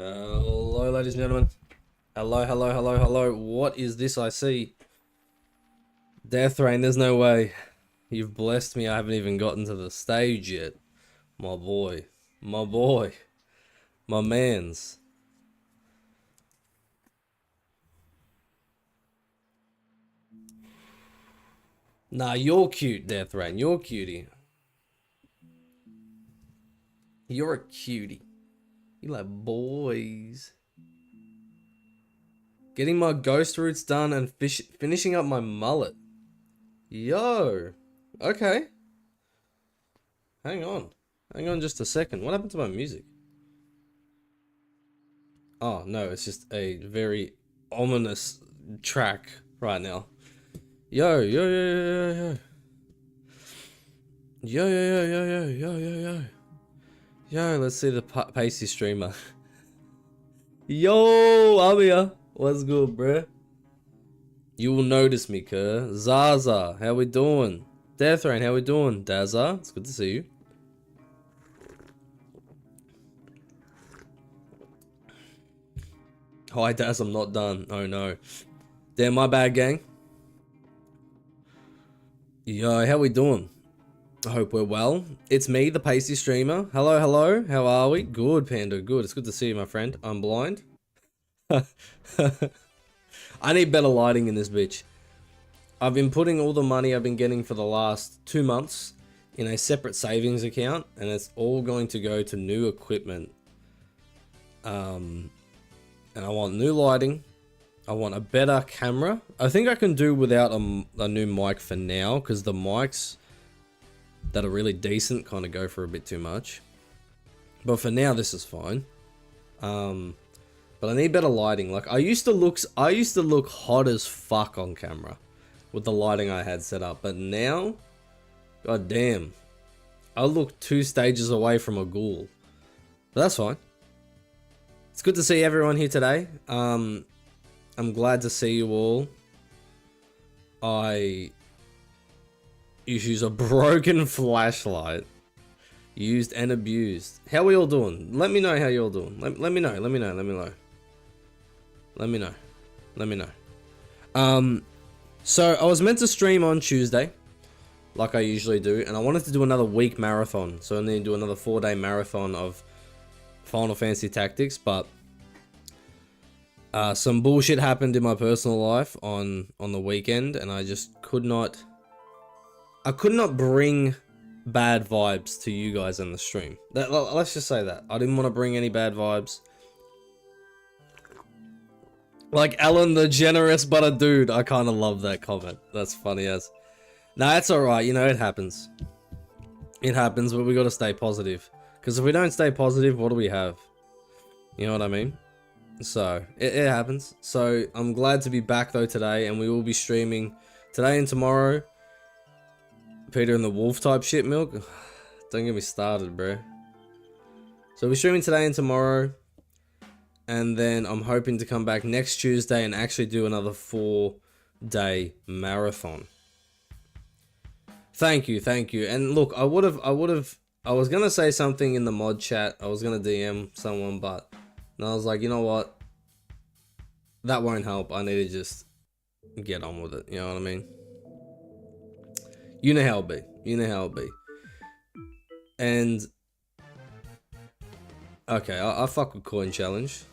Hello, ladies and gentlemen. Hello, hello, hello, hello. What is this I see? Death Rain, there's no way. You've blessed me. I haven't even gotten to the stage yet. My boy. My boy. My mans. Nah, you're cute, Death Rain. You're a cutie. You're a cutie. You like boys. Getting my ghost roots done and finishing up my mullet. Yo. Okay. Hang on. Hang on just a second. What happened to my music? Oh, no, it's just a very ominous track right now. Yo, yo, yo, yo, yo, yo. Yo, yo, yo, yo, yo, yo, yo, yo. Yo, let's see the pasty streamer. Yo, I'm here. What's good, bruh? You will notice me, cuz. Zaza, how we doing? Death Rain, how we doing? Dazza, it's good to see you. Hi, Daz, I'm not done. Oh, no. Damn, my bad, gang. Yo, how we doing? I hope we're well. It's me, the pasty streamer. Hello, hello. How are we? Good, Panda. Good. It's good to see you, my friend. I'm blind. I need better lighting in this bitch. I've been putting all the money I've been getting for the last 2 months in a separate savings account, and it's all going to go to new equipment. And I want new lighting. I want a better camera. I think I can do without a new mic for now, because the mics that are really decent kind of go for a bit too much. But for now, this is fine. But I need better lighting. Like I used to look hot as fuck on camera with the lighting I had set up. But now, god damn, I look 2 stages away from a ghoul. But that's fine. It's good to see everyone here today. I'm glad to see you all. I use a broken flashlight. Used and abused. How we all doing? Let me know how you all doing. Let me know. So I was meant to stream on Tuesday, like I usually do, and I wanted to do another week marathon. So I need to do another 4-day marathon of Final Fantasy Tactics, but some bullshit happened in my personal life on the weekend, and I just could not bring bad vibes to you guys in the stream. Let's just say that. I didn't want to bring any bad vibes. Like Alan the generous but a dude. I kind of love that comment. That's funny as. Nah, it's alright. You know, it happens. It happens, but we got to stay positive. Because if we don't stay positive, what do we have? You know what I mean? So, it happens. So, I'm glad to be back though today, and we will be streaming today and tomorrow. Peter and the Wolf type shit, Milk. Don't get me started, bro. So, we're streaming today and tomorrow. And then I'm hoping to come back next Tuesday and actually do another 4-day marathon. Thank you. And look, I was gonna say something in the mod chat. I was gonna DM someone, but I was like, you know what? That won't help. I need to just get on with it. You know what I mean? You know how it be. And okay, I fuck with coin challenge.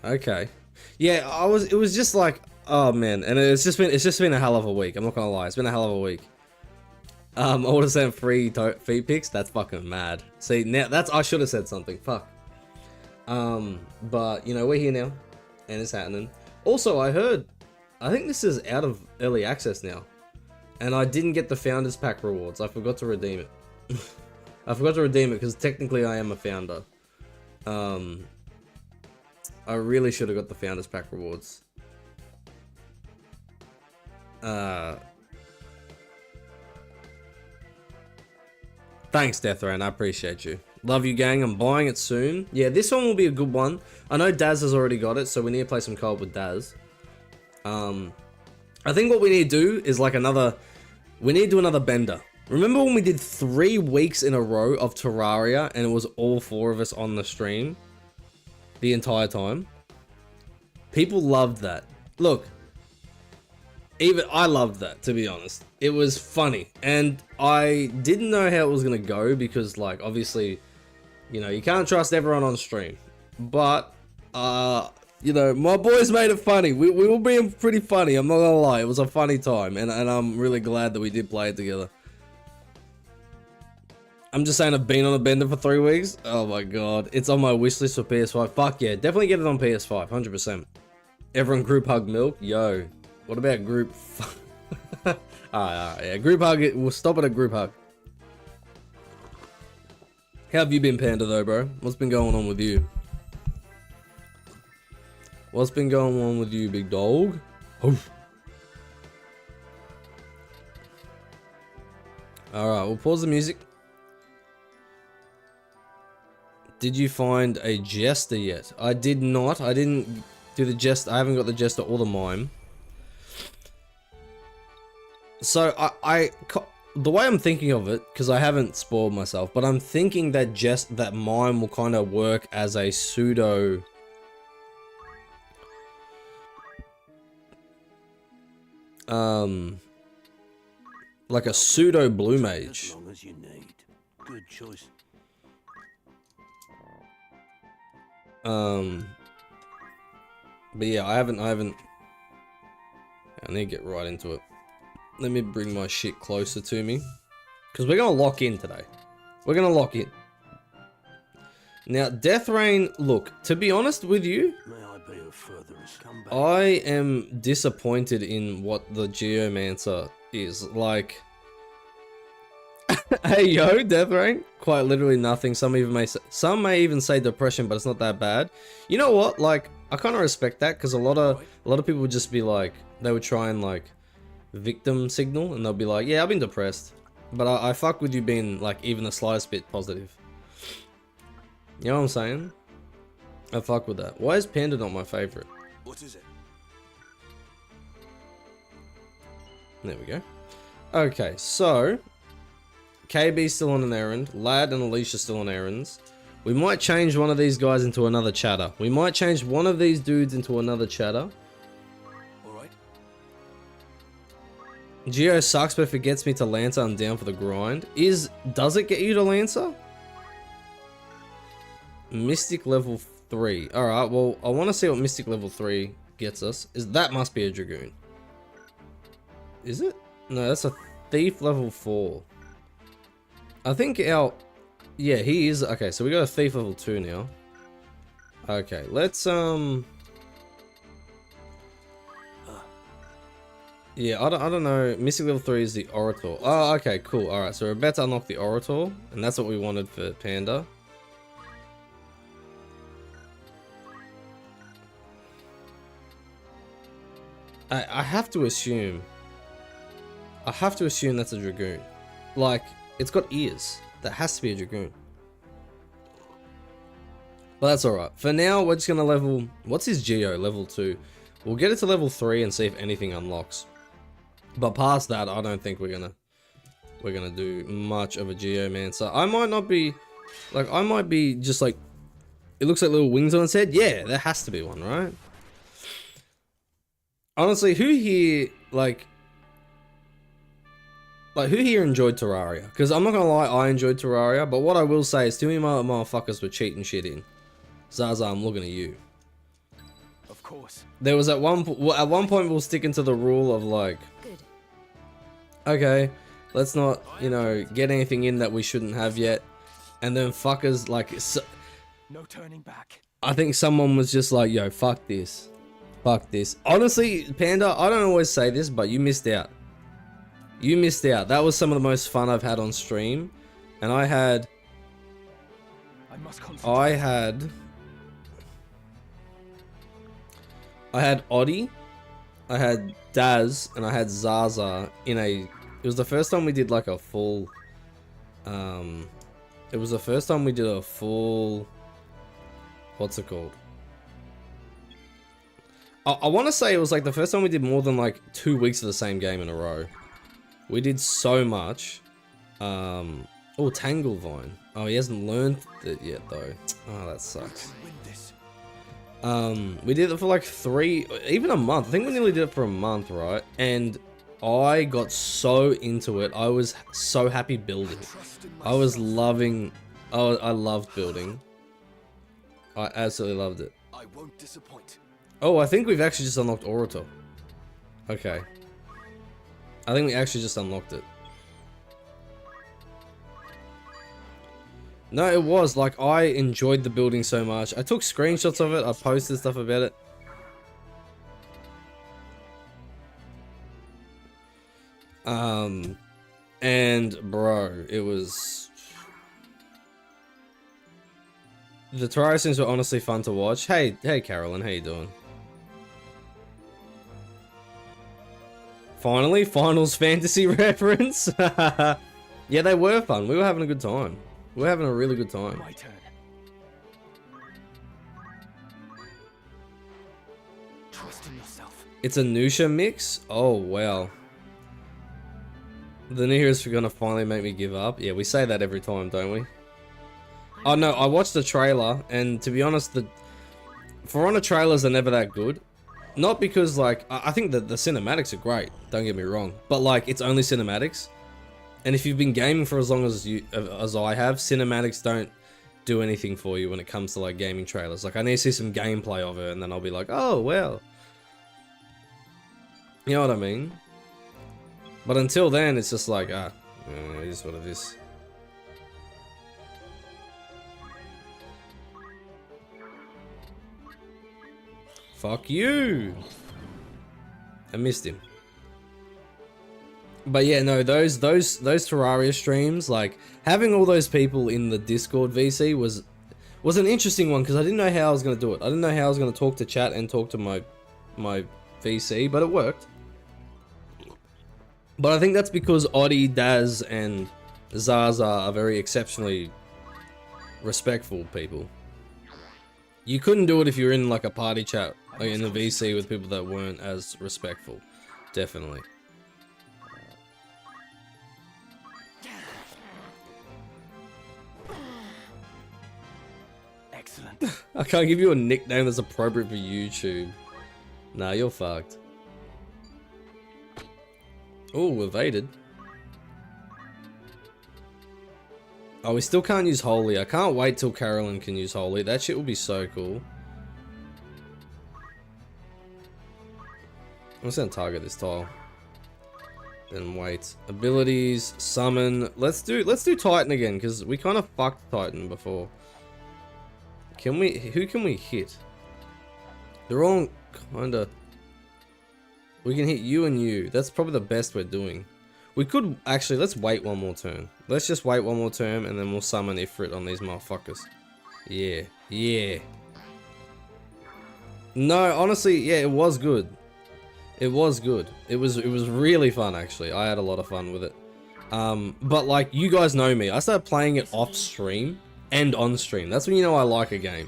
Okay. Yeah, it was just like, oh man, and it's just been a hell of a week. I'm not gonna lie, it's been a hell of a week. I would have sent free feed pics. That's fucking mad. See, now I should have said something. Fuck. But you know, we're here now, and it's happening. Also, I think this is out of early access now, and I didn't get the Founders Pack rewards. I forgot to redeem it. I forgot to redeem it because technically I am a founder. I really should have got the Founders Pack rewards. Thanks, Deathrain. I appreciate you. Love you, gang. I'm buying it soon. Yeah, this one will be a good one. I know Daz has already got it, so we need to play some co-op with Daz. I think what we need to do is like we need to do another bender. Remember when we did 3 weeks in a row of Terraria and it was all 4 of us on the stream the entire time? People loved that. Look, even I loved that, to be honest. It was funny, and I didn't know how it was gonna go because, like, obviously, you know, you can't trust everyone on stream. But, you know, my boys made it funny. We were being pretty funny, I'm not gonna lie. It was a funny time, and I'm really glad that we did play it together. I'm just saying I've been on a bender for 3 weeks. Oh my god. It's on my wish list for PS5. Fuck yeah. Definitely get it on PS5. 100%. Everyone group hug Milk. Yo. What about group... Alright, yeah. Group hug. We'll stop at a group hug. How have you been, Panda, though, bro? What's been going on with you? What's been going on with you, big dog? Oof. Alright, we'll pause the music. Did you find a jester yet? I did not. I didn't do the jester. I haven't got the jester or the mime. So the way I'm thinking of it, because I haven't spoiled myself, but I'm thinking that that mime will kind of work as a pseudo. Like a pseudo blue mage. As long as you need. Good choice. But yeah, I need to get right into it. Let me bring my shit closer to me, because we're gonna lock in today. We're gonna lock in. Now, Deathrain, look, to be honest with you, May I be of furthest? Come back. I am disappointed in what the Geomancer is. Like, hey yo, Deathrain, quite literally nothing. Some may even say depression, but it's not that bad. You know what? Like, I kind of respect that, because a lot of people would just be like, they would try and like victim signal, and they'll be like, yeah, I've been depressed, but I fuck with you being like even the slightest bit positive. You know what I'm saying? I fuck with that. Why is Panda not my favorite? What is it? There we go. Okay, so KB's still on an errand. Lad and Alicia still on errands. We might change one of these guys into another chatter. We might change one of these dudes into another chatter. Geo sucks, but if it gets me to Lancer, I'm down for the grind. Does it get you to Lancer? Mystic level 3. Alright, well, I want to see what Mystic level 3 gets us. That must be a Dragoon. Is it? No, that's a Thief level 4. I think our... Yeah, he is... Okay, so we got a Thief level 2 now. Okay, let's, yeah, I don't know. Mystic level 3 is the Orator. Oh, okay, cool. Alright, so we're about to unlock the Orator, and that's what we wanted for Panda. I have to assume... that's a Dragoon. Like, it's got ears. That has to be a Dragoon. But that's alright. For now, we're just gonna level... What's his Geo? Level 2. We'll get it to level 3 and see if anything unlocks. But past that, I don't think we're gonna do much of a Geomancer. I might not be... Like, I might be just like... It looks like little wings on its head. Yeah, there has to be one, right? Honestly, who here, who here enjoyed Terraria? Because I'm not gonna lie, I enjoyed Terraria, but what I will say is too many motherfuckers were cheating shit in. Zaza, I'm looking at you. Of course. There was at one point we'll stick into the rule of like, Good. okay, let's not, you know, get anything in that we shouldn't have yet. And then fuckers, like, No turning back. I think someone was just like, yo, fuck this. Fuck this. Honestly, Panda, I don't always say this, but you missed out. You missed out. That was some of the most fun I've had on stream. And I had Oddie, I had Daz, and I had Zaza in a... It was the first time we did like a full... It was the first time we did a full... What's it called? I want to say it was like the first time we did more than like 2 weeks of the same game in a row. We did so much. Oh, Tanglevine. Oh, he hasn't learned it yet though. Oh, that sucks. We did it for like even a month. I think we nearly did it for a month, right? And I got so into it. I was so happy building. I was loving... I loved building. I absolutely loved it. I won't disappoint. Oh, I think we've actually just unlocked Orator. Okay. I think we actually just unlocked it. No, it was. Like, I enjoyed the building so much. I took screenshots of it. I posted stuff about it. And, bro, it was... The Terraria sims were honestly fun to watch. Hey, Carolyn, how you doing? Finally, Finals Fantasy reference. Yeah, they were fun. We were having a good time. We were having a really good time. My turn. Trust in yourself. It's a Nusha mix? Oh, wow. The new heroes are gonna finally make me give up. Yeah, we say that every time, don't we? Oh no, I watched the trailer, and to be honest, For Honor trailers are never that good. Not because, like, I think that the cinematics are great, don't get me wrong, but like, it's only cinematics. And if you've been gaming for as long as I have, cinematics don't do anything for you when it comes to like gaming trailers. Like, I need to see some gameplay of it, and then I'll be like, oh, well. You know what I mean? But until then, it's just like, it is what it is. Fuck you! I missed him. But yeah, no, those Terraria streams, like, having all those people in the Discord VC was an interesting one, because I didn't know how I was going to do it. I didn't know how I was going to talk to chat and talk to my VC, but it worked. But I think that's because Oddie, Daz, and Zaza are very exceptionally respectful people. You couldn't do it if you were in like a party chat, like in the VC with people that weren't as respectful. Definitely. Excellent. I can't give you a nickname that's appropriate for YouTube. Nah, you're fucked. Oh, evaded. Oh, we still can't use Holy. I can't wait till Carolyn can use Holy. That shit will be so cool. I'm just gonna target this tile. Then wait. Abilities, summon. Let's do Titan again, because we kind of fucked Titan before. Who can we hit? They're all kinda. We can hit you and you. That's probably the best we're doing. We could actually, let's wait one more turn. Let's just wait one more turn and then we'll summon Ifrit on these motherfuckers. Yeah, yeah. No, honestly, yeah, it was good. It was good. It was really fun actually. I had a lot of fun with it. But like, you guys know me. I started playing it off stream and on stream. That's when you know I like a game.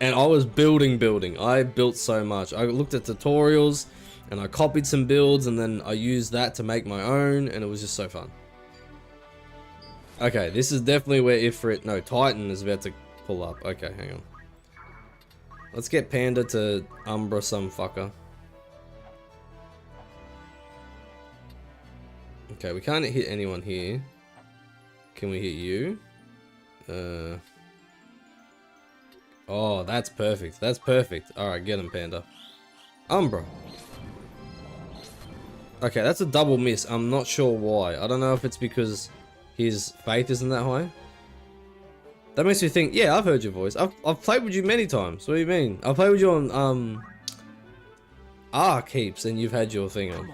And I was building. I built so much. I looked at tutorials and I copied some builds and then I used that to make my own and it was just so fun. Okay, this is definitely where Ifrit, no, Titan is about to pull up. Okay, hang on. Let's get Panda to Umbra some fucker. Okay, we can't hit anyone here. Can we hit you? Oh, that's perfect. That's perfect. Alright, get him, Panda. Umbra. Okay, that's a double miss. I'm not sure why. I don't know if it's because his faith isn't that high. That makes me think, yeah, I've heard your voice. I've played with you many times. What do you mean? I've played with you on, Arc heaps, and you've had your thing on.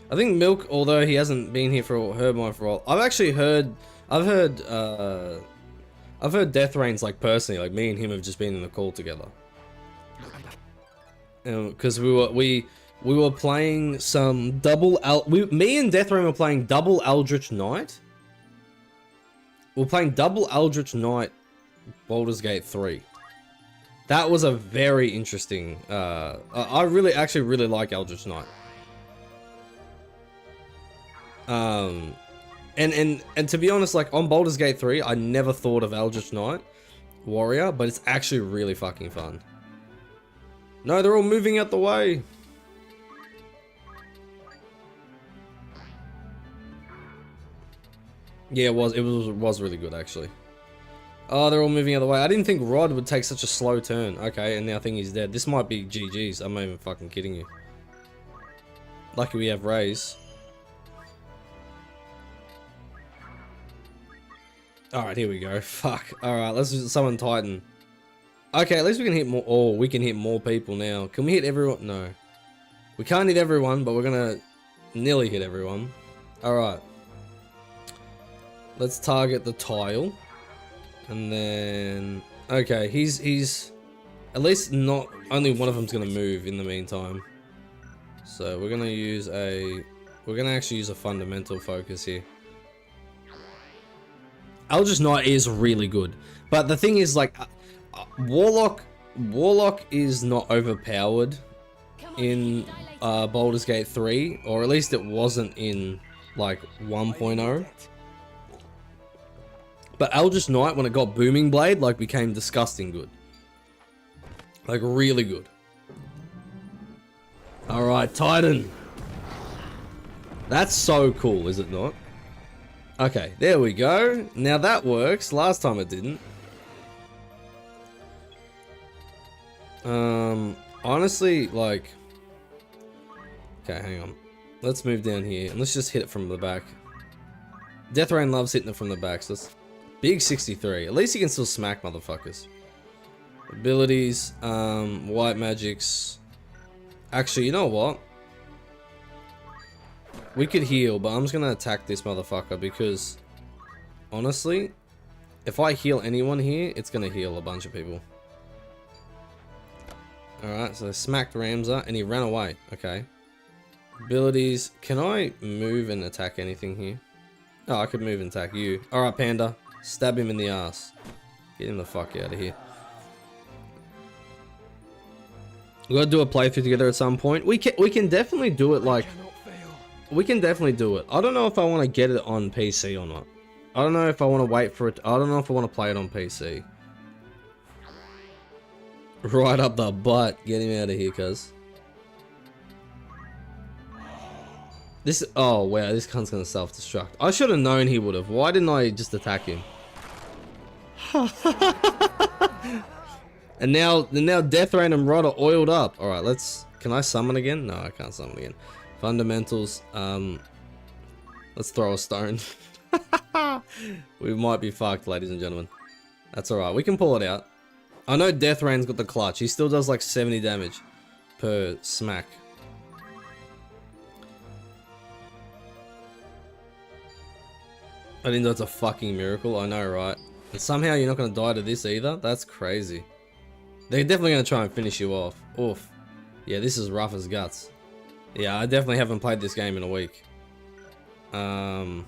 I think Milk, although he hasn't been here for Herbmine for a while, I've heard Death Reigns like personally, like me and him have just been in the call together. Because we were playing some me and Death Reign were playing double Eldritch Knight. We're playing double Eldritch Knight, Baldur's Gate 3. That was a very interesting. I actually really like Eldritch Knight. And to be honest, like on Baldur's Gate 3, I never thought of Eldritch Knight Warrior, but it's actually really fucking fun. No, they're all moving out the way. Yeah, it was really good actually. Oh, they're all moving out of the way. I didn't think Rod would take such a slow turn. Okay, and now I think he's dead. This might be GG's. I'm not even fucking kidding you. Lucky we have Rays. Alright, here we go. Fuck. Alright, let's just summon Titan. Okay, at least we can hit more. Oh, we can hit more people now. Can we hit everyone? No. We can't hit everyone, but we're gonna nearly hit everyone. Alright. Let's target the tile. And then... Okay, he's... At least not... Only one of them's gonna move in the meantime. So we're gonna use a... We're gonna actually use a fundamental focus here. Eldritch Knight is really good. But the thing is, like... Warlock is not overpowered in Baldur's Gate 3. Or at least it wasn't in, like, 1.0. But Eldritch Knight, when it got Booming Blade, like, became disgusting good. Like, really good. Alright, Titan. That's so cool, is it not? Okay, there we go. Now that works. Last time it didn't. Honestly, like... Okay, hang on. Let's move down here, and let's just hit it from the back. Death Rain loves hitting it from the back, so let's... Big 63. At least he can still smack motherfuckers. Abilities, white magics. Actually, you know what? We could heal, but I'm just gonna attack this motherfucker because... Honestly, if I heal anyone here, it's gonna heal a bunch of people. Alright, so I smacked Ramza and he ran away. Okay. Abilities. Can I move and attack anything here? Oh, I could move and attack you. Alright, Panda. Stab him in the ass. Get him the fuck out of here. We gotta do a playthrough together at some point. We can definitely do it like... We can definitely do it. I don't know if I want to get it on PC or not. I don't know if I want to wait for it. I don't know if I want to play it on PC. Right up the butt. Get him out of here, cuz. This, oh wow, this cunt's gonna self-destruct. I should have known he would have. Why didn't I just attack him? And now Death Rain and Rod are oiled up. Alright, let's, can I summon again? No, I can't summon again. Fundamentals, let's throw a stone. We might be fucked, ladies and gentlemen. That's alright, we can pull it out. I know Death Rain's got the clutch. He still does like 70 damage per smack. I think that's a fucking miracle, I know, right? And somehow you're not gonna die to this either? That's crazy. They're definitely gonna try and finish you off. Oof. Yeah, this is rough as guts. Yeah, I definitely haven't played this game in a week. You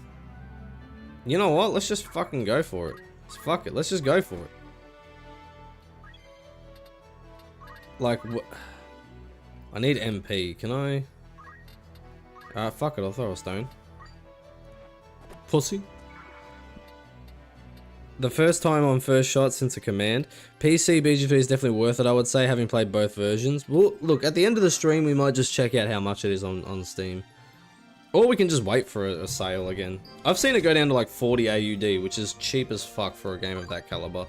know what? Let's just fucking go for it. Fuck it, let's just go for it. Like, what? I need MP, can I? Alright, fuck it, I'll throw a stone. Pussy. The first time on first shot since a command. PC BG3 is definitely worth it, I would say, having played both versions. Well, look, at the end of the stream, we might just check out how much it is on Steam. Or we can just wait for a sale again. I've seen it go down to like 40 AUD, which is cheap as fuck for a game of that caliber.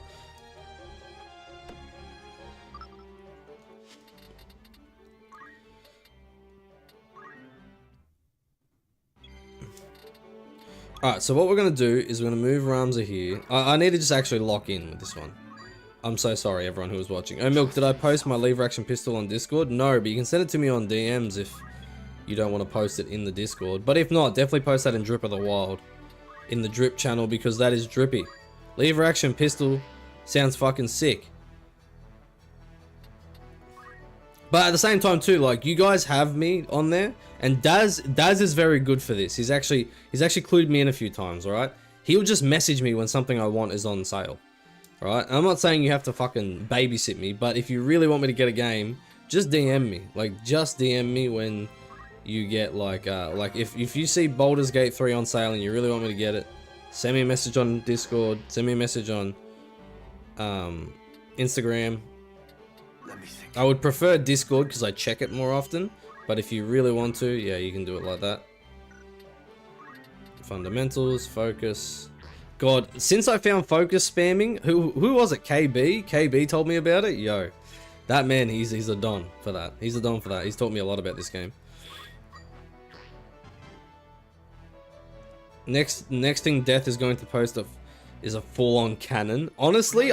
Alright, so what we're going to do is we're going to move Ramza here. I need to just actually lock in with this one. I'm so sorry, everyone who was watching. Oh, Milk, did I post my lever action pistol on Discord? No, but you can send it to me on DMs if you don't want to post it in the Discord. But if not, definitely post that in Drip of the Wild. In the Drip channel, because that is drippy. Lever action pistol sounds fucking sick. But at the same time too, like, you guys have me on there, and Daz is very good for this. He's actually clued me in a few times, alright? He'll just message me when something I want is on sale. Alright? I'm not saying you have to fucking babysit me, but if you really want me to get a game, just DM me. Like, just DM me when you get like if you see Baldur's Gate 3 on sale and you really want me to get it, send me a message on Discord, send me a message on Instagram. I would prefer Discord because I check it more often, but if you really want to, yeah, you can do it like that. Fundamentals, focus. God, since I found focus spamming, who was it? KB? KB told me about it. Yo, that man, he's a don for that. He's a don for that. He's taught me a lot about this game. Next thing Death is going to post is a full-on cannon. Honestly,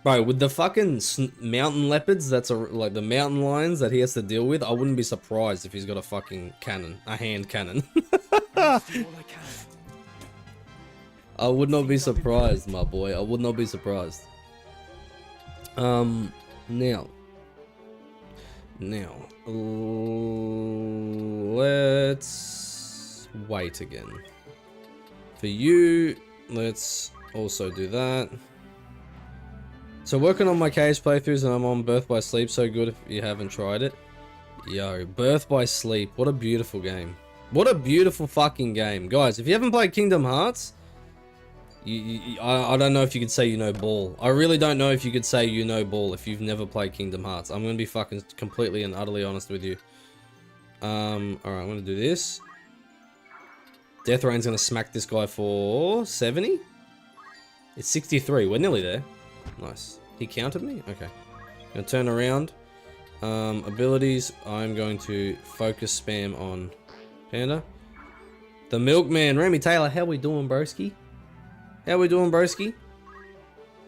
bro, with the fucking mountain leopards, that's like the mountain lions that he has to deal with, I wouldn't be surprised if he's got a fucking cannon, a hand cannon. I would not be surprised, my boy. I would not be surprised. Now, let's wait again. For you, let's also do that. So working on my cage playthroughs, and I'm on Birth by Sleep. So good if you haven't tried it. Yo, Birth by Sleep, what a beautiful game. What a beautiful fucking game. Guys, if you haven't played Kingdom Hearts, I don't know if you could say you know ball. I really don't know if you could say you know ball if you've never played Kingdom Hearts. I'm gonna be fucking completely and utterly honest with you. Alright, I'm gonna do this. Death Rain's gonna smack this guy for 70? It's 63. We're nearly there. Nice. He counted me? Okay. Gonna turn around. Abilities. I'm going to focus spam on Panda. The Milkman. Remy Taylor. How we doing, broski? How we doing, broski?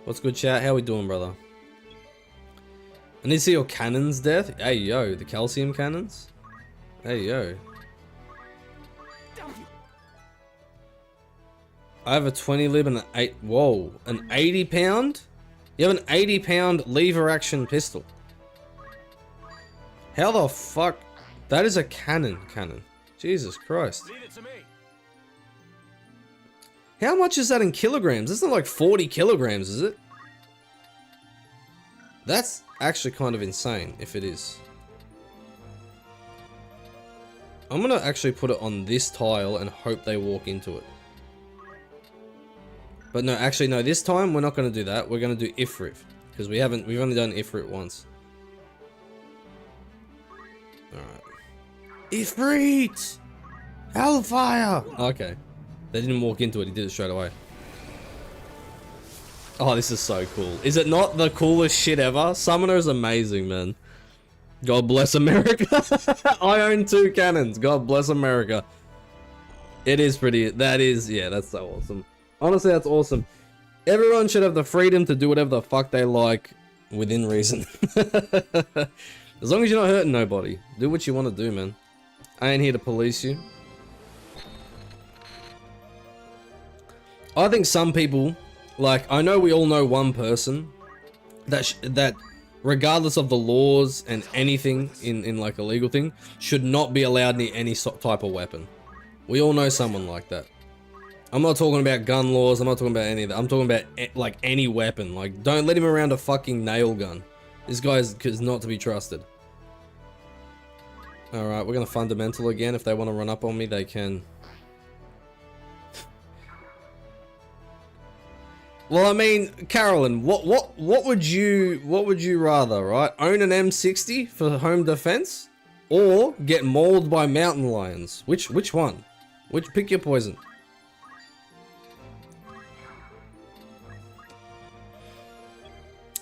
What's good, chat? How we doing, brother? I need to see your cannons, Death. Hey, yo. The calcium cannons. Hey, yo. I have a 20 lib and an 8. Whoa, an 80 pound? You have an 80 pound lever action pistol. How the fuck? That is a cannon. Jesus Christ. Leave it to me. How much is that in kilograms? It's not like 40 kilograms, is it? That's actually kind of insane if it is. I'm gonna actually put it on this tile and hope they walk into it. But no, actually no, this time we're not going to do that. We're going to do Ifrit, because we've only done Ifrit once. Alright. Ifrit! Hellfire! Okay. They didn't walk into it, he did it straight away. Oh, this is so cool. Is it not the coolest shit ever? Summoner is amazing, man. God bless America. I own 2 cannons. God bless America. It is pretty. That is, yeah, that's so awesome. Honestly, that's awesome. Everyone should have the freedom to do whatever the fuck they like within reason. As long as you're not hurting nobody. Do what you want to do, man. I ain't here to police you. I think some people, like, I know we all know one person that regardless of the laws and anything in like a legal thing, should not be allowed near any type of weapon. We all know someone like that. I'm not talking about gun laws, I'm not talking about any of that. I'm talking about like any weapon. Like, don't let him around a fucking nail gun. This guy is not to be trusted. Alright, we're gonna fundamental again. If they want to run up on me, they can. Well, I mean, Carolyn, what would you rather, right? Own an M60 for home defense, or get mauled by mountain lions? Which one? Pick your poison.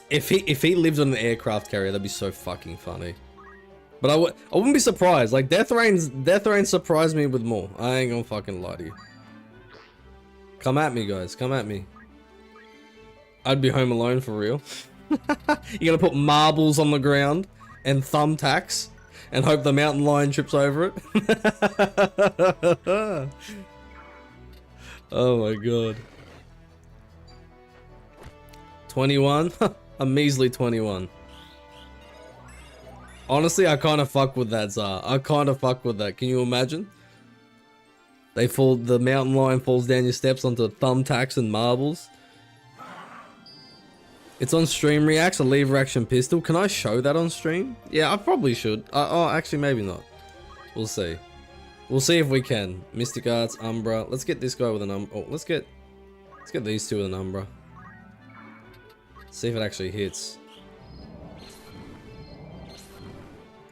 If he lived on an aircraft carrier, that'd be so fucking funny. But I wouldn't be surprised. Like Death Rain surprised me with more. I ain't gonna fucking lie to you. Come at me, guys. Come at me. I'd be home alone for real. You're gonna put marbles on the ground and thumbtacks and hope the mountain lion trips over it. Oh my god. 21? A measly 21. Honestly, I kind of fuck with that, Zar. I kind of fuck with that. Can you imagine? The mountain lion falls down your steps onto thumbtacks and marbles. It's on stream, reacts a lever action pistol. Can I show that on stream? Yeah, I probably should. Oh, actually, maybe not. We'll see. We'll see if we can. Mystic Arts, Umbra. Let's get this guy with an Umbra. Oh, let's get these two with an Umbra. See if it actually hits.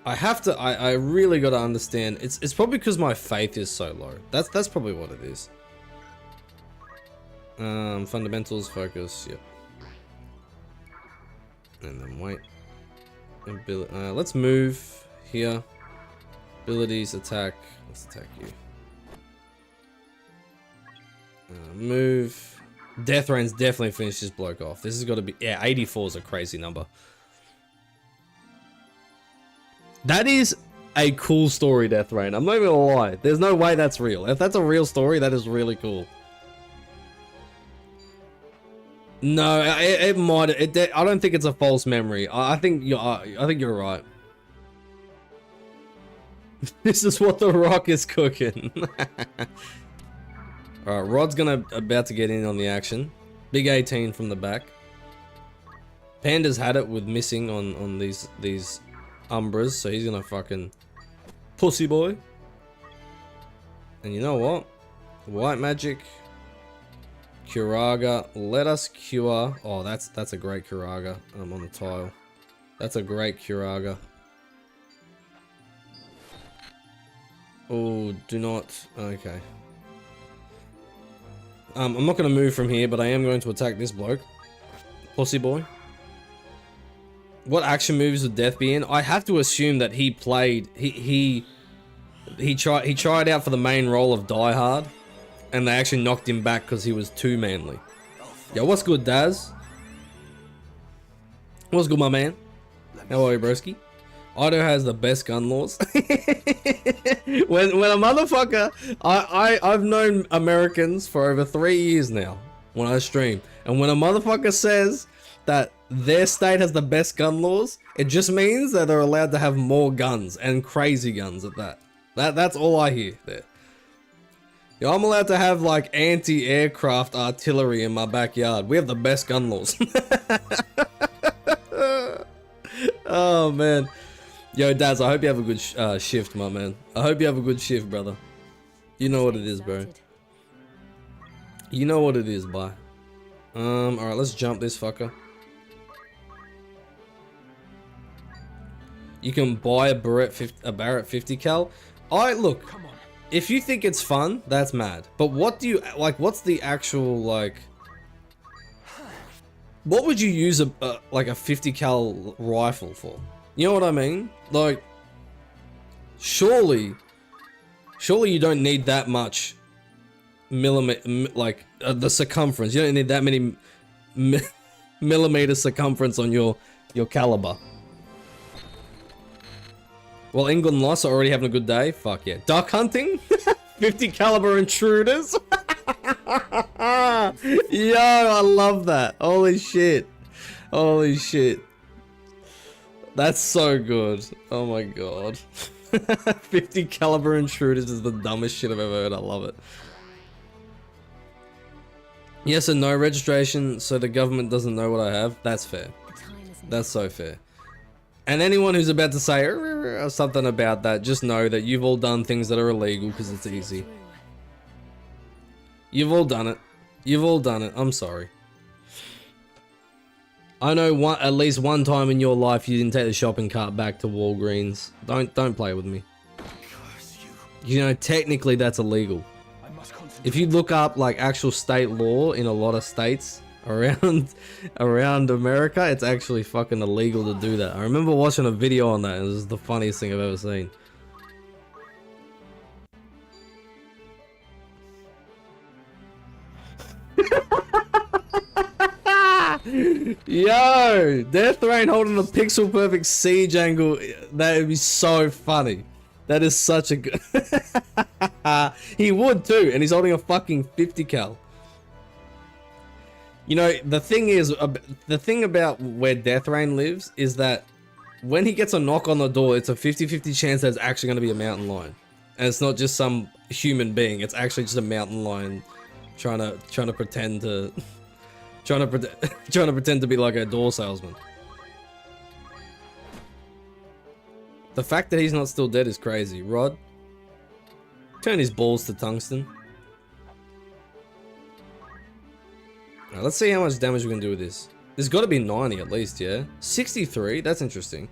I really gotta understand. It's probably because my faith is so low. That's probably what it is. Fundamentals, focus, yep. And then wait. Let's move here. Abilities, attack. Let's attack you. Move. Death Rain's definitely finished this bloke off. This has got to be... Yeah, 84 is a crazy number. That is a cool story, Death Rain. I'm not even gonna lie. There's no way that's real. If that's a real story, that is really cool. No, it might. I don't think it's a false memory. I think you're right. This is what the Rock is cooking. All right, Rod's about to get in on the action. Big 18 from the back. Panda's had it with missing on these Umbras, so he's gonna fucking pussy boy. And you know what? White magic. Curaga, let us cure. Oh, that's a great Curaga. I'm on the tile. That's a great Curaga. Oh, do not. Okay. I'm not going to move from here, but I am going to attack this bloke. Pussy boy. What action moves would Death be in? I have to assume that he played. He tried out for the main role of Die Hard. And they actually knocked him back because he was too manly. Yo, what's good, Daz? What's good, my man? How are you, broski? Ido has the best gun laws. when a motherfucker... I've known Americans for over 3 years now when I stream. And when a motherfucker says that their state has the best gun laws, it just means that they're allowed to have more guns and crazy guns at that. That's all I hear there. Yo, I'm allowed to have like anti-aircraft artillery in my backyard. We have the best gun laws. Oh man. Yo, Daz, I hope you have a good shift, my man. I hope you have a good shift, brother. You know what it is, bro. You know what it is, bye. Alright, let's jump this fucker. You can buy a Barrett 50 cal. Look, Come on. if you think it's fun, that's mad. But what do you like? What's the actual like? What would you use like a 50 cal rifle for? You know what I mean? Like, surely you don't need that much like the circumference. You don't need that many millimeter circumference on your caliber. Well, England lost, are already having a good day. Fuck yeah. Duck hunting? 50 caliber intruders? Yo, I love that. Holy shit. Holy shit. That's so good. Oh my god. 50 caliber intruders is the dumbest shit I've ever heard. I love it. Yes and no registration, so the government doesn't know what I have. That's fair. That's so fair. And anyone who's about to say something about that, just know that you've all done things that are illegal because it's easy. You've all done it. You've all done it. I'm sorry. I know at least one time in your life you didn't take the shopping cart back to Walgreens. Don't play with me. You know, technically that's illegal. If you look up like actual state law in a lot of states around America, it's actually fucking illegal to do that. I remember watching a video on that, and it was the funniest thing I've ever seen. Yo, Death Rain holding a pixel perfect siege angle. That would be so funny. That is such a good. He would too, and he's holding a fucking 50 cal. You know, the thing is, the thing about where Death Rain lives is that when he gets a knock on the door, it's a 50-50 chance that it's actually going to be a mountain lion, and it's not just some human being. It's actually just a mountain lion trying to pretend to. Trying to pretend to be like a door salesman. The fact that he's not still dead is crazy. Rod, turn his balls to tungsten. Alright, let's see how much damage we can do with this. There's got to be 90 at least, yeah? 63? That's interesting.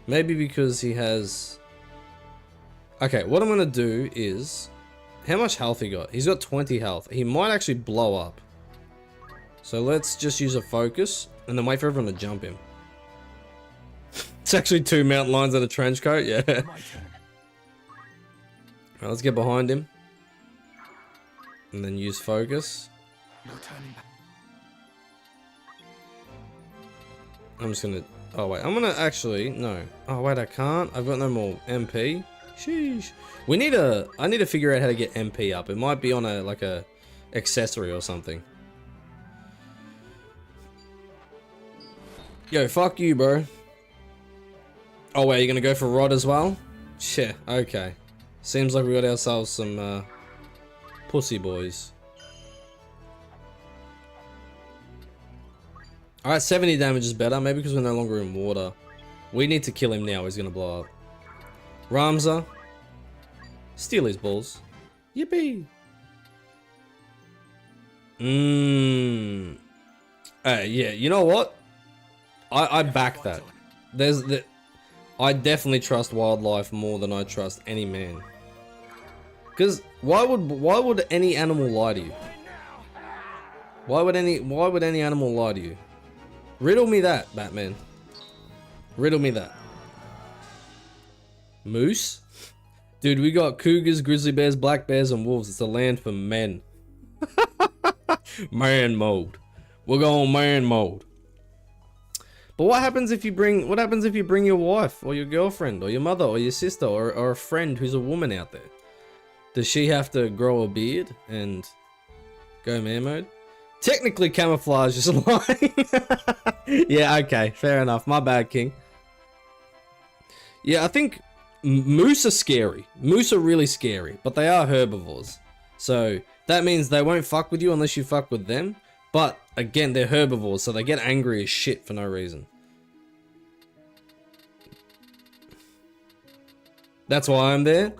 Maybe because he has... Okay, what I'm going to do is... How much health he got? He's got 20 health. He might actually blow up. So let's just use a focus and then wait for everyone to jump him. It's actually 2 mountain lions and a trench coat, yeah. Alright, let's get behind him. And then use focus. I'm just gonna... Oh wait, I'm gonna actually... No. Oh wait, I can't. I've got no more MP. Sheesh. I need to figure out how to get MP up. It might be on like a accessory or something. Yo, fuck you, bro. Oh, wait, you're gonna go for Rod as well? Shit, okay. Seems like we got ourselves some, pussy boys. Alright, 70 damage is better. Maybe because we're no longer in water. We need to kill him now. He's gonna blow up. Ramza. Steal his balls. Yippee. Yeah, you know what? I back that. I definitely trust wildlife more than I trust any man. Because why would any animal lie to you? Why would any animal lie to you? Riddle me that, Batman. Riddle me that. Moose? Dude, we got cougars, grizzly bears, black bears, and wolves. It's a land for men. Man mode. We're going man mode. But what happens if you bring your wife or your girlfriend or your mother or your sister or a friend who's a woman out there? Does she have to grow a beard and go man mode? Technically camouflage is lying. Yeah, okay, fair enough. My bad, King. Yeah, I think moose are scary. Moose are really scary, but they are herbivores. So that means they won't fuck with you unless you fuck with them. But again, they're herbivores, so they get angry as shit for no reason. That's why I'm there?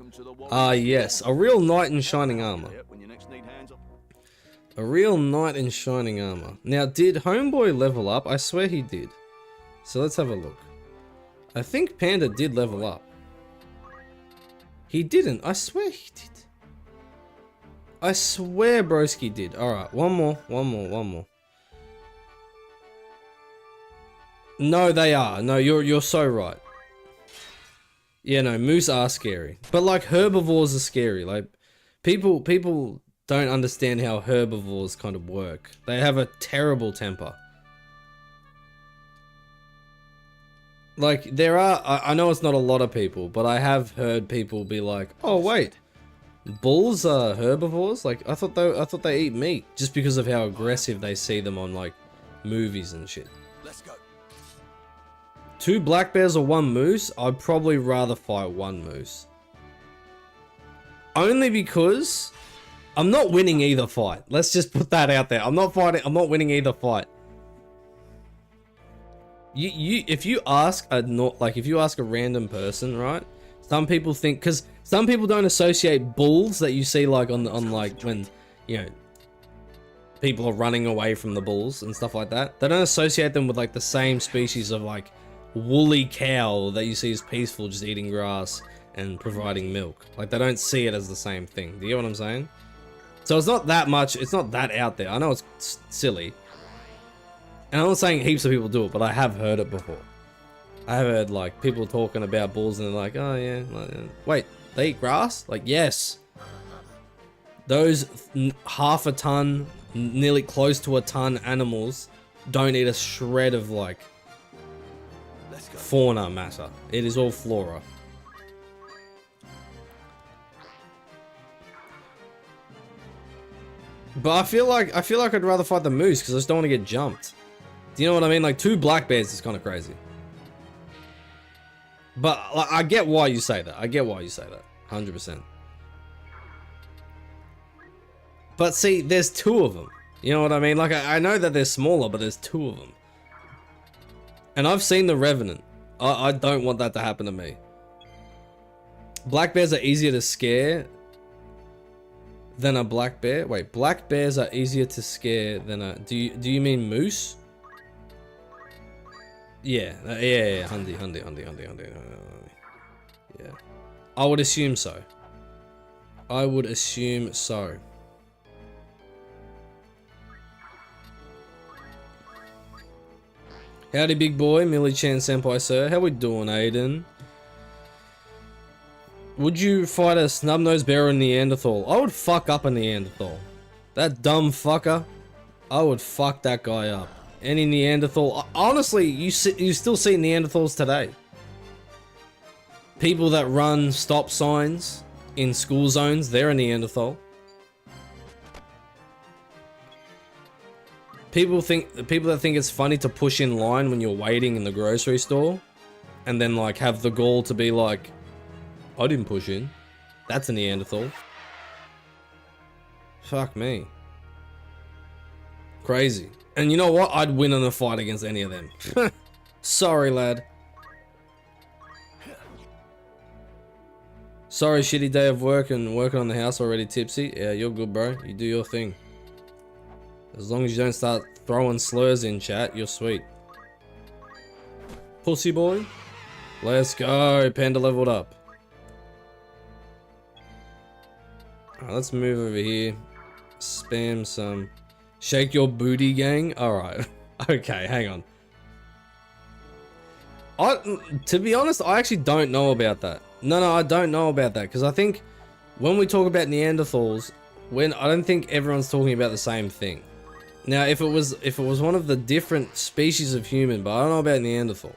Ah, yes. A real knight in shining armor. A real knight in shining armor. Now, did Homeboy level up? I swear he did. So let's have a look. I think Panda did level up. He didn't. I swear he did. I swear broski did. Alright, one more. No, they are. No, you're so right. Yeah, no, moose are scary. But like herbivores are scary. Like people don't understand how herbivores kind of work. They have a terrible temper. Like there are, I know it's not a lot of people, but I have heard people be like, "Oh wait, bulls are herbivores?" Like I thought they eat meat, just because of how aggressive they see them on like movies and shit. Let's go. 2 black bears or 1 moose? I'd probably rather fight 1 moose. Only because I'm not winning either fight. Let's just put that out there. I'm not winning either fight. If you ask a random person, right? Some people think, because some people don't associate bulls that you see like on like when, you know, people are running away from the bulls and stuff like that. They don't associate them with like the same species of like woolly cow that you see as peaceful, just eating grass and providing milk. Like they don't see it as the same thing. Do you get what I'm saying? So it's not that much. It's not that out there. I know it's silly. And I'm not saying heaps of people do it, but I have heard it before. I have heard like people talking about bulls and they're like, oh yeah, wait, they eat grass? Like, yes. Those half a ton, nearly close to a ton animals don't eat a shred of like fauna matter. It is all flora. But I feel like I'd rather fight the moose because I just don't want to get jumped. Do you know what I mean? Like 2 black bears is kind of crazy. But like, I get why you say that. 100%. But see, there's 2 of them. You know what I mean? Like I know that they're smaller, but there's 2 of them. And I've seen the Revenant. I don't want that to happen to me. Black bears are easier to scare than a black bear. Wait, black bears are easier to scare than a... Do you mean moose? Yeah, yeah, Hundy. Yeah. I would assume so. Howdy, big boy. Millie-chan senpai, sir. How we doing, Aiden? Would you fight a snub-nosed bear or a Neanderthal? I would fuck up a Neanderthal. That dumb fucker. I would fuck that guy up. Any Neanderthal. Honestly, you still see Neanderthals today. People that run stop signs in school zones, they're a Neanderthal. People that think it's funny to push in line when you're waiting in the grocery store and then like have the gall to be like, I didn't push in. That's a Neanderthal. Fuck me. Crazy. And you know what? I'd win in a fight against any of them. Sorry, lad. Sorry, shitty day of work and working on the house already tipsy. Yeah, you're good, bro. You do your thing. As long as you don't start throwing slurs in chat, you're sweet. Pussy boy. Let's go. Panda leveled up. Alright, let's move over here. Spam some... Shake your booty, gang. Alright. Okay, hang on. To be honest, I actually don't know about that. No, I don't know about that. Because I think when we talk about Neanderthals, I don't think everyone's talking about the same thing. Now, if it was one of the different species of human, but I don't know about Neanderthal.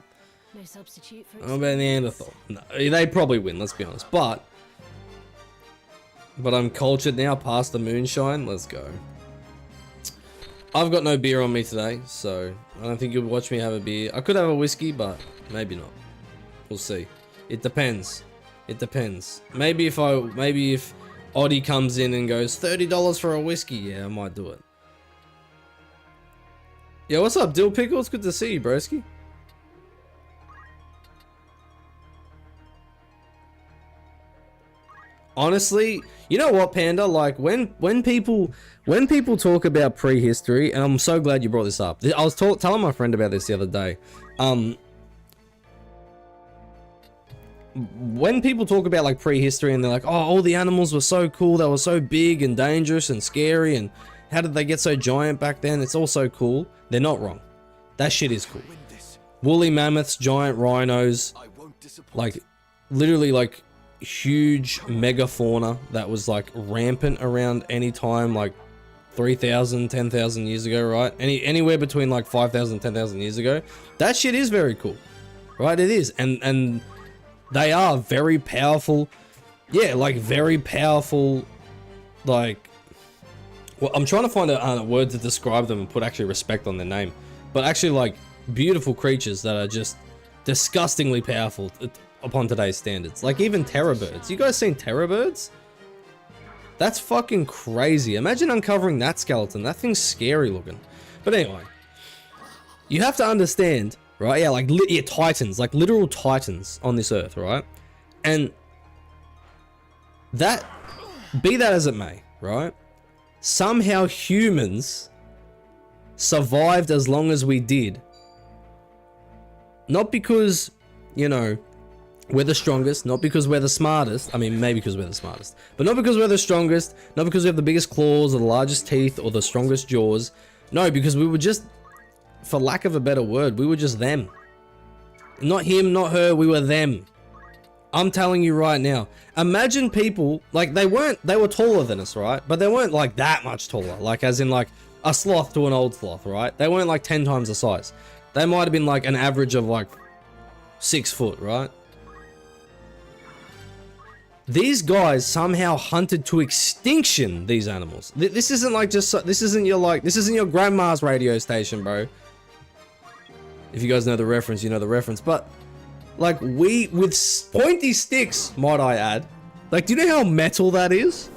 No substitute for I don't know about Neanderthal. No, they probably win, let's be honest. But I'm cultured now past the moonshine. Let's go. I've got no beer on me today, so I don't think you'll watch me have a beer. I could have a whiskey, but maybe not. We'll see. It depends. Maybe if Oddie comes in and goes $30 for a whiskey, yeah, I might do it. Yo, what's up, Dill Pickle? It's good to see you, broski. Honestly, you know what, Panda? Like when people talk about prehistory, and I'm so glad you brought this up. I was telling my friend about this the other day. when people talk about like prehistory and they're like, oh, all the animals were so cool, they were so big and dangerous and scary, and how did they get so giant back then? It's all so cool. They're not wrong. That shit is cool. Woolly mammoths, giant rhinos, like literally like huge megafauna that was like rampant around any time, like 3,000, 10,000 years ago, right? Anywhere between like 5,000, 10,000 years ago. That shit is very cool, right? It is, and they are very powerful. Yeah, like very powerful. Like, well, I'm trying to find a word to describe them and put actually respect on their name, but actually like beautiful creatures that are just disgustingly powerful upon today's standards. Like even terror birds. You guys seen terror birds? That's fucking crazy. Imagine uncovering that skeleton. That thing's scary looking. But anyway, you have to understand, right? Yeah, like yeah, titans, like literal titans on this earth, right? And that, be that as it may, right? Somehow humans survived as long as we did. Not because, you know, we're the strongest, not because we're the smartest. I mean, maybe because we're the smartest, but not because we're the strongest, not because we have the biggest claws or the largest teeth or the strongest jaws. No, because we were just, for lack of a better word, we were just them. Not him, not her, we were them. I'm telling you right now. Imagine people, like they were taller than us, right? But they weren't like that much taller, like as in like a sloth to an old sloth, right? They weren't like 10 times the size. They might have been like an average of like 6 foot, right? These guys somehow hunted to extinction these animals. This isn't like just, this isn't your grandma's radio station, bro. If you guys know the reference, you know the reference. But like we, with pointy sticks, might I add, like, do you know how metal that is?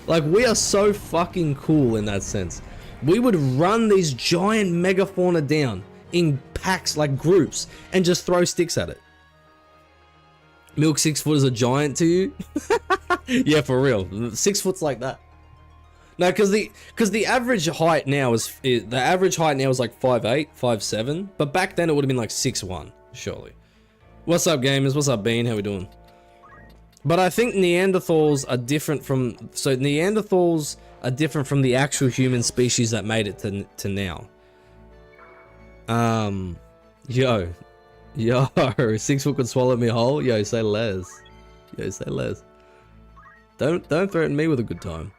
Like we are so fucking cool in that sense. We would run these giant megafauna down in packs, like groups, and just throw sticks at it. Milk 6 foot is a giant to you? Yeah, for real. 6 foot's like that. No, because the average height now is like 5'8", 5'7", but back then it would have been like 6'1", surely. What's up, gamers? What's up, Bean? How we doing? But I think Neanderthals are different from, so Neanderthals are different from the actual human species that made it to now. Yo, 6 foot could swallow me whole. Yo, say less. Yo, say less. Don't threaten me with a good time.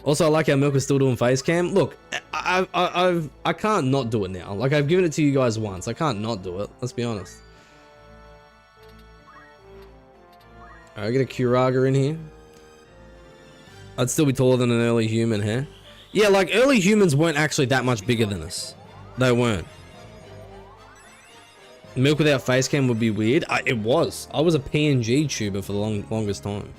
Also, I like how Milk is still doing face cam. Look, I can't not do it now. Like I've given it to you guys once. I can't not do it. Let's be honest. Alright, get a Kuraga in here. I'd still be taller than an early human, huh? Yeah, like early humans weren't actually that much bigger than us. They weren't. Milk without face cam would be weird. It was. I was a PNG tuber for the longest time.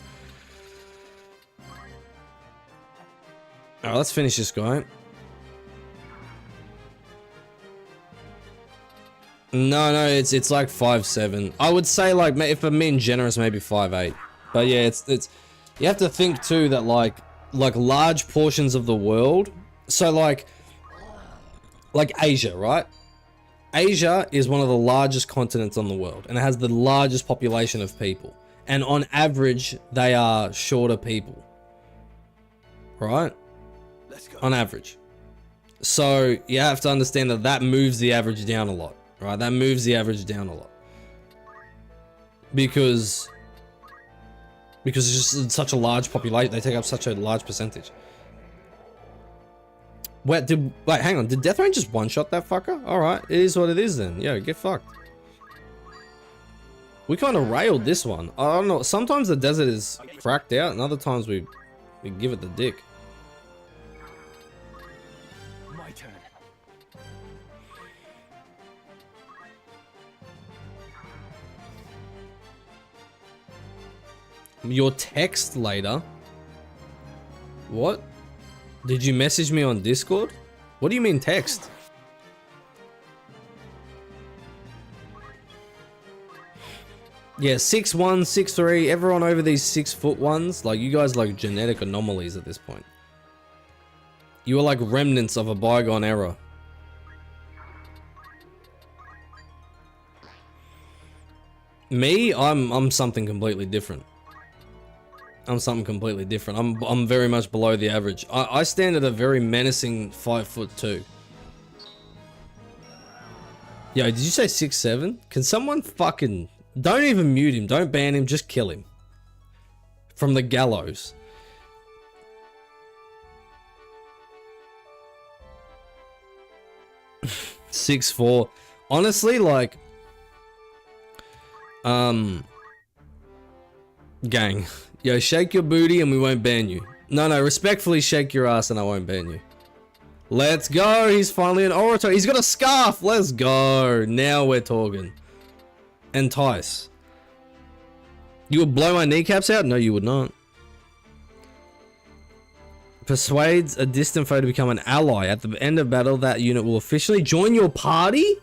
Alright, let's finish this guy. No, it's like 5'7". I would say, like, if I'm being generous, maybe 5'8". But yeah, it's you have to think too that like large portions of the world, so like Asia, right? Asia is one of the largest continents on the world, and it has the largest population of people. And on average, they are shorter people, right? Let's go. On average. So you have to understand that moves the average down a lot, right? That moves the average down a lot. Because it's just such a large population, they take up such a large percentage. Wait, hang on, did Death Rain just one-shot that fucker? Alright, it is what it is then. Yo, get fucked. We kind of railed this one. I don't know, sometimes the desert is cracked out, and other times we give it the dick. My turn. Your text later? What? Did you message me on Discord? What do you mean text? Yeah, 6'1", 6'3", everyone over these 6 foot ones, like you guys like genetic anomalies at this point. You are like remnants of a bygone era. Me, I'm something completely different. I'm something completely different. I'm very much below the average. I stand at a very menacing 5'2". Yo, did you say 6'7"? Can someone fucking... Don't even mute him. Don't ban him. Just kill him. From the gallows. Six four. Honestly, like... Gang. Yo, shake your booty and we won't ban you. No, respectfully shake your ass and I won't ban you. Let's go. He's finally an orator. He's got a scarf. Let's go. Now we're talking. Entice. You would blow my kneecaps out? No, you would not. Persuades a distant foe to become an ally. At the end of battle, that unit will officially join your party?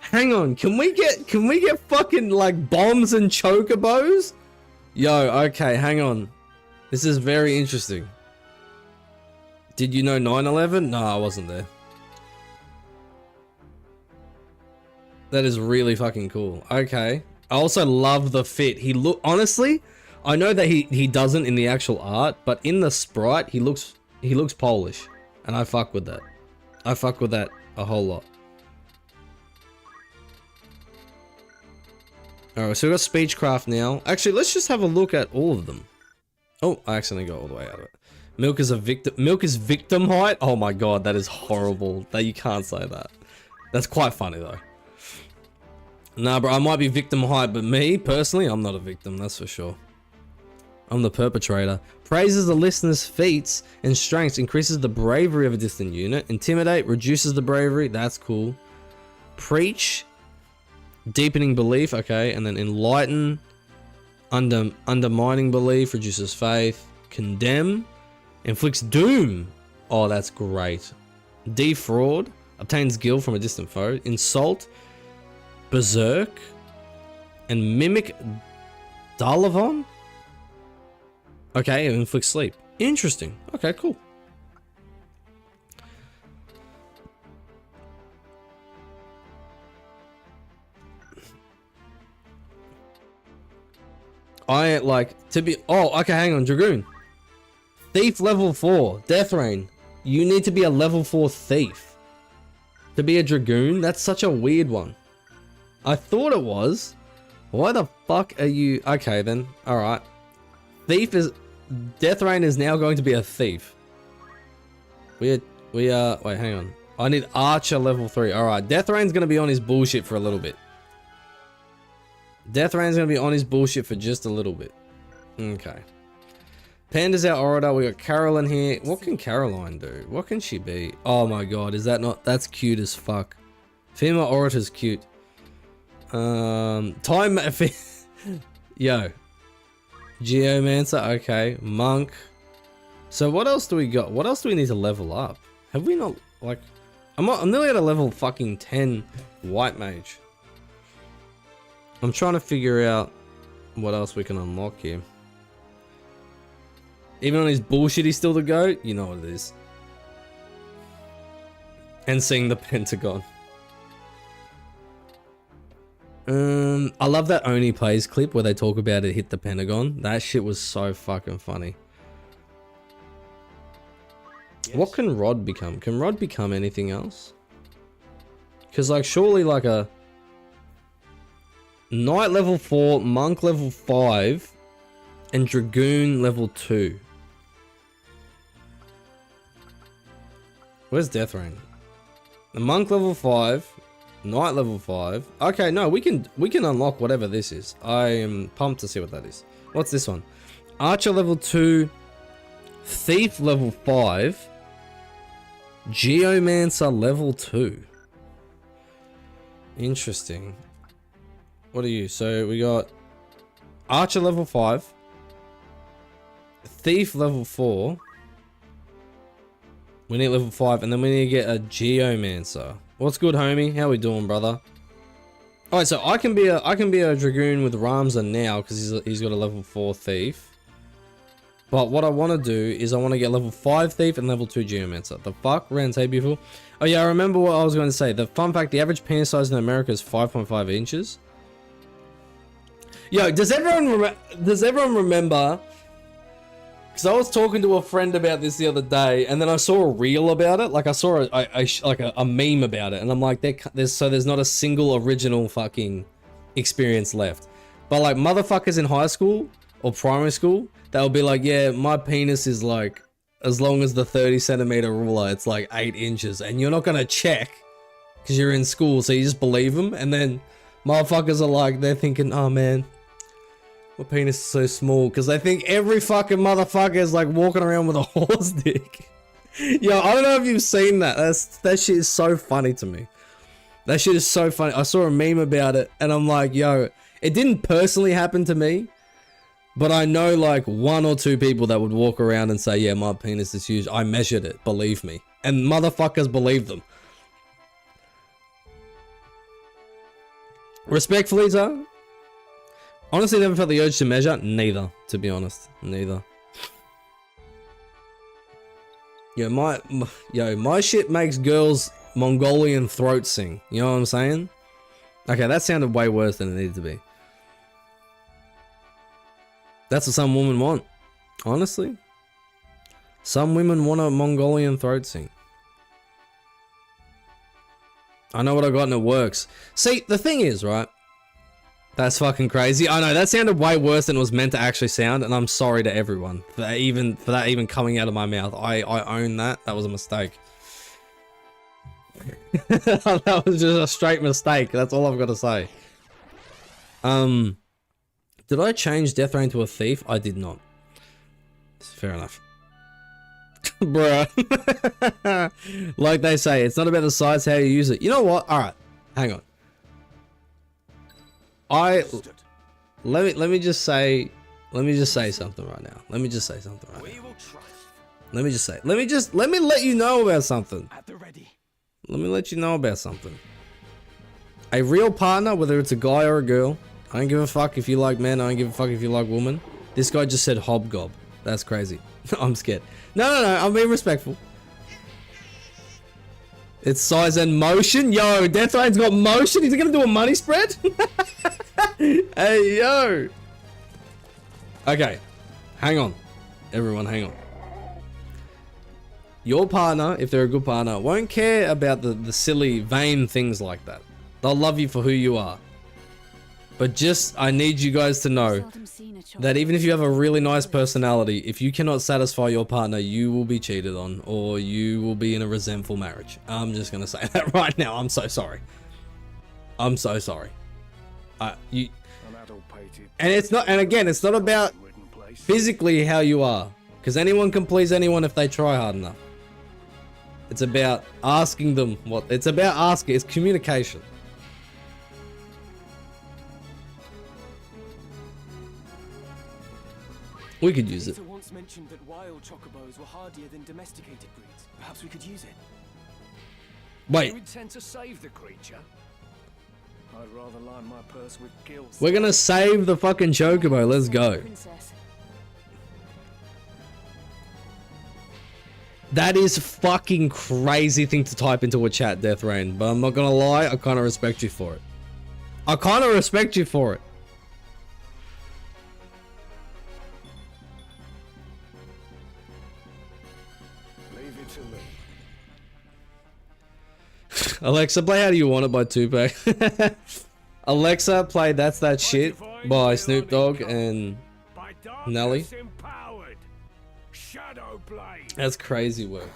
Hang on, can we get fucking like bombs and chocobos? Yo, okay, hang on. This is very interesting. Did you know 9/11? No, I wasn't there. That is really fucking cool. Okay. I also love the fit. He look honestly, I know that he doesn't in the actual art, but in the sprite he looks Polish. And I fuck with that. I fuck with that a whole lot. Alright, so we've got Speechcraft now. Actually, let's just have a look at all of them. Oh, I accidentally got all the way out of it. Milk is a victim. Milk is victim height? Oh my god, that is horrible. That you can't say that. That's quite funny though. Nah, bro, I might be victim height, but me, personally, I'm not a victim, that's for sure. I'm the perpetrator. Praises the listener's feats and strengths, increases the bravery of a distant unit. Intimidate, reduces the bravery, that's cool. Preach, deepening belief, okay, and then enlighten, undermining belief, reduces faith. Condemn, inflicts doom. Oh, that's great. Defraud, obtains guilt from a distant foe. Insult, berserk, and mimic Dalavon. Okay, it inflicts sleep. Interesting. Okay, cool. I like to be. Oh, okay, hang on. Dragoon. Thief level 4. Death Rain. You need to be a level 4 thief. To be a Dragoon? That's such a weird one. I thought it was. Why the fuck are you? Okay, then. Alright. Thief is. Death Rain is now going to be a thief. We are. Wait, hang on. I need Archer level 3. Alright. Death Rain's going to be on his bullshit for a little bit. Death Rain's going to be on his bullshit for just a little bit. Okay. Panda's our orator. We got Caroline here. What can Caroline do? What can she be? Oh my god. Is that not? That's cute as fuck. Female orator's cute. Time. Yo. Geomancer. Okay. Monk. So what else do we got? What else do we need to level up? Have we not, like... I'm nearly at a level fucking 10 white mage. I'm trying to figure out what else we can unlock here. Even on his bullshit, he's still the GOAT? You know what it is. And seeing the Pentagon. I love that Oni Plays clip where they talk about it hit the Pentagon. That shit was so fucking funny. Yes. What can Rod become? Can Rod become anything else? Because like surely like a... Knight level 4, Monk level 5, and Dragoon level 2. Where's Death Rain? The Monk level 5, Knight level 5. Okay, no, we can unlock whatever this is. I am pumped to see what that is. What's this one? Archer level 2, Thief level 5, Geomancer level 2. Interesting. What are you? So we got Archer level 5, Thief level 4. We need level 5, and then we need to get a Geomancer. What's good, homie? How we doing, brother? All right, so I can be a Dragoon with Ramza now because he's got a level 4 Thief. But what I want to do is I want to get level 5 Thief and level 2 Geomancer. The fuck? Rand, hey, beautiful. Oh yeah, I remember what I was going to say. The fun fact, the average penis size in America is 5.5 inches. Yo, does everyone remember? Because I was talking to a friend about this the other day, and then I saw a reel about it. Like I saw a meme about it, and I'm like, there's not a single original fucking experience left. But like motherfuckers in high school or primary school, they'll be like, yeah, my penis is like, as long as the 30 centimeter ruler, it's like 8 inches, and you're not gonna check because you're in school, so you just believe them. And then motherfuckers are like, they're thinking, oh man, my penis is so small, because they think every fucking motherfucker is like walking around with a horse dick. Yo, I don't know if you've seen that. That shit is so funny to me. That shit is so funny. I saw a meme about it, and I'm like, yo, it didn't personally happen to me, but I know like 1 or 2 people that would walk around and say, yeah, my penis is huge. I measured it, believe me. And motherfuckers believe them. Respectfully, sir. Honestly, never felt the urge to measure. Neither, to be honest. Neither. Yo, my shit makes girls Mongolian throat sing. You know what I'm saying? Okay, that sounded way worse than it needed to be. That's what some women want. Honestly. Some women want a Mongolian throat sing. I know what I got and it works. See, the thing is, right? That's fucking crazy. I know, that sounded way worse than it was meant to actually sound, and I'm sorry to everyone for that even coming out of my mouth. I own that. That was a mistake. That was just a straight mistake. That's all I've got to say. Did I change Death Rain to a thief? I did not. Fair enough. Bruh. Like they say, it's not about the size, how you use it. You know what? Alright, hang on. Let me just say something right now. Let me let you know about something. At the ready. Let me let you know about something. A real partner, whether it's a guy or a girl, I don't give a fuck if you like men, I don't give a fuck if you like women. This guy just said hobgob. That's crazy. I'm scared. No, I'm being respectful. It's size and motion. Yo, Death Rain's got motion. He's gonna do a money spread? Hey, yo. Okay. Hang on. Everyone, hang on. Your partner, if they're a good partner, won't care about the silly, vain things like that. They'll love you for who you are. But just, I need you guys to know that even if you have a really nice personality, if you cannot satisfy your partner, you will be cheated on, or you will be in a resentful marriage. I'm just gonna say that right now. I'm so sorry. I'm so sorry. And it's not, and again, it's not about physically how you are, because anyone can please anyone if they try hard enough. It's about asking them what, it's about asking, it's communication. We could use it. Peter once mentioned that wild chocobos were hardier than domesticated breeds. Perhaps we could use it. Wait. You intend to save the creature? I'd rather line my purse with guilt. We're gonna save the fucking chocobo. Let's go. That is fucking crazy thing to type into a chat, Death Rain. But I'm not gonna lie, I kind of respect you for it. I kind of respect you for it. Alexa, play How Do You Want It by Tupac. Alexa, play That's That Shit by Snoop Dogg and Nelly. That's crazy work.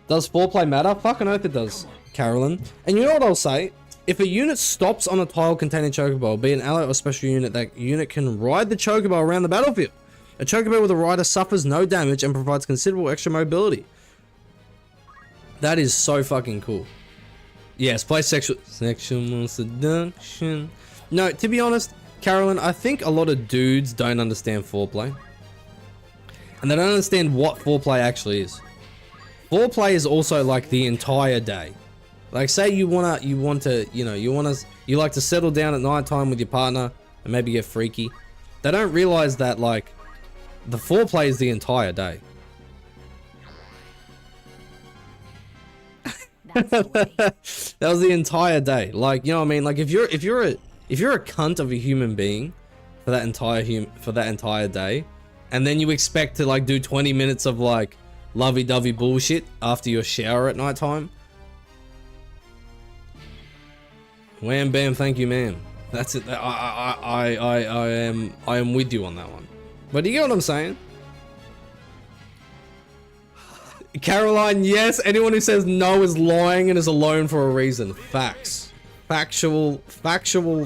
Does foreplay matter? Fucking oath it does, Carolyn. And you know what I'll say? If a unit stops on a tile containing chocobo, be an ally or special unit, that unit can ride the chocobo around the battlefield. A chocobo with a rider suffers no damage and provides considerable extra mobility. That is so fucking cool. Yes, play sexual seduction. No, to be honest, Carolyn, I think a lot of dudes don't understand foreplay. And they don't understand what foreplay actually is. Foreplay is also like the entire day. Like say you want to You like to settle down at night time with your partner and maybe get freaky. They don't realize that, like, the foreplay is the entire day. That was the entire day. Like, you know what I mean? Like, if you're a cunt of a human being for that entire day, and then you expect to like do 20 minutes of like lovey-dovey bullshit after your shower at night time, wham bam, thank you, ma'am. That's it. I am with you on that one. But do you get what I'm saying? Caroline, yes. Anyone who says no is lying and is alone for a reason. Facts. Factual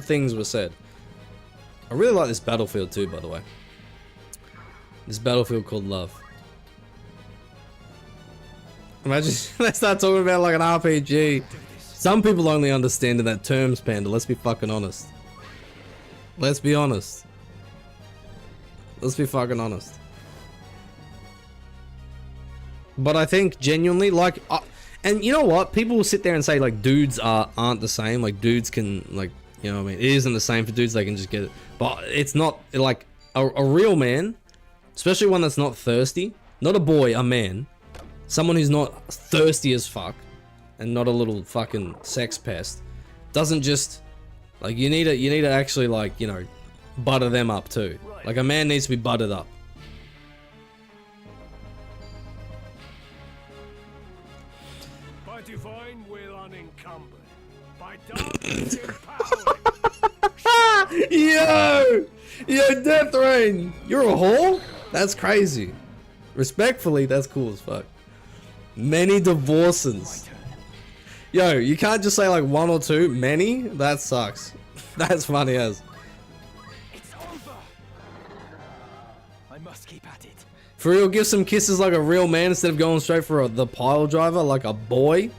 things were said. I really like this Battlefield too, by the way. This Battlefield called Love. Imagine they start talking about like an RPG. Some people only understand in that terms, Panda. Let's be fucking honest. Let's be honest. Let's be fucking honest. But I think genuinely, like, and you know what? People will sit there and say like dudes aren't the same. Like dudes can, like, you know what I mean? It isn't the same for dudes. They can just get it. But it's not like a real man, especially one that's not thirsty. Not a boy, a man. Someone who's not thirsty as fuck and not a little fucking sex pest. Doesn't just like you need to actually like, you know, butter them up too. Like a man needs to be buttered up. By divine will unencumbered, by darkness empowered. Yo, Death Rain, you're a whore? That's crazy. Respectfully, that's cool as fuck. Many divorces. Yo, you can't just say like one or two. Many? That sucks. That's funny as. It's over. I must keep at it. For real, give some kisses like a real man instead of going straight for the pile driver like a boy.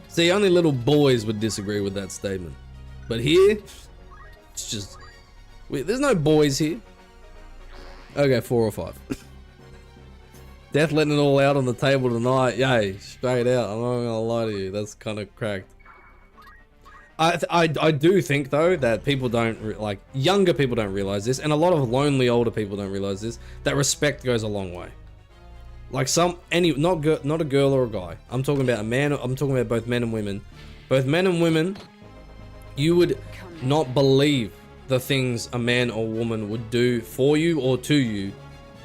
See, only little boys would disagree with that statement. But here, it's just... Wait, there's no boys here. Okay, 4 or 5. Death letting it all out on the table tonight. Yay, straight out. I'm not gonna lie to you. That's kind of cracked. I do think though that people don't like younger people don't realize this, and a lot of lonely older people don't realize this. That respect goes a long way. Like not a girl or a guy. I'm talking about a man. I'm talking about both men and women. Both men and women. You would not believe the things a man or woman would do for you or to you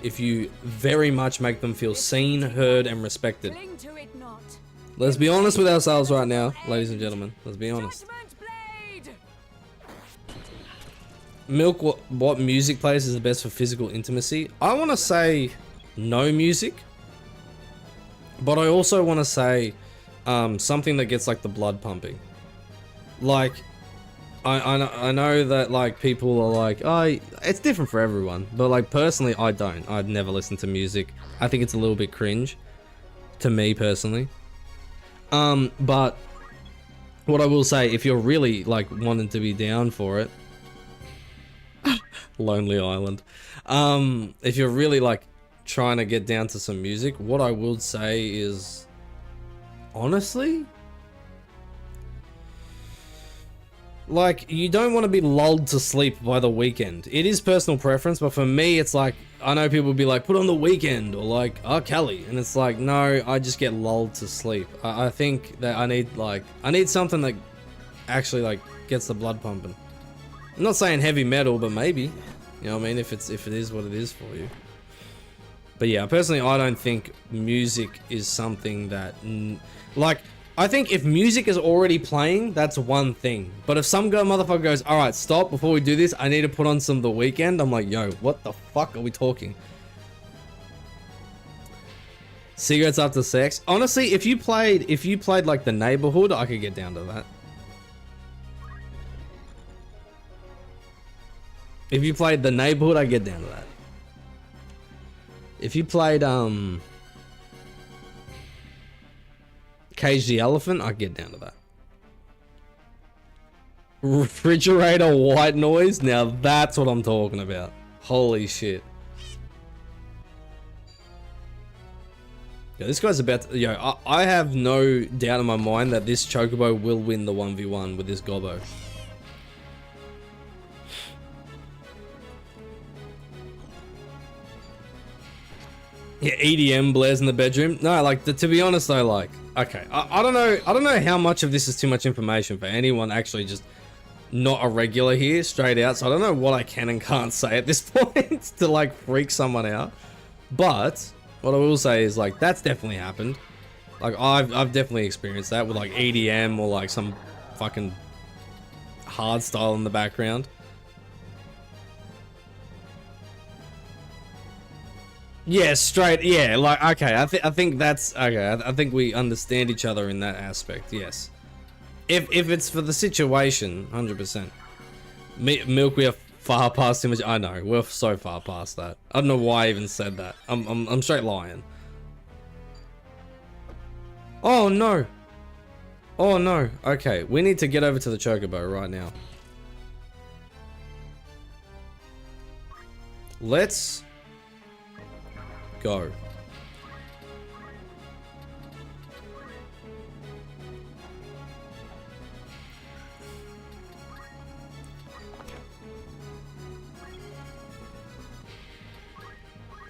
if you very much make them feel seen, heard, and respected. Let's be honest with ourselves right now, ladies and gentlemen. Let's be honest. Milk, what music plays is the best for physical intimacy? I want to say no music, but I also want to say something that gets like the blood pumping. Like, I know that like people are like, oh, it's different for everyone, but like personally, I don't. I'd never listen to music. I think it's a little bit cringe to me personally. But what I will say, if you're really like wanting to be down for it, Lonely Island. If you're really like trying to get down to some music, what I would say is, honestly, like, you don't want to be lulled to sleep by The Weeknd. It is personal preference, but for me, it's like, I know people would be like, put on The Weeknd, or like, R. Kelly, and it's like, no, I just get lulled to sleep. I think that I need something that actually, like, gets the blood pumping. I'm not saying heavy metal, but maybe. You know what I mean? If it is what it is for you. But yeah, personally, I don't think music is something that, like, I think if music is already playing, that's one thing. But if some motherfucker goes, alright, stop, before we do this, I need to put on some The Weeknd, I'm like, yo, what the fuck are we talking? Cigarettes after sex? Honestly, if you played like The Neighborhood, I could get down to that. If you played The Neighborhood, I get down to that. If you played, Cage the Elephant, I get down to that. Refrigerator white noise, now that's what I'm talking about. Holy shit. Yeah, this guy's about to, I have no doubt in my mind that this Chocobo will win the 1v1 with this Gobbo. Yeah, EDM blares in the bedroom. No, like, to be honest though, like, okay, I don't know how much of this is too much information for anyone actually just not a regular here, straight out, so I don't know what I can and can't say at this point to, like, freak someone out. But what I will say is, like, that's definitely happened. Like, I've definitely experienced that with, like, EDM or, like, some fucking hard style in the background. Yeah, straight, yeah, like, okay, I think that's, okay, I think we understand each other in that aspect, yes. If it's for the situation, 100%. Milk, we are far past too much, I know, we're so far past that. I don't know why I even said that. I'm straight lying. Oh no. Oh no, okay, we need to get over to the Chocobo right now. Let's go.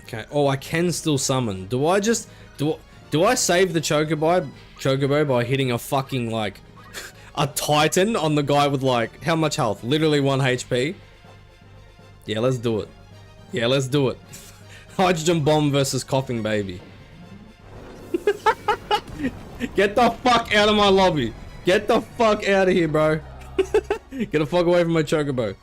Okay. Oh, I can still summon. Do I just do I save the Chocobo by hitting a fucking, like, a Titan on the guy with, like, how much health? Literally 1 HP. Yeah, let's do it. Yeah, let's do it. Hydrogen bomb versus coughing baby. Get the fuck out of my lobby. Get the fuck out of here, bro. Get the fuck away from my Chocobo.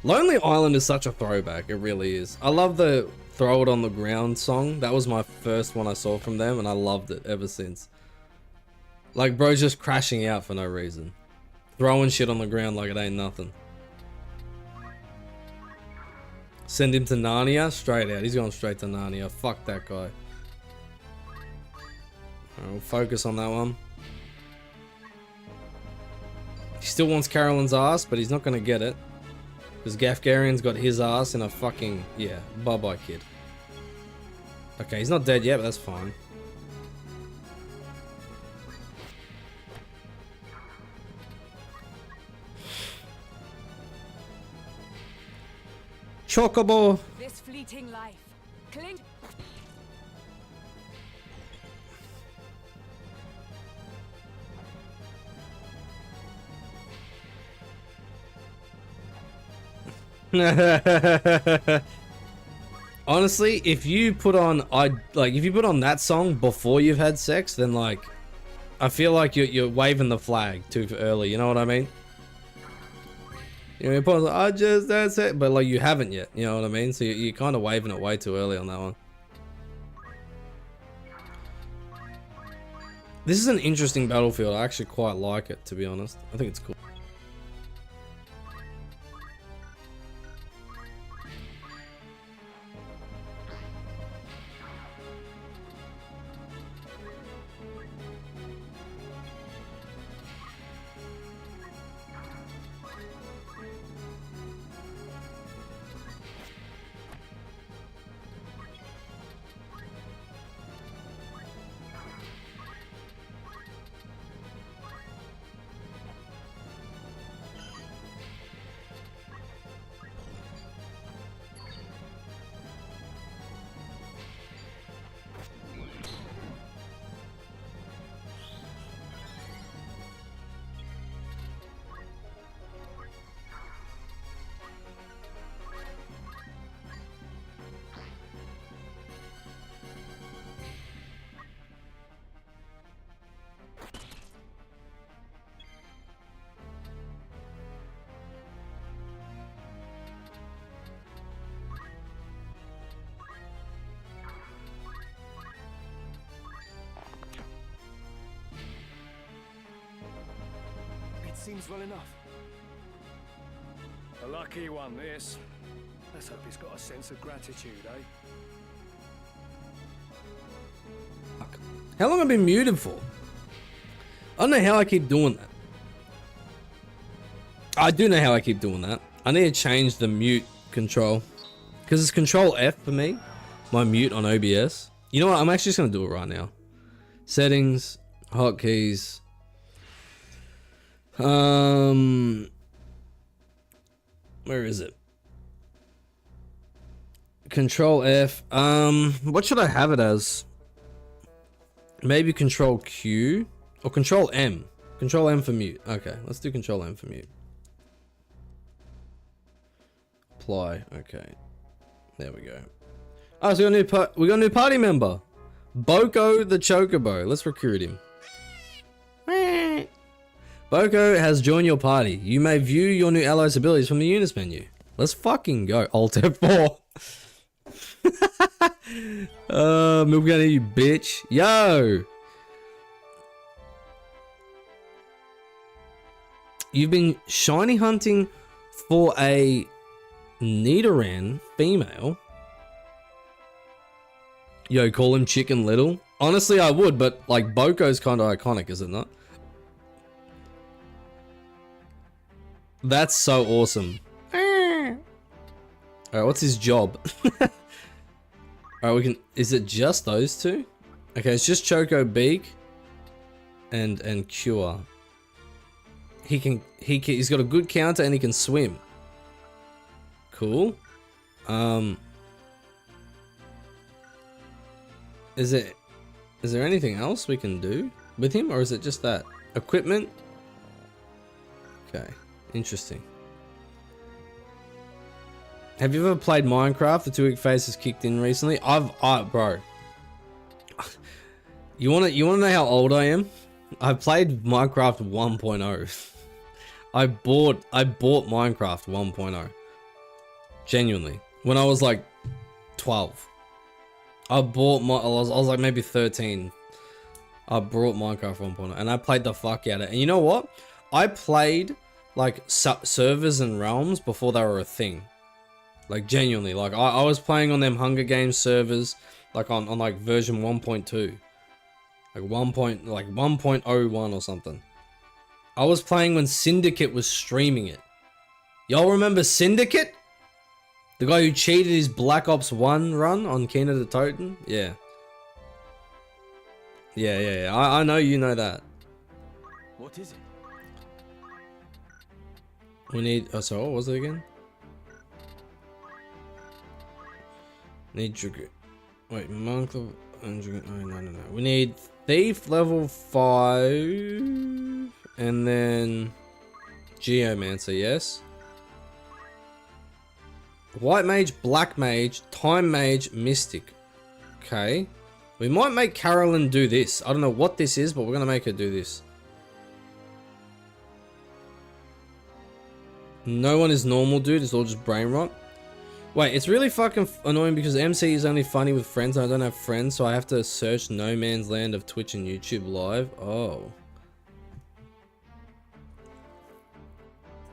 Lonely Island is such a throwback. It really is. I love the Throw It on the Ground song. That was my first one I saw from them, and I loved it ever since. Like, bro's just crashing out for no reason. Throwing shit on the ground like it ain't nothing. Send him to Narnia? Straight out. He's going straight to Narnia. Fuck that guy. Alright, we'll focus on that one. He still wants Carolyn's ass, but he's not going to get it. Because Gafgarian's got his ass in a fucking... Yeah, bye-bye, kid. Okay, he's not dead yet, but that's fine. Chocobo! This fleeting life. Cling. Honestly, if you put on if you put on that song before you've had sex, then, like, I feel like you're waving the flag too early, you know what I mean? You know, you put on, I just had sex, but, like, you haven't yet, you know what I mean? So you're kind of waving it way too early on that one. This is an interesting battlefield. I actually quite like it, to be honest. I think it's cool. Seems well enough. A lucky one, this. Let's hope he's got a sense of gratitude, eh? How long have I been muted for? I don't know how I keep doing that. I do know how I keep doing that. I need to change the mute control. Because it's Control F for me. My mute on OBS. You know what? I'm actually just gonna do it right now. Settings, hotkeys. Where is it? Control F. What should I have it as? Maybe Control Q or Control M. Control M for mute. Okay, let's do Control M for mute. Apply. Okay, there we go. Oh, so we got a new party member, Boko the Chocobo. Let's recruit him. Boko has joined your party. You may view your new ally's abilities from the units menu. Let's fucking go. Alt F4. Milk gun, you bitch. Yo. You've been shiny hunting for a Nidoran female. Yo, call him Chicken Little. Honestly, I would, but like Boko's kind of iconic, is it not? That's so awesome. Alright, what's his job? Alright, we can. Is it just those two? Okay, it's just Choco Beak and Cure. He's got a good counter and he can swim. Cool. Is there anything else we can do with him, or is it just that? Equipment? Okay, interesting. Have you ever played Minecraft? The 2 week phase has kicked in recently. Bro. You wanna know how old I am? I played Minecraft 1.0. I bought Minecraft 1.0. Genuinely. When I was like 12. I was like maybe 13. I brought Minecraft 1.0 and I played the fuck out of it. And you know what? I played like servers and realms before they were a thing. Like genuinely, like I was playing on them Hunger Games servers, like on like version 1.2. Like 1.01 or something. I was playing when Syndicate was streaming it. Y'all remember Syndicate? The guy who cheated his Black Ops 1 run on Kena the Toten? Yeah. Yeah. I know you know that. What is it? We need... Oh, sorry, what was it again? Need... Wait, monk level... Oh, no. We need Thief level 5... And then... Geomancer, yes? White Mage, Black Mage, Time Mage, Mystic. Okay. We might make Carolyn do this. I don't know what this is, but we're going to make her do this. No one is normal, dude. It's all just brain rot. Wait, it's really fucking annoying because MC is only funny with friends and I don't have friends, so I have to search No Man's Land of Twitch and YouTube Live. Oh.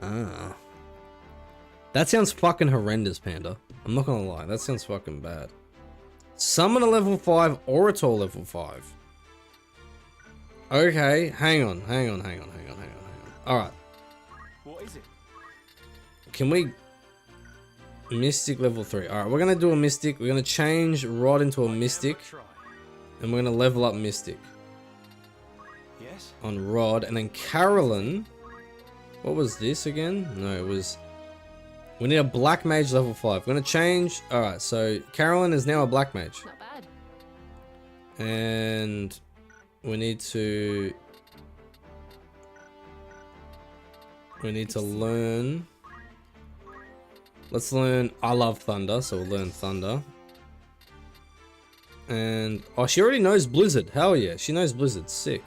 Ah. That sounds fucking horrendous, Panda. I'm not gonna lie, that sounds fucking bad. Summon a level 5, Orator level 5. Okay, hang on. Alright. What is it? Can we... Mystic level 3. Alright, we're gonna do a Mystic. We're gonna change Rod into a Mystic. And we're gonna level up Mystic. Yes? On Rod. And then Carolyn... What was this again? No, it was... We need a Black Mage level 5. We're gonna change... Alright, so Carolyn is now a Black Mage. Not bad. And... We need to... We need to learn... Let's learn... I love Thunder, so we'll learn Thunder. And... Oh, she already knows Blizzard. Hell yeah, she knows Blizzard. Sick.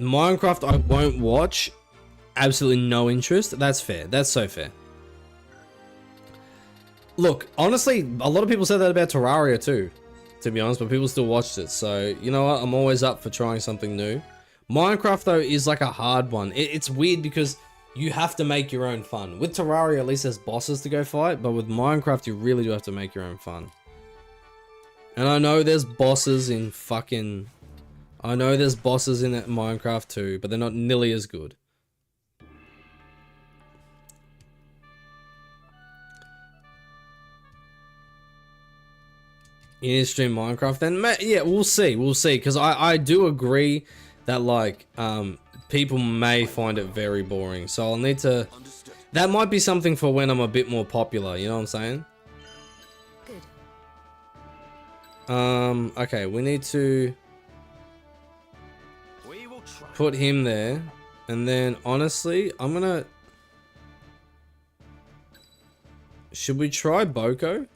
Minecraft I won't watch. Absolutely no interest. That's fair. That's so fair. Look, honestly, a lot of people said that about Terraria too, to be honest, but people still watched it. So, you know what? I'm always up for trying something new. Minecraft though is like a hard one. It's weird because you have to make your own fun. With Terraria, at least there's bosses to go fight, but with Minecraft, you really do have to make your own fun. And I know there's bosses in fucking... I know there's bosses in Minecraft too, but they're not nearly as good. You need to stream Minecraft then? Yeah, we'll see. We'll see. Because I do agree that, like, people may find it very boring. So I'll need to... That might be something for when I'm a bit more popular. You know what I'm saying? Good. Okay, we need to put him there. And then, honestly, I'm gonna... Should we try Boko?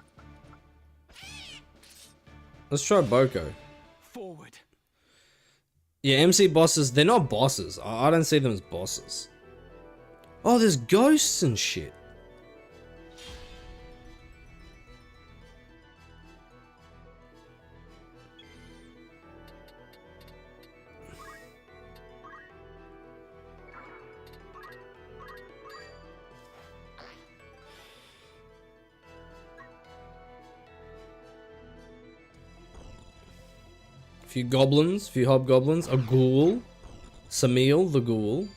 Let's try Boko. Forward. Yeah, MC bosses, they're not bosses. I don't see them as bosses. Oh, there's ghosts and shit. Few goblins, few hobgoblins, a ghoul, Samil the ghoul,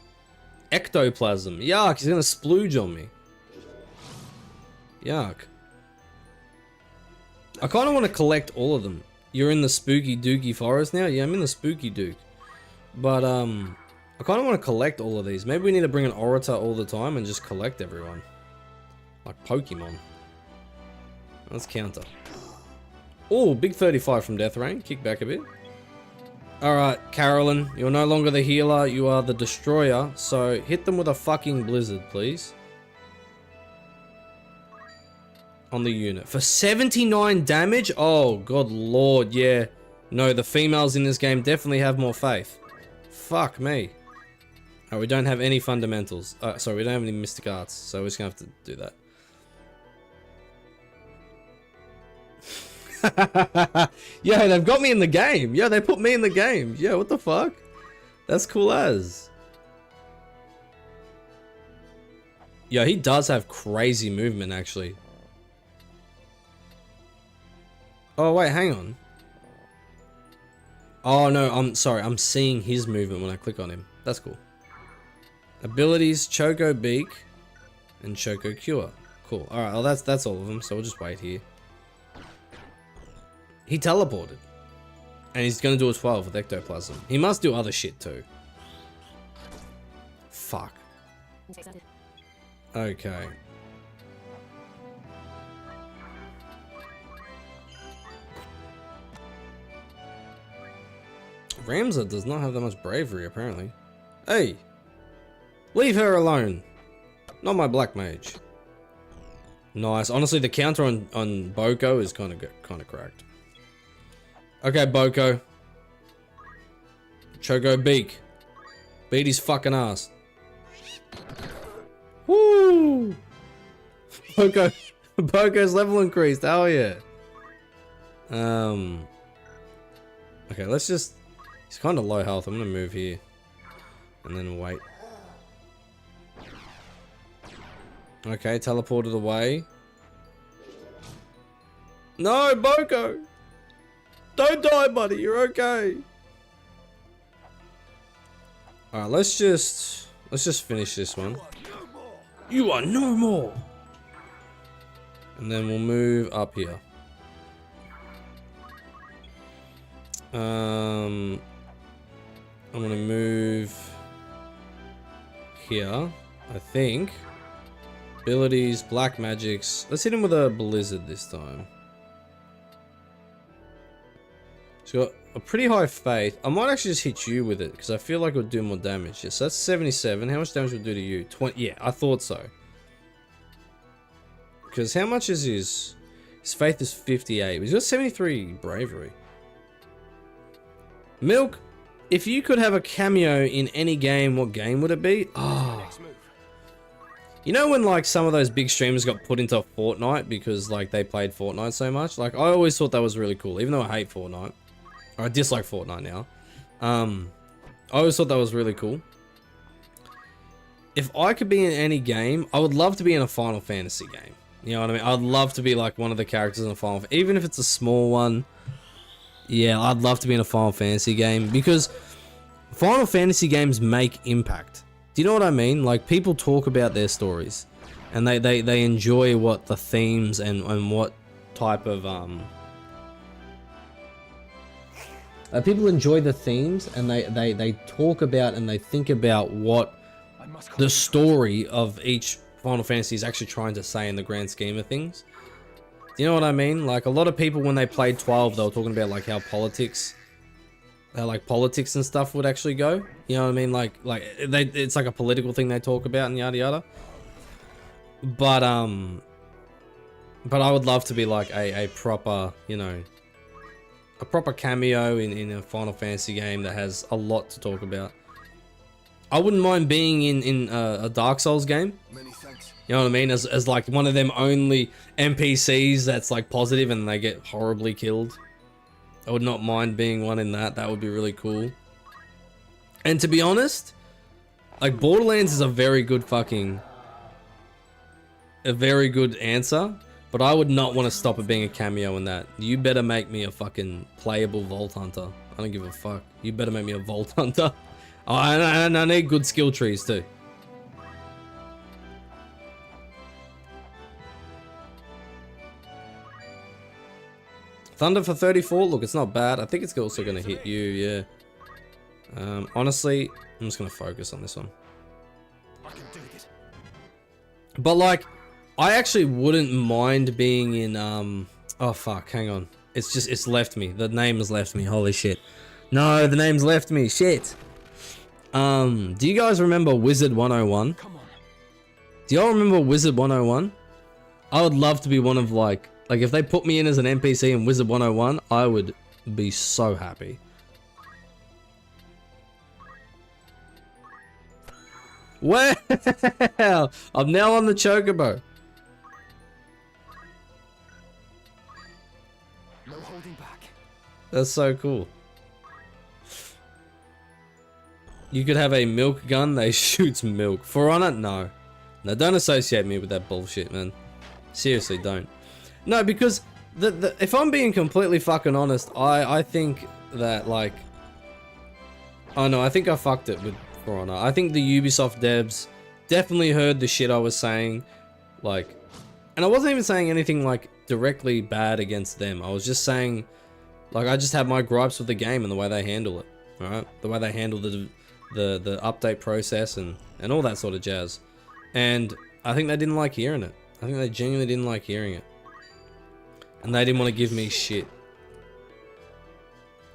ectoplasm. Yuck, he's gonna splooge on me. Yuck. I kind of want to collect all of them. You're in the spooky dooky forest now? Yeah, I'm in the spooky duke. But, I kind of want to collect all of these. Maybe we need to bring an orator all the time and just collect everyone. Like Pokemon. Let's counter. Oh, big 35 from Death Rain. Kick back a bit. Alright, Carolyn, you're no longer the healer, you are the destroyer, so hit them with a fucking blizzard, please. On the unit. For 79 damage? Oh, good lord, yeah. No, the females in this game definitely have more faith. Fuck me. Oh, we don't have any fundamentals. Sorry, we don't have any mystic arts, so we're just gonna have to do that. Yo, they've got me in the game. Yo, they put me in the game. Yo, what the fuck? That's cool as. Yo, he does have crazy movement, actually. Oh, wait, hang on. Oh, no, I'm sorry. I'm seeing his movement when I click on him. That's cool. Abilities, Choco Beak, and Choco Cure. Cool. Alright, well, that's all of them, so we'll just wait here. He teleported. And he's gonna do a 12 with ectoplasm. He must do other shit too. Fuck. Okay. Ramza does not have that much bravery, apparently. Hey! Leave her alone! Not my black mage. Nice. Honestly, the counter on Boko is kind of cracked. Okay, Boko. Choco Beak. Beat his fucking ass. Woo! Boko's level increased. Hell yeah. Okay, let's just... He's kind of low health. I'm gonna move here. And then wait. Okay, teleported away. No, Boko! Don't die, buddy. You're okay. Alright, let's just finish this one. You are no more. And then we'll move up here. I'm gonna move here, I think. Abilities, black magics. Let's hit him with a blizzard this time. He's got a pretty high faith. I might actually just hit you with it because I feel like it would do more damage. Yeah, so that's 77. How much damage would it do to you? 20. Yeah, I thought so. Because how much is his... His faith is 58. He's got 73 bravery. Milk, if you could have a cameo in any game, what game would it be? Oh. You know when like some of those big streamers got put into Fortnite because like they played Fortnite so much? Like I always thought that was really cool, even though I hate Fortnite. Or I dislike Fortnite now. I always thought that was really cool. If I could be in any game, I would love to be in a Final Fantasy game. You know what I mean? I'd love to be like one of the characters in a Final Fantasy, even if it's a small one. Yeah, I'd love to be in a Final Fantasy game because Final Fantasy games make impact. Do you know what I mean? Like people talk about their stories and they enjoy what the themes and what type of People enjoy the themes, and they talk about and they think about what I must the story of each Final Fantasy is actually trying to say in the grand scheme of things. Do you know what I mean? Like, a lot of people, when they played 12, they were talking about like how politics and stuff would actually go. You know what I mean? Like it's like a political thing they talk about and yada yada. But I would love to be like a proper, you know, a proper cameo in a Final Fantasy game that has a lot to talk about. I wouldn't mind being in a Dark Souls game. Many thanks. You know what I mean? As like one of them only NPCs that's like positive and they get horribly killed. I would not mind being one in that. That would be really cool. And to be honest, like, Borderlands is a very good answer, but I would not want to stop it being a cameo in that. You better make me a fucking playable Vault Hunter. I don't give a fuck. You better make me a Vault Hunter. Oh, and I need good skill trees too. Thunder for 34. Look, it's not bad. I think it's also going to hit you, yeah. Honestly, I'm just going to focus on this one. I can do this. But like, I actually wouldn't mind being in, oh fuck, hang on. It's left me. The name has left me. Holy shit. No, the name's left me. Shit. Do you guys remember Wizard 101? Come on. Do y'all remember Wizard 101? I would love to be one of like if they put me in as an NPC in Wizard 101, I would be so happy. Well, I'm now on the Chocobo. No holding back. That's so cool. You could have a milk gun that shoots milk. For Honor? No. No, don't associate me with that bullshit, man. Seriously, don't. No, because if I'm being completely fucking honest, I think that, like... Oh no, I think I fucked it with For Honor. I think the Ubisoft devs definitely heard the shit I was saying. Like... And I wasn't even saying anything, like, directly bad against them. I was just saying... Like, I just have my gripes with the game and the way they handle it. Alright? The way they handle the update process and all that sort of jazz. And I think they didn't like hearing it. I think they genuinely didn't like hearing it. And they didn't want to give me shit.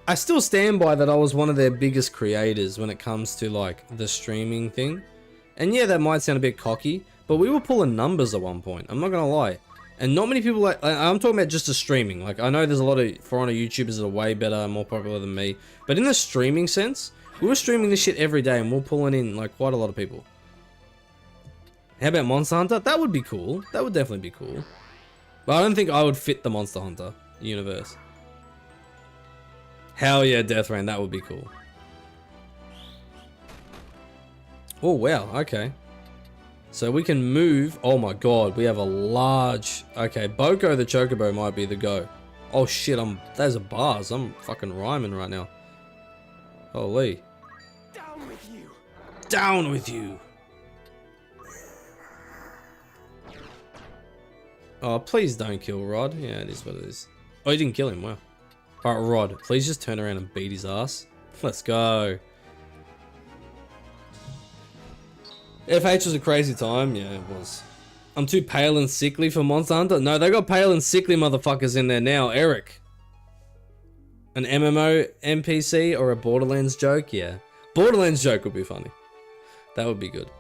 I still stand by that I was one of their biggest creators when it comes to like the streaming thing. And yeah, that might sound a bit cocky, but we were pulling numbers at one point. I'm not gonna lie. And not many people, I'm talking about just the streaming. Like, I know there's a lot of For Honor YouTubers that are way better and more popular than me. But in the streaming sense, we were streaming this shit every day and we're pulling in like quite a lot of people. How about Monster Hunter? That would be cool. That would definitely be cool. But I don't think I would fit the Monster Hunter universe. Hell yeah, Death Rain. That would be cool. Oh, wow. Okay. So we can move. Oh my god. We have a large... Okay, Boko the Chocobo might be the go. Oh shit, there's a bars. I'm fucking rhyming right now. Holy. Down with you. Down with you. Oh, please don't kill Rod. Yeah, it is what it is. Oh, you didn't kill him. Wow. Alright, Rod, please just turn around and beat his ass. Let's go. FH was a crazy time. Yeah, it was. I'm too pale and sickly for Monster Hunter. No, they got pale and sickly motherfuckers in there now. Eric. An MMO NPC or a Borderlands joke? Yeah. Borderlands joke would be funny. That would be good.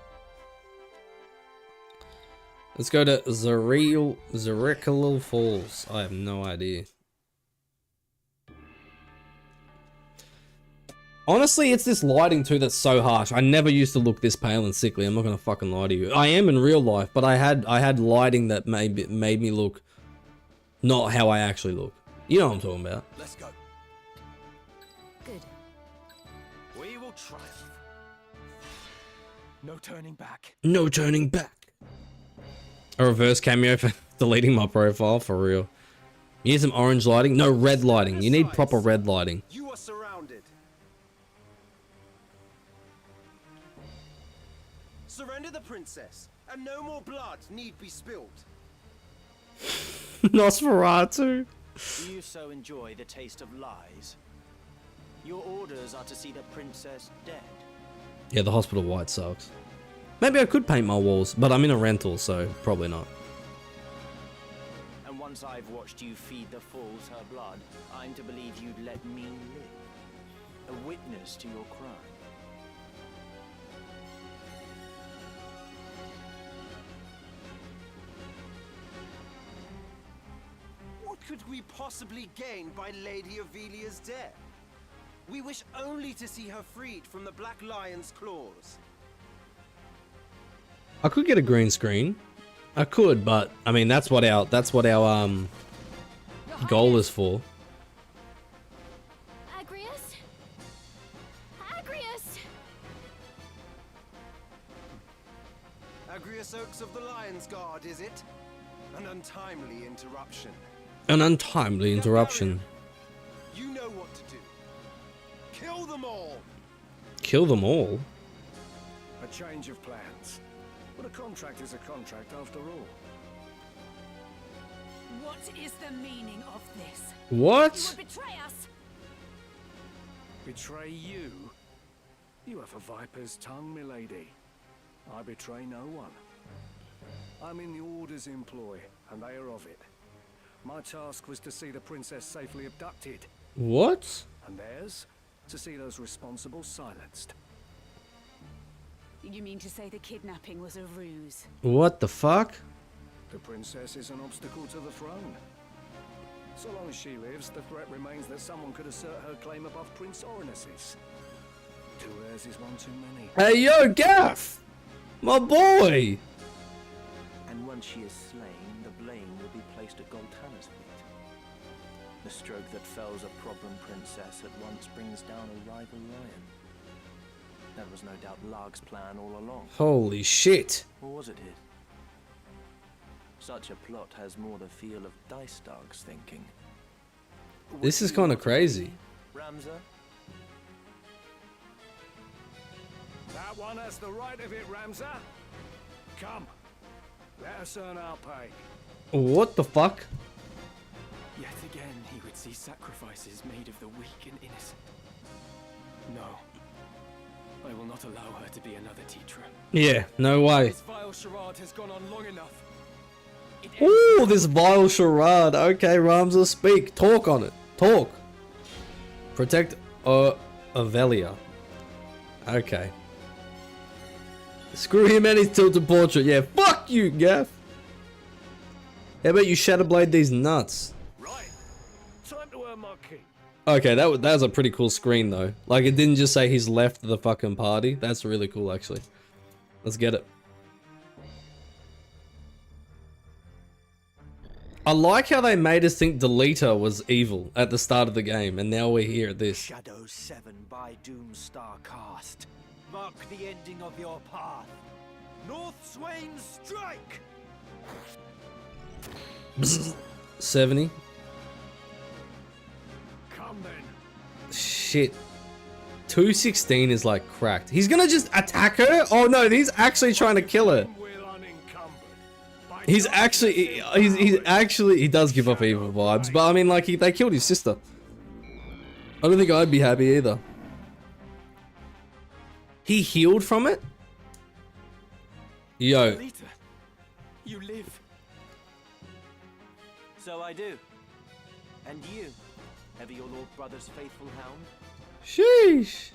Let's go to Zericalil Falls. I have no idea. Honestly, it's this lighting too that's so harsh. I never used to look this pale and sickly. I'm not gonna fucking lie to you. I am in real life, but I had lighting that made me look not how I actually look. You know what I'm talking about. Let's go. Good. We will triumph. No turning back. No turning back. A reverse cameo for deleting my profile, for real. You need some orange lighting? No, red lighting. You need proper red lighting. You are surrounded. Surrender the princess, and no more blood need be spilled. Nosferatu. Do you so enjoy the taste of lies? Your orders are to see the princess dead. Yeah, the hospital white sucks. Maybe I could paint my walls, but I'm in a rental, so probably not. And once I've watched you feed the fools her blood, I'm to believe you'd let me live. A witness to your crime. What could we possibly gain by Lady Ivalice's death? We wish only to see her freed from the Black Lion's claws. I could get a green screen. I could, but I mean that's what our goal is for. Agrius? Agrius! Agrius Oaks of the Lion's Guard, is it? An untimely interruption. An untimely interruption. You know what to do. Kill them all! Kill them all? A change of plans. But a contract is a contract after all. What is the meaning of this? What? You would betray us! Betray you? You have a viper's tongue, milady. I betray no one. I'm in the Order's employ, and they are of it. My task was to see the princess safely abducted, What? and theirs, to see those responsible silenced. You mean to say the kidnapping was a ruse? What the fuck? The princess is an obstacle to the throne. So long as she lives, the threat remains that someone could assert her claim above Prince Oranus's. Two heirs is one too many. Hey yo, Gaff! My boy! And once she is slain, the blame will be placed at Goltana's feet. The stroke that fells a problem princess at once brings down a rival lion. That was no doubt Larg's plan all along. Holy shit. Or was it his? Such a plot has more the feel of Dice Dog's thinking. This is kind of crazy. Ramza? That one has the right of it, Ramza. Come, let us earn our pay. What the fuck? Yet again he would see sacrifices made of the weak and innocent. No. I will not allow her to be another Tetra. Yeah, no way. This vile charade has gone on long enough. It Ooh, this vile charade. Okay, Ramza, speak. Talk on it. Talk. Protect Avelia. Okay. Screw him and his tilted portrait. Yeah, fuck you, Gaff. How about you Shadowblade these nuts? Right, time to earn my keep. Okay, that was a pretty cool screen though. Like it didn't just say he's left the fucking party. That's really cool actually. Let's get it. I like how they made us think Deleter was evil at the start of the game, and now we're here at this. Shadow 7 by Doomstar Cast. Mark the ending of your path. North Swain strike! 70. Come then. Shit. 216 is like cracked. He's gonna just attack her? Oh no, he's actually trying to kill her. Will unencumbered. By He's justice actually, he does give off evil vibes, but I mean like they killed his sister. I don't think I'd be happy either. He healed from it? Yo. Lita, you live. So I do. And you, ever your lord brother's faithful hound? Sheesh.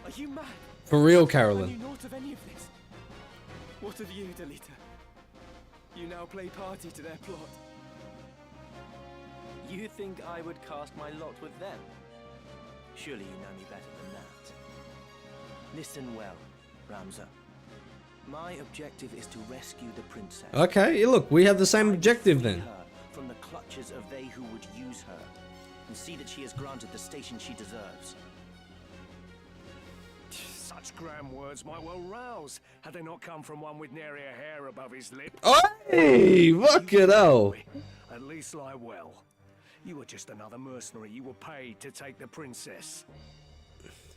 Are you mad? For real, I knew Carolyn. naught of any of this. What of you, Delita? You now play party to their plot. You think I would cast my lot with them? Surely you know me better than that. Listen well, Ramza. My objective is to rescue the princess. Okay, look, we have the same I will objective free then. her from the clutches of they who would use her, and see that she is granted the station she deserves. Such grand words might well rouse, had they not come from one with nary a hair above his lip. Hey, fuck it hell. At least lie well. You were just another mercenary. You were paid to take the princess.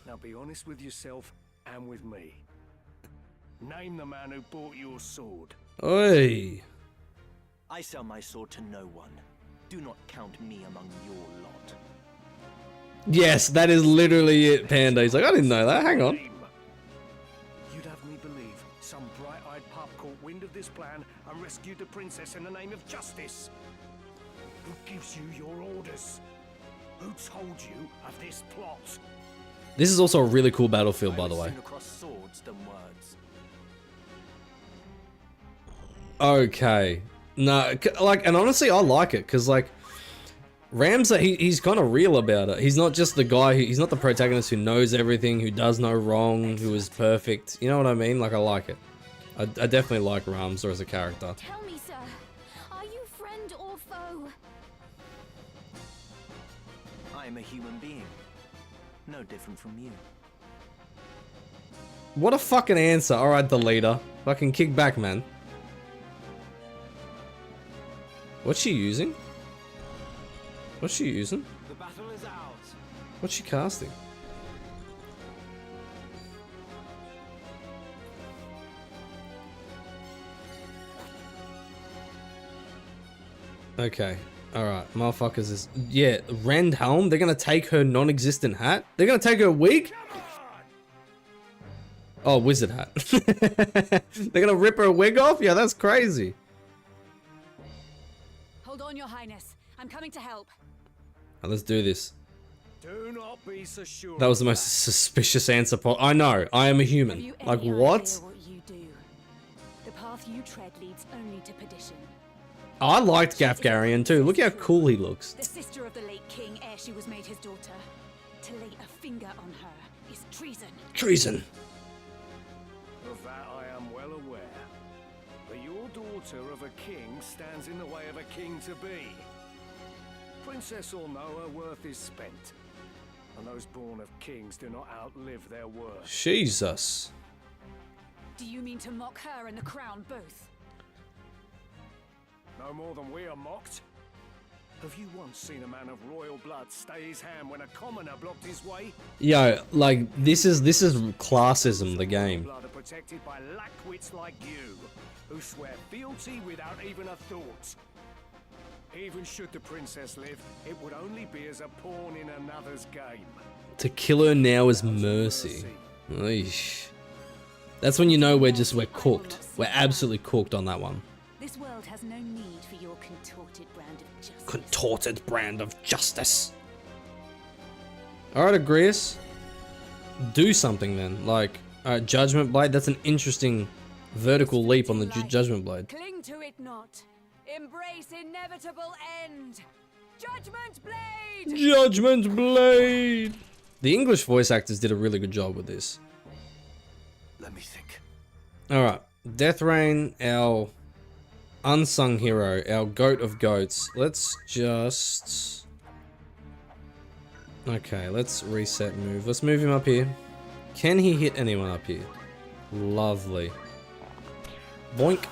Now be honest with yourself and with me. Name the man who bought your sword. Oi. I sell my sword to no one. Do not count me among your lot. Yes, that is literally it, Panda. He's like, I didn't know that. Hang on. You'd have me believe some bright-eyed pup caught wind of this plan and rescued the princess in the name of justice. Who gives you your orders? Who told you of this plot? This is also a really cool battlefield, by the way. Sooner cross swords than words. Okay. No, like, and honestly, I like it, because, like, Ramsay, he's kind of real about it. He's not just the guy he's not the protagonist who knows everything, who does no wrong, who is perfect. You know what I mean? Like, I like it. I definitely like Ramsay as a character. Tell me, sir, are you friend or foe? I am a human being. No different from you. What a fucking answer. Alright, the leader. Fucking kick back, man. What's she using? What's she using? The battle is ours. What's she casting? Okay. Alright. Motherfuckers is... Yeah, Rend Helm. They're gonna take her non-existent hat. They're gonna take her wig? Oh, wizard hat. They're gonna rip her wig off? Yeah, that's crazy. Hold on, Your Highness. I'm coming to help. Right, let's do this. Do not be so sure. That was the most suspicious answer. I know. I am a Have human. you Like, any what? idea what you do? The path you tread leads only to perdition. I liked Gafgarian too. Look how cool he looks. The sister of the late king ere she was made his daughter. To lay a finger on her is treason. Treason. Of that I am well aware. But your daughter of a king stands in the way of a king to be. Princess or no, her worth is spent. And those born of kings do not outlive their worth. Jesus. Do you mean to mock her and the crown both? No more than we are mocked. Have you once seen a man of royal blood stay his hand when a commoner blocked his way? Yo, like, this is classism, the game. Blood are protected by lackwits like you, who swear fealty without even a thought. Even should the princess live, it would only be as a pawn in another's game. To kill her now is mercy. Eesh. That's when you know we're cooked. We're absolutely cooked on that one. This world has no need for your contorted brand of justice. Contorted brand of justice. Alright, Agreus. Do something then. Like, Judgment Blade, that's an interesting vertical leap on the Judgment Blade. Cling to it not. Embrace inevitable end. Judgment Blade! Judgment Blade! The English voice actors did a really good job with this. Let me think. Alright. Death Rain, our unsung hero, our goat of goats. Let's just... Okay, let's reset move. Let's move him up here. Can he hit anyone up here? Lovely. Boink.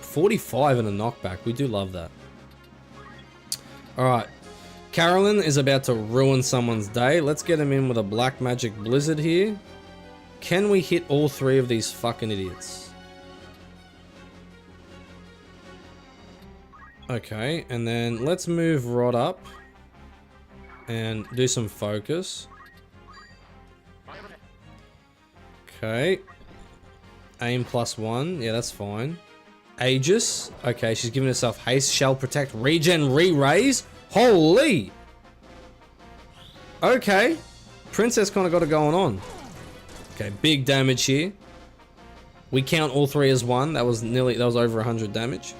45 and a knockback. We do love that. Alright. Carolyn is about to ruin someone's day. Let's get him in with a black magic blizzard here. Can we hit all three of these fucking idiots? Okay, and then let's move Rod up and do some focus. Okay. Aim +1. Yeah, that's fine. Aegis. Okay, she's giving herself haste. Shall protect. Regen. Re-raise. Holy. Okay. Princess kind of got it going on. Okay, big damage here. We count all three as one. That was over 100 damage.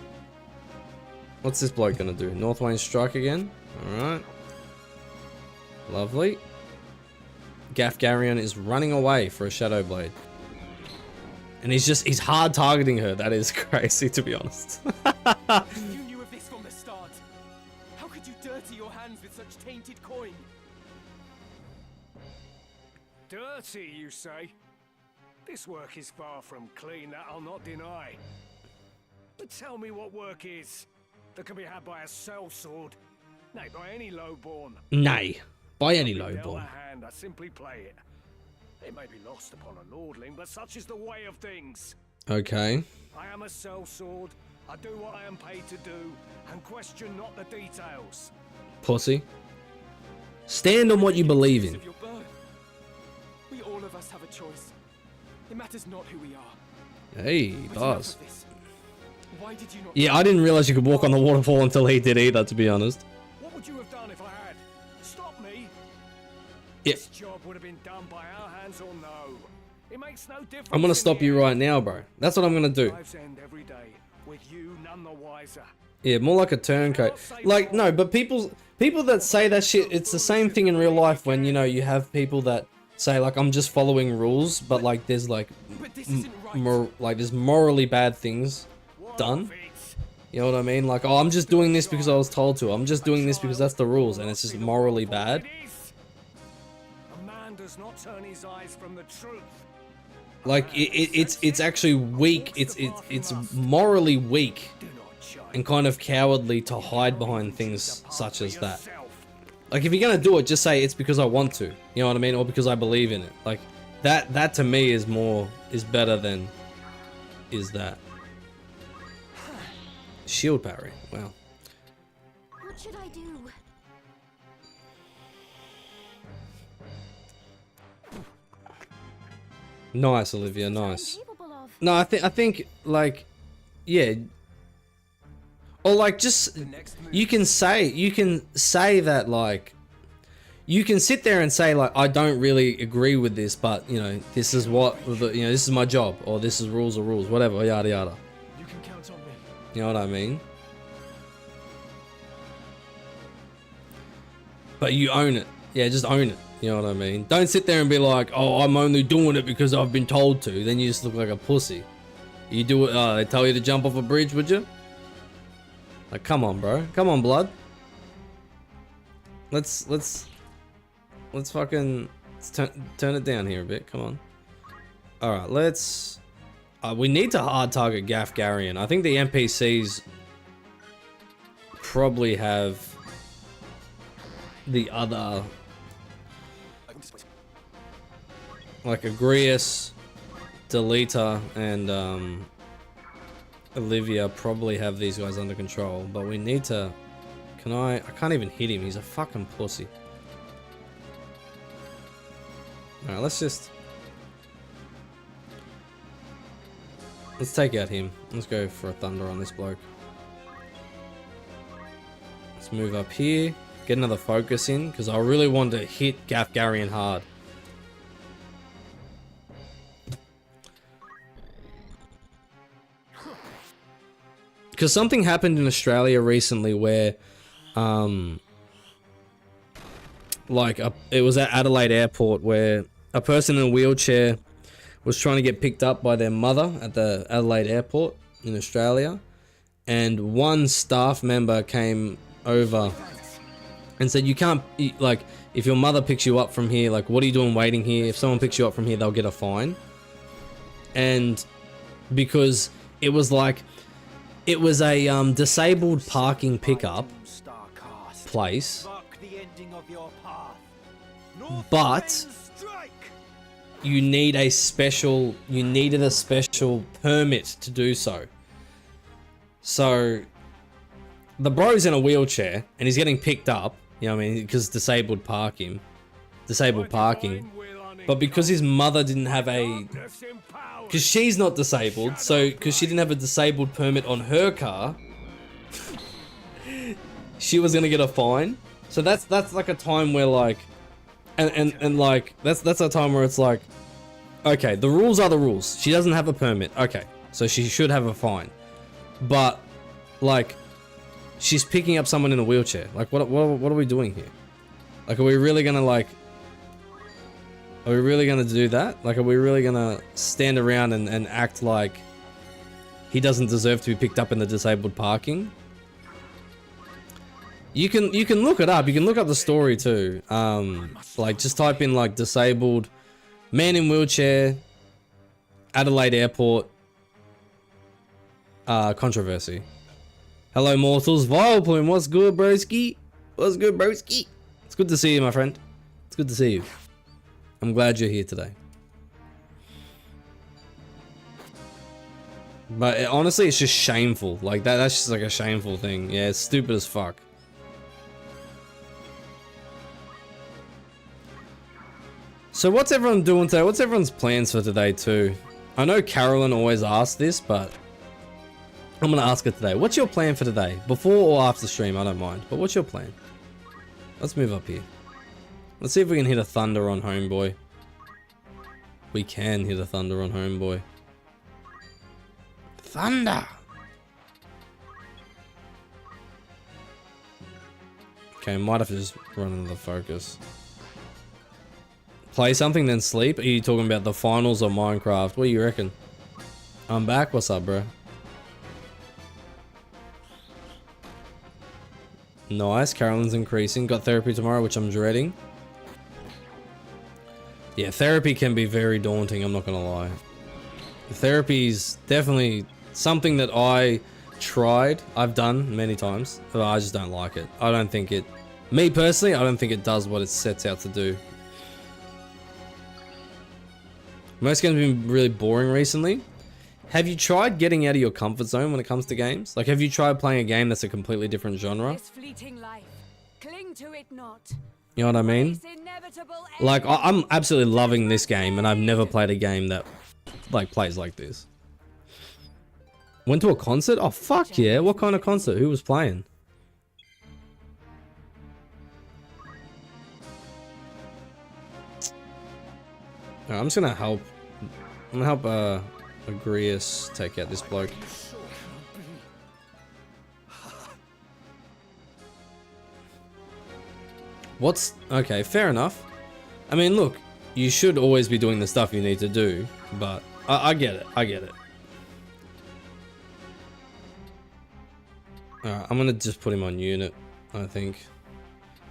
What's this bloke gonna do? Northwayne strike again. Alright. Lovely. Gafgarian is running away for a Shadow Blade. And he's hard targeting her. That is crazy, to be honest. You knew of this from the start. How could you dirty your hands with such tainted coin? Dirty, you say? This work is far from clean, that I'll not deny. But tell me what work is that can be had by a sellsword, nay, by any lowborn. Nay, by any Dealt lowborn. a hand, I simply play it. It may be lost upon a lordling, but such is the way of things. Okay. I am a sellsword. I do what I am paid to do, and question not the details. Pussy. Stand on what you believe in. Of your birth. We all of us have a choice. It matters not who we are. Hey, he But enough does. of this. Why did you not? Yeah, I didn't realize you could walk on the waterfall until he did either, to be honest. What would you have done if I had? Stop me! Yeah, This job would have been done by our hands or no. It makes no difference. I'm gonna in stop the you end. right now, bro. That's what I'm gonna do. Lives end every day with you none the wiser. Yeah, more like a turncoat. Like, no, but people that say that shit, it's the same thing in real life when, you know, you have people that say, like, I'm just following rules, but, like, there's, like, But this isn't right. there's morally bad things done. You know what I mean? Like, oh, I'm just doing this because I was told to. I'm just doing this because that's the rules, and it's just morally bad. A man does not turn his eyes from the truth. Like, it's actually weak. It's morally weak Do not chide. and kind of cowardly to hide behind things such as that. Like, if you're gonna do it, just say it's because I want to. You know what I mean? Or because I believe in it. Like, that to me is better than is that. Shield parry. Wow. What should I do? Nice, Olivia. Nice. Capable of. No, I think like, yeah. Or like, just you can say that, like, you can sit there and say, like, I don't really agree with this, but, you know, this is what, you know, this is my job, or this is rules, whatever, yada yada. You can count on me. You know what I mean? But you own it. Yeah, just own it. You know what I mean? Don't sit there and be like, oh, I'm only doing it because I've been told to. Then you just look like a pussy. You do it, they tell you to jump off a bridge, would you? Like, come on, bro. Come on, blood. Let's fucking turn it down here a bit. Come on. All right, let's. We need to hard target Gafgarian. I think the NPCs probably have the other, like Agrius, Delita, and Olivia probably have these guys under control, but we need to. I can't even hit him. He's a fucking pussy. All right, let's take out him. Let's go for a thunder on this bloke. Let's move up here. Get another focus in, because I really want to hit Gafgarian hard. Because something happened in Australia recently where, it was at Adelaide Airport where a person in a wheelchair was trying to get picked up by their mother at the Adelaide Airport in Australia, and one staff member came over and said, you can't, like, if your mother picks you up from here, like, what are you doing waiting here? If someone picks you up from here, they'll get a fine. And because it was like, it was a disabled parking pickup place, but you needed a special permit to do so. So the bro's in a wheelchair and he's getting picked up, you know what I mean, because disabled parking. But because his mother didn't have because she's not disabled, so because she didn't have a disabled permit on her car, she was gonna get a fine. So that's like a time where, like, and like that's a time where it's like, okay, the rules are the rules. She doesn't have a permit, okay, so she should have a fine. But like, she's picking up someone in a wheelchair. Like, what are we doing here? Like, are we really gonna do that? Like, are we really gonna stand around and act like he doesn't deserve to be picked up in the disabled parking? You can look it up. You can look up the story too. Like, just type in, like, disabled man in wheelchair, Adelaide Airport, controversy. Hello, mortals. Vileplume, what's good, broski? What's good, broski? It's good to see you, my friend. It's good to see you. I'm glad you're here today. But honestly, it's just shameful. Like, that's just like a shameful thing. Yeah, it's stupid as fuck. So what's everyone doing today? What's everyone's plans for today too? I know Carolyn always asks this, but I'm gonna ask her today. What's your plan for today? Before or after stream, I don't mind. But what's your plan? Let's move up here. Let's see if we can hit a thunder on Homeboy. We can hit a thunder on Homeboy. Thunder! Okay, might have to just run into the focus. Play something, then sleep? Are you talking about the finals or Minecraft? What do you reckon? I'm back. What's up, bro? Nice. Carolyn's increasing. Got therapy tomorrow, which I'm dreading. Yeah, therapy can be very daunting, I'm not gonna lie. Therapy's definitely something that I tried. I've done many times, but I just don't like it. I don't think it... Me personally, I don't think it does what it sets out to do. Most games have been really boring recently. Have you tried getting out of your comfort zone when it comes to games? Like, have you tried playing a game that's a completely different genre? This fleeting life, cling to it not. You know what I mean? Face inevitable Like, end. I'm absolutely loving this game, and I've never played a game that, like, plays like this. Went to a concert? Oh, fuck yeah. What kind of concert? Who was playing? Alright, I'm just gonna help. I'm gonna help, Agrius take out this bloke. What's... Okay, fair enough. I mean, look, you should always be doing the stuff you need to do, but I get it. I get it. Alright, I'm gonna just put him on unit, I think.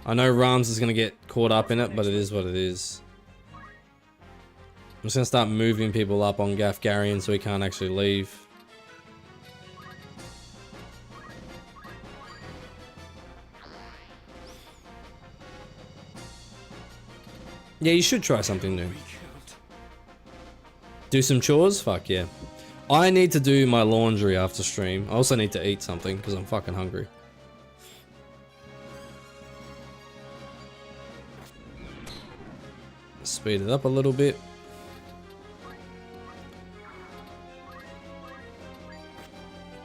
I know Rams is gonna get caught up in it, but it is what it is. I'm just gonna start moving people up on Gafgarian so he can't actually leave. Yeah, you should try something new. Do some chores? Fuck yeah. I need to do my laundry after stream. I also need to eat something because I'm fucking hungry. Speed it up a little bit.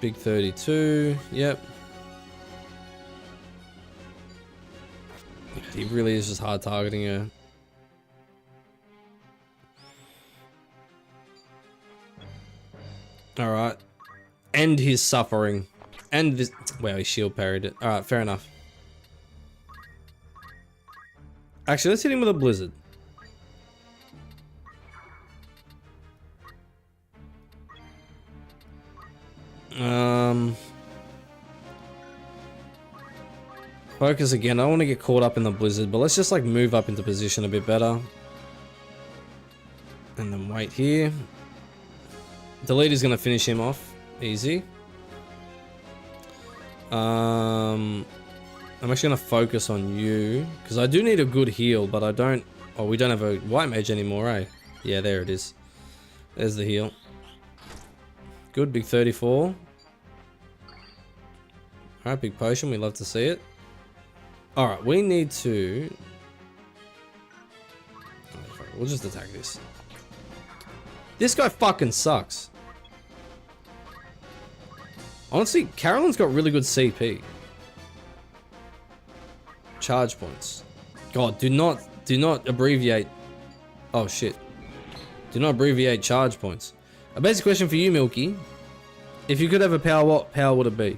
Big 32, yep. He really is just hard targeting her. Alright. End his suffering. End this. Wow, he shield parried it. Alright, fair enough. Actually, let's hit him with a blizzard. Focus again. I don't want to get caught up in the blizzard, but let's just like move up into position a bit better. And then wait here. Delete is going to finish him off. Easy. I'm actually going to focus on you. Because I do need a good heal, but I don't... Oh, we don't have a white mage anymore, eh? Yeah, there it is. There's the heal. Good, big 34. Alright, big potion. We love to see it. Alright, we need to... Oh, we'll just attack this. This guy fucking sucks. Honestly, Carolyn's got really good CP. Charge points. God, do not abbreviate. Oh shit. Do not abbreviate charge points. A basic question for you, Milky. If you could have a power, what power would it be?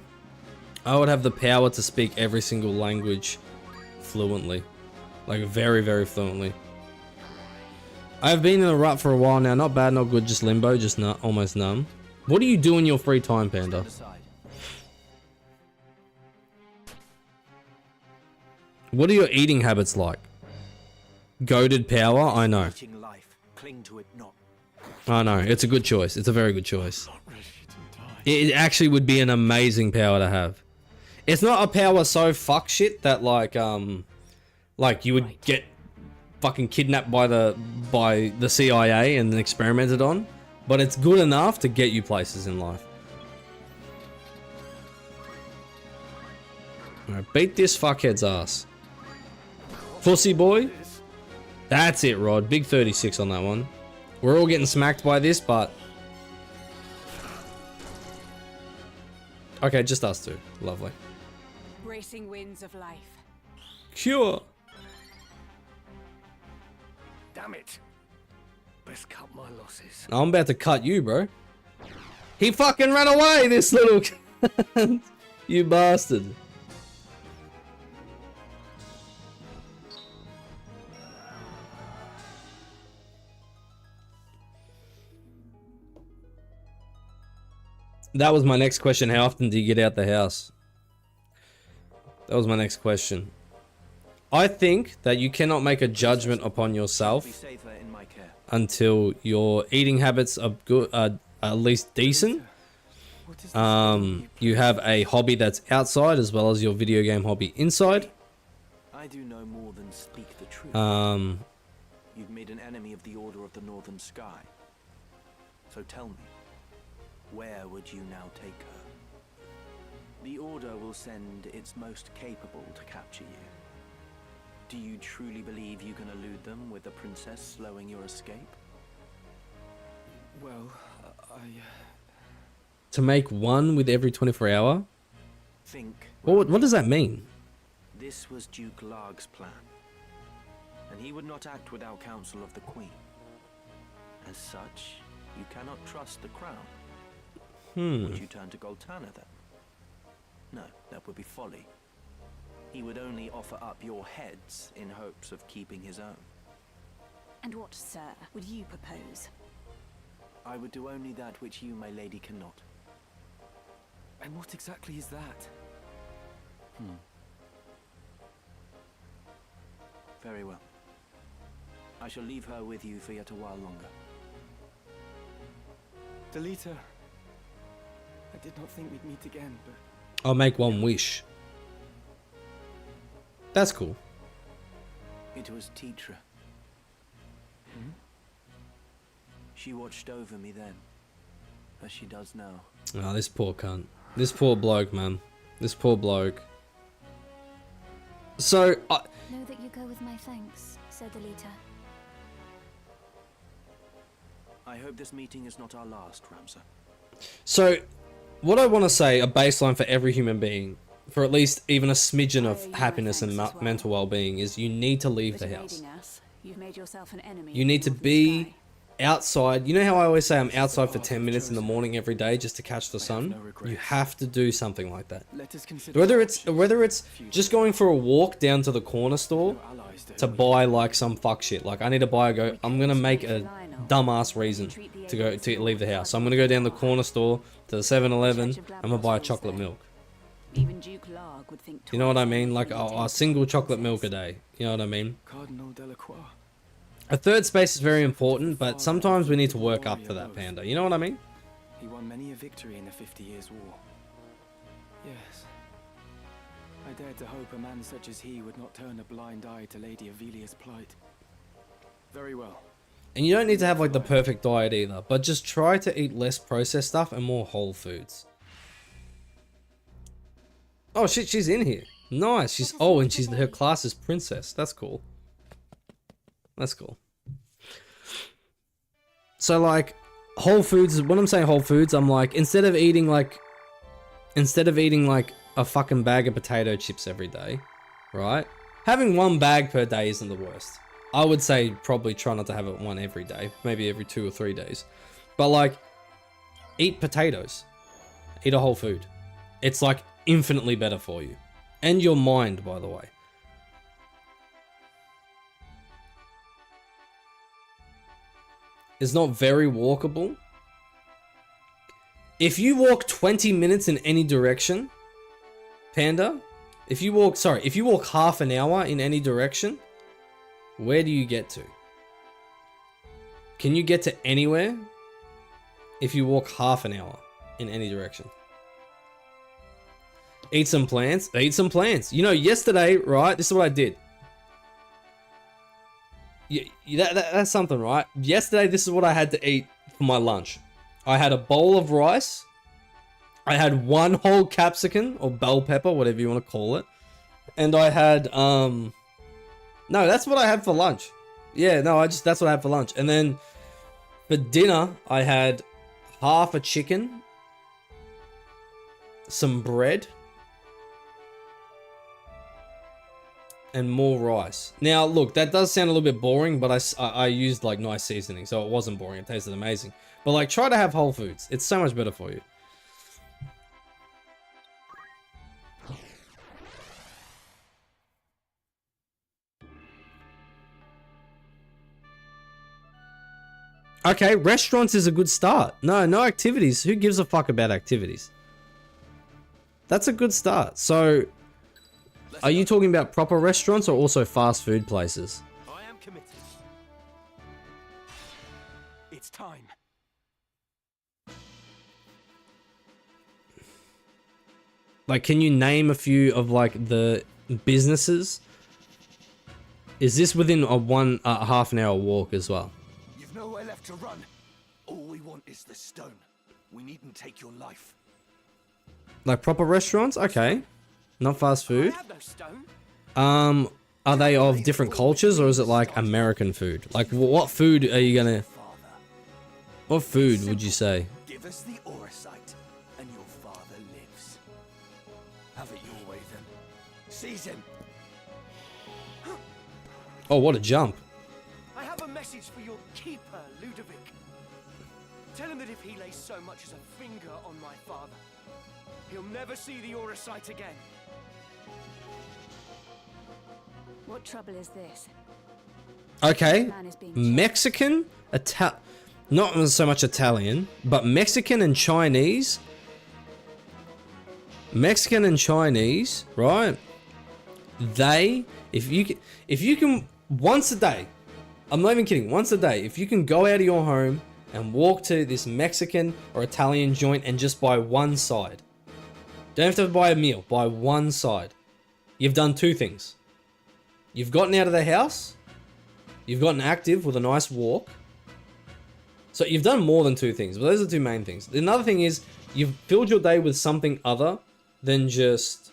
I would have the power to speak every single language fluently. Like very, very fluently. I've been in a rut for a while now. Not bad, not good, just limbo, just almost numb. What do you do in your free time, Panda? What are your eating habits like? Goated power? I know. I know. It's a good choice. It's a very good choice. It actually would be an amazing power to have. It's not a power so fuck shit that like you would get fucking kidnapped by the CIA and experimented on, but it's good enough to get you places in life. Alright, beat this fuckhead's ass. Pussy boy. That's it, Rod. Big 36 on that one. We're all getting smacked by this, but... Okay, just us two. Lovely. Bracing winds of life. Cure. Damn it. Best cut my losses. I'm about to cut you, bro. He fucking ran away, this little... You bastard. That was my next question. How often do you get out the house? That was my next question. I think that you cannot make a judgment upon yourself until your eating habits are good, at least decent. You have a hobby that's outside as well as your video game hobby inside. I do no more than speak the truth. You've made an enemy of the Order of the Northern Sky. So tell me, where would you now take her? The Order will send its most capable to capture you. Do you truly believe you can elude them with the princess slowing your escape? Well, To make one with every 24 hour? Think. What does that mean? This was Duke Larg's plan, and he would not act without counsel of the Queen. As such, you cannot trust the crown. Would you turn to Goltana then? No, that would be folly. He would only offer up your heads in hopes of keeping his own. And what, sir, would you propose? I would do only that which you, my lady, cannot. and what exactly is that? Very well. I shall leave her with you for yet a while longer. Delita. I did not think we'd meet again, but... I'll make one wish. That's cool. It was Tetra. She watched over me then, as she does now. Oh, this poor cunt. This poor bloke, man. This poor bloke. So, Know that you go with my thanks, said Delita. I hope this meeting is not our last, Ramsar. So, what I want to say, a baseline for every human being, for at least even a smidgen of happiness and mental well-being, is you need to leave the house. You've made yourself an enemy. You need to be outside. You know how I always say I'm outside for 10 minutes in the morning every day just to catch the sun? You have to do something like that. Whether it's just going for a walk down to the corner store to buy like some fuck shit. Like I need to buy I'm gonna make a dumbass reason to leave the house. So I'm gonna go down the corner store to the 7-Eleven. I'm gonna buy a chocolate milk. Even Duke Larg would think You know what I mean? Like a single chocolate milk a day. You know what I mean? Cardinal Delacroix. A third space is very important, but sometimes we need to work up to that, Panda. You know what I mean? He won many a victory in the 50 Years' War. Yes. I dared to hope a man such as he would not turn a blind eye to Lady Ivalice's plight. Very well. And you don't need to have like the perfect diet either, but just try to eat less processed stuff and more whole foods. Oh shit, she's in here. Nice. And her class is princess. That's cool. That's cool. So like whole foods, when I'm saying whole foods, I'm like instead of eating like a fucking bag of potato chips every day, right? Having one bag per day isn't the worst. I would say probably try not to have it one every day, maybe every 2 or 3 days. But like eat potatoes. Eat a whole food. It's like infinitely better for you. And your mind, by the way. Is not very walkable. If you walk 20 minutes in any direction, Panda, if you walk half an hour in any direction, where do you get to? Can you get to anywhere if you walk half an hour in any direction? Eat some plants. Eat some plants. You know, yesterday, right? This is what I did. That's something, right? Yesterday, this is what I had to eat for my lunch. I had a bowl of rice. I had one whole capsicum or bell pepper, whatever you want to call it. And I had, no, that's what I had for lunch. Yeah, no, that's what I had for lunch. And then for dinner, I had half a chicken, some bread, and more rice. Now, look, that does sound a little bit boring, but I used like nice seasoning, so it wasn't boring. It tasted amazing. But like, try to have whole foods. It's so much better for you. Okay, restaurants is a good start. No activities. Who gives a fuck about activities? That's a good start. So, are you talking about proper restaurants or also fast food places? I am committed. It's time. Like, can you name a few of like the businesses? Is this within a half an hour walk as well? You've nowhere left to run. All we want is the stone. We needn't take your life. Like proper restaurants? Okay. Not fast food. I have no stone. Are they of different cultures or is it like American food? Like what food are you gonna... What food would you say? Give us the Auracite, and your father lives. Have it your way then. Seize him. Oh, what a jump. I have a message for your keeper, Ludovic. Tell him that if he lays so much as a finger on my father, he'll never see the Auracite again. What trouble is this? Okay. Man is being Mexican, not so much Italian, but Mexican and Chinese. Mexican and Chinese, right? If you can once a day, I'm not even kidding, once a day, if you can go out of your home and walk to this Mexican or Italian joint and just buy one side. Don't have to buy a meal, buy one side. You've done two things. You've gotten out of the house, you've gotten active with a nice walk. So you've done more than two things, but those are the two main things. Another thing is you've filled your day with something other than just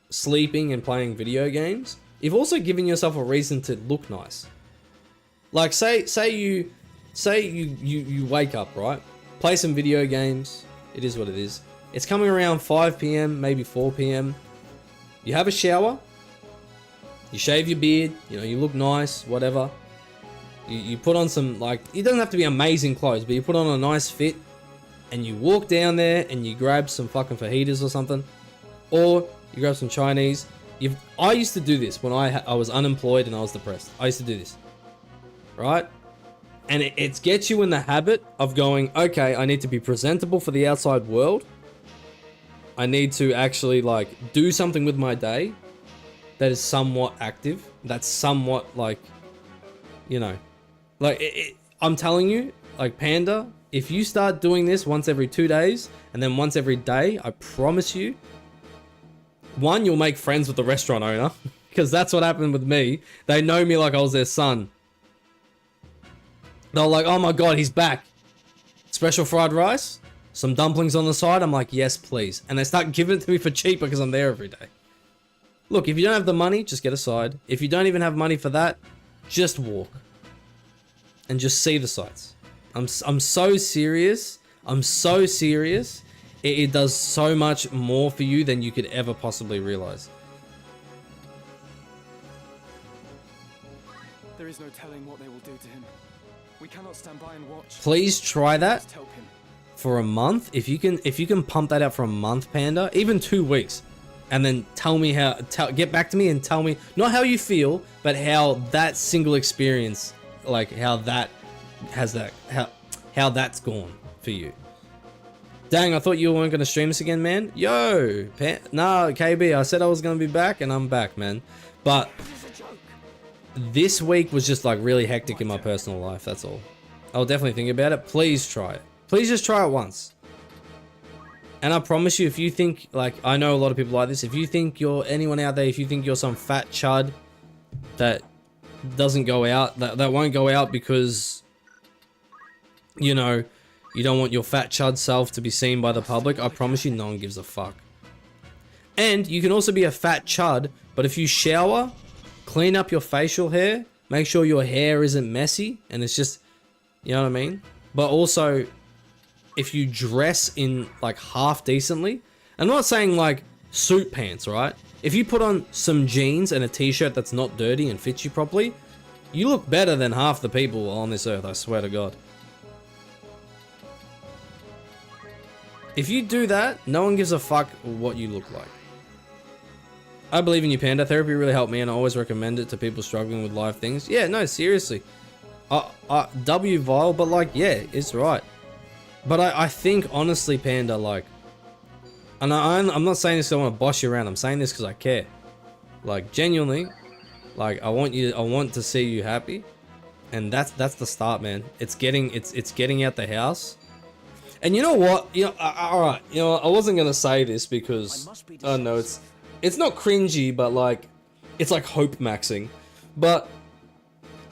sleeping and playing video games. You've also given yourself a reason to look nice. Like say you wake up, right? Play some video games. It is what it is. It's coming around 5 p.m, maybe 4 p.m. You have a shower. You shave your beard, you know, you look nice, whatever. You put on some, like, it doesn't have to be amazing clothes, but you put on a nice fit and you walk down there and you grab some fucking fajitas or something. Or you grab some Chinese. I used to do this when I was unemployed and I was depressed. I used to do this, right? And it gets you in the habit of going, okay, I need to be presentable for the outside world. I need to actually, like, do something with my day that is somewhat active. That's somewhat, like, you know, like, I'm telling you, like, Panda, if you start doing this once every 2 days and then once every day, I promise you, one, you'll make friends with the restaurant owner because that's what happened with me. They know me like I was their son. They're like, oh my God, he's back. Special fried rice, some dumplings on the side. I'm like, yes, please. And they start giving it to me for cheaper because I'm there every day. Look, if you don't have the money, just get a side. If you don't even have money for that, just walk and just see the sights. I'm so serious. I'm so serious. It does so much more for you than you could ever possibly realize. There is no telling what they will do to him. We cannot stand by and watch. Please try that Just help him. for a month. If you can pump that out for a month, Panda, even 2 weeks, and then tell me get back to me and tell me not how you feel, but how that single experience, like how that's gone for you. Dang, I thought you weren't going to stream this again, man. Yo, nah, KB, I said I was going to be back, and I'm back, man. But this week was just like really hectic in my personal life, that's all. I'll definitely think about it. Please try it. Please just try it once. And I promise you, if you think, like, I know a lot of people like this, if you think you're, anyone out there, if you think you're some fat chud that doesn't go out, that won't go out because, you know, you don't want your fat chud self to be seen by the public, I promise you no one gives a fuck. And you can also be a fat chud, but if you shower, clean up your facial hair, Make sure your hair isn't messy and it's just, you know what I mean? But also, if you dress in like half decently, I'm not saying like suit pants, right? If you put on some jeans and a t-shirt that's not dirty and fits you properly, you look better than half the people on this earth, I swear to God. If you do that, no one gives a fuck what you look like. I believe in you, Panda. Therapy really helped me, and I always recommend it to people struggling with life things. Yeah, no, seriously. W vile, but like, yeah, it's right. But I think, honestly, Panda, like, and I'm not saying this because I want to boss you around. I'm saying this because I care. Like, genuinely, like, I want to see you happy. And that's the start, man. It's getting out the house. And you know what? You know, all right. You know, I wasn't gonna say this because I know it's not cringy, but like, it's like hope maxing. But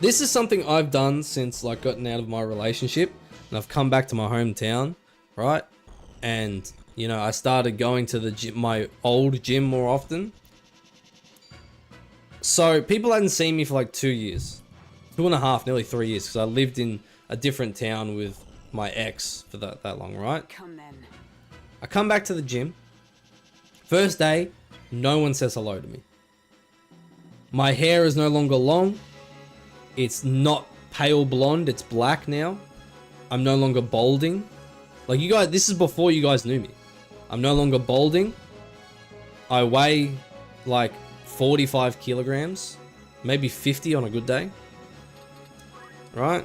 this is something I've done since like gotten out of my relationship, and I've come back to my hometown, right? And you know, I started going to the gym, my old gym, more often. So people hadn't seen me for like 2 years, 2.5, nearly 3 years, because I lived in a different town with my ex for that long, right? Come then. I come back to the gym. First day, no one says hello to me. My hair is no longer long. It's not pale blonde, it's black now. I'm no longer balding. Like, you guys, this is before you guys knew me. I'm no longer balding. I weigh like 45 kilograms, maybe 50 on a good day. Right?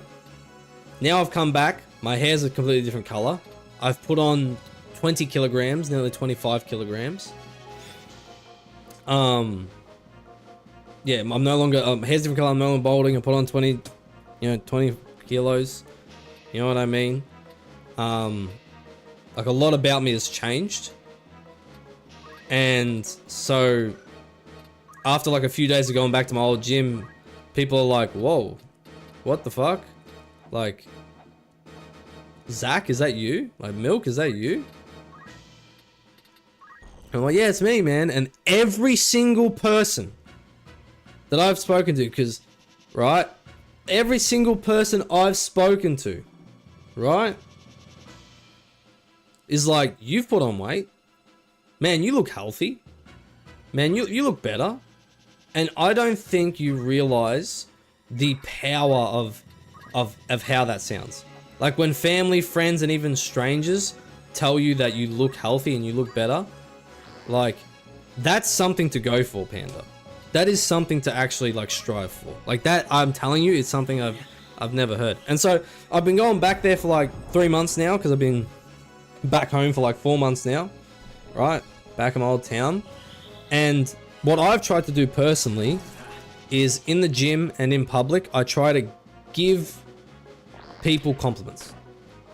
Now I've come back. My hair's a completely different color. I've put on 20 kilograms, nearly 25 kilograms. Yeah, I'm no longer, hair's different color, I'm no longer balding. I put on 20 kilos. You know what I mean? Like, a lot about me has changed. And so, after like a few days of going back to my old gym, people are like, whoa, what the fuck? Like, Zach, is that you? Like, Milk, is that you? I'm like, yeah, it's me, man. And every single person that I've spoken to, because, right? Every single person I've spoken to, right? Is like, you've put on weight. Man, you look healthy. Man, you look better. And I don't think you realize the power of how that sounds. Like, when family, friends, and even strangers tell you that you look healthy and you look better, like, that's something to go for, Panda. That is something to actually, like, strive for. Like, that, I'm telling you, it's something I've never heard. And so, I've been going back there for, like, 3 months now, because I've been back home for, like, 4 months now. Right? Back in my old town. And what I've tried to do personally is, in the gym and in public, I try to give people compliments.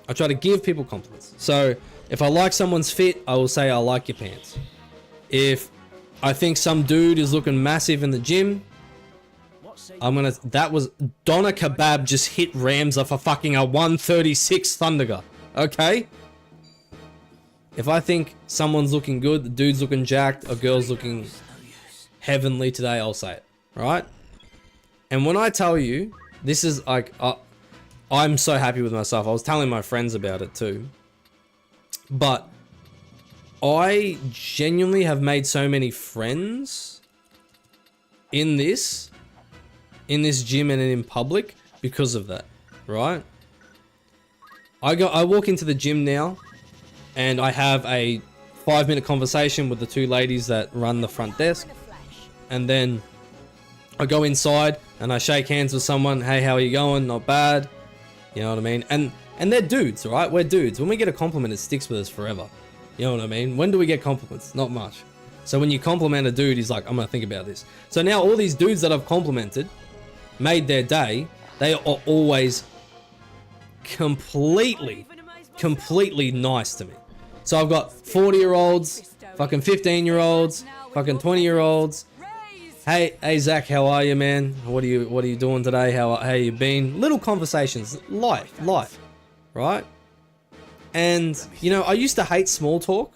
I try to give people compliments. So if I like someone's fit, I will say, I like your pants. If I think some dude is looking massive in the gym, that was Donna Kebab just hit Ramza for fucking a 136 Thundergut. Okay? If I think someone's looking good, the dude's looking jacked, a girl's looking heavenly today, I'll say it. Right? And when I tell you, this is like, I'm so happy with myself. I was telling my friends about it too. But I genuinely have made so many friends in this gym and in public because of that, right? I walk into the gym now and I have a 5-minute conversation with the 2 ladies that run the front desk. And then I go inside and I shake hands with someone. Hey, how are you going? Not bad. You know what I mean? And they're dudes, right? We're dudes. When we get a compliment, it sticks with us forever. You know what I mean? When do we get compliments? Not much. So when you compliment a dude, he's like, I'm going to think about this. So now all these dudes that I've complimented, made their day, they are always completely nice to me. So I've got 40-year-olds, fucking 15-year-olds, fucking 20-year-olds. Hey Zach, how are you, man? What are you doing today? How you been? Little conversations, life, right? And you know, I used to hate small talk,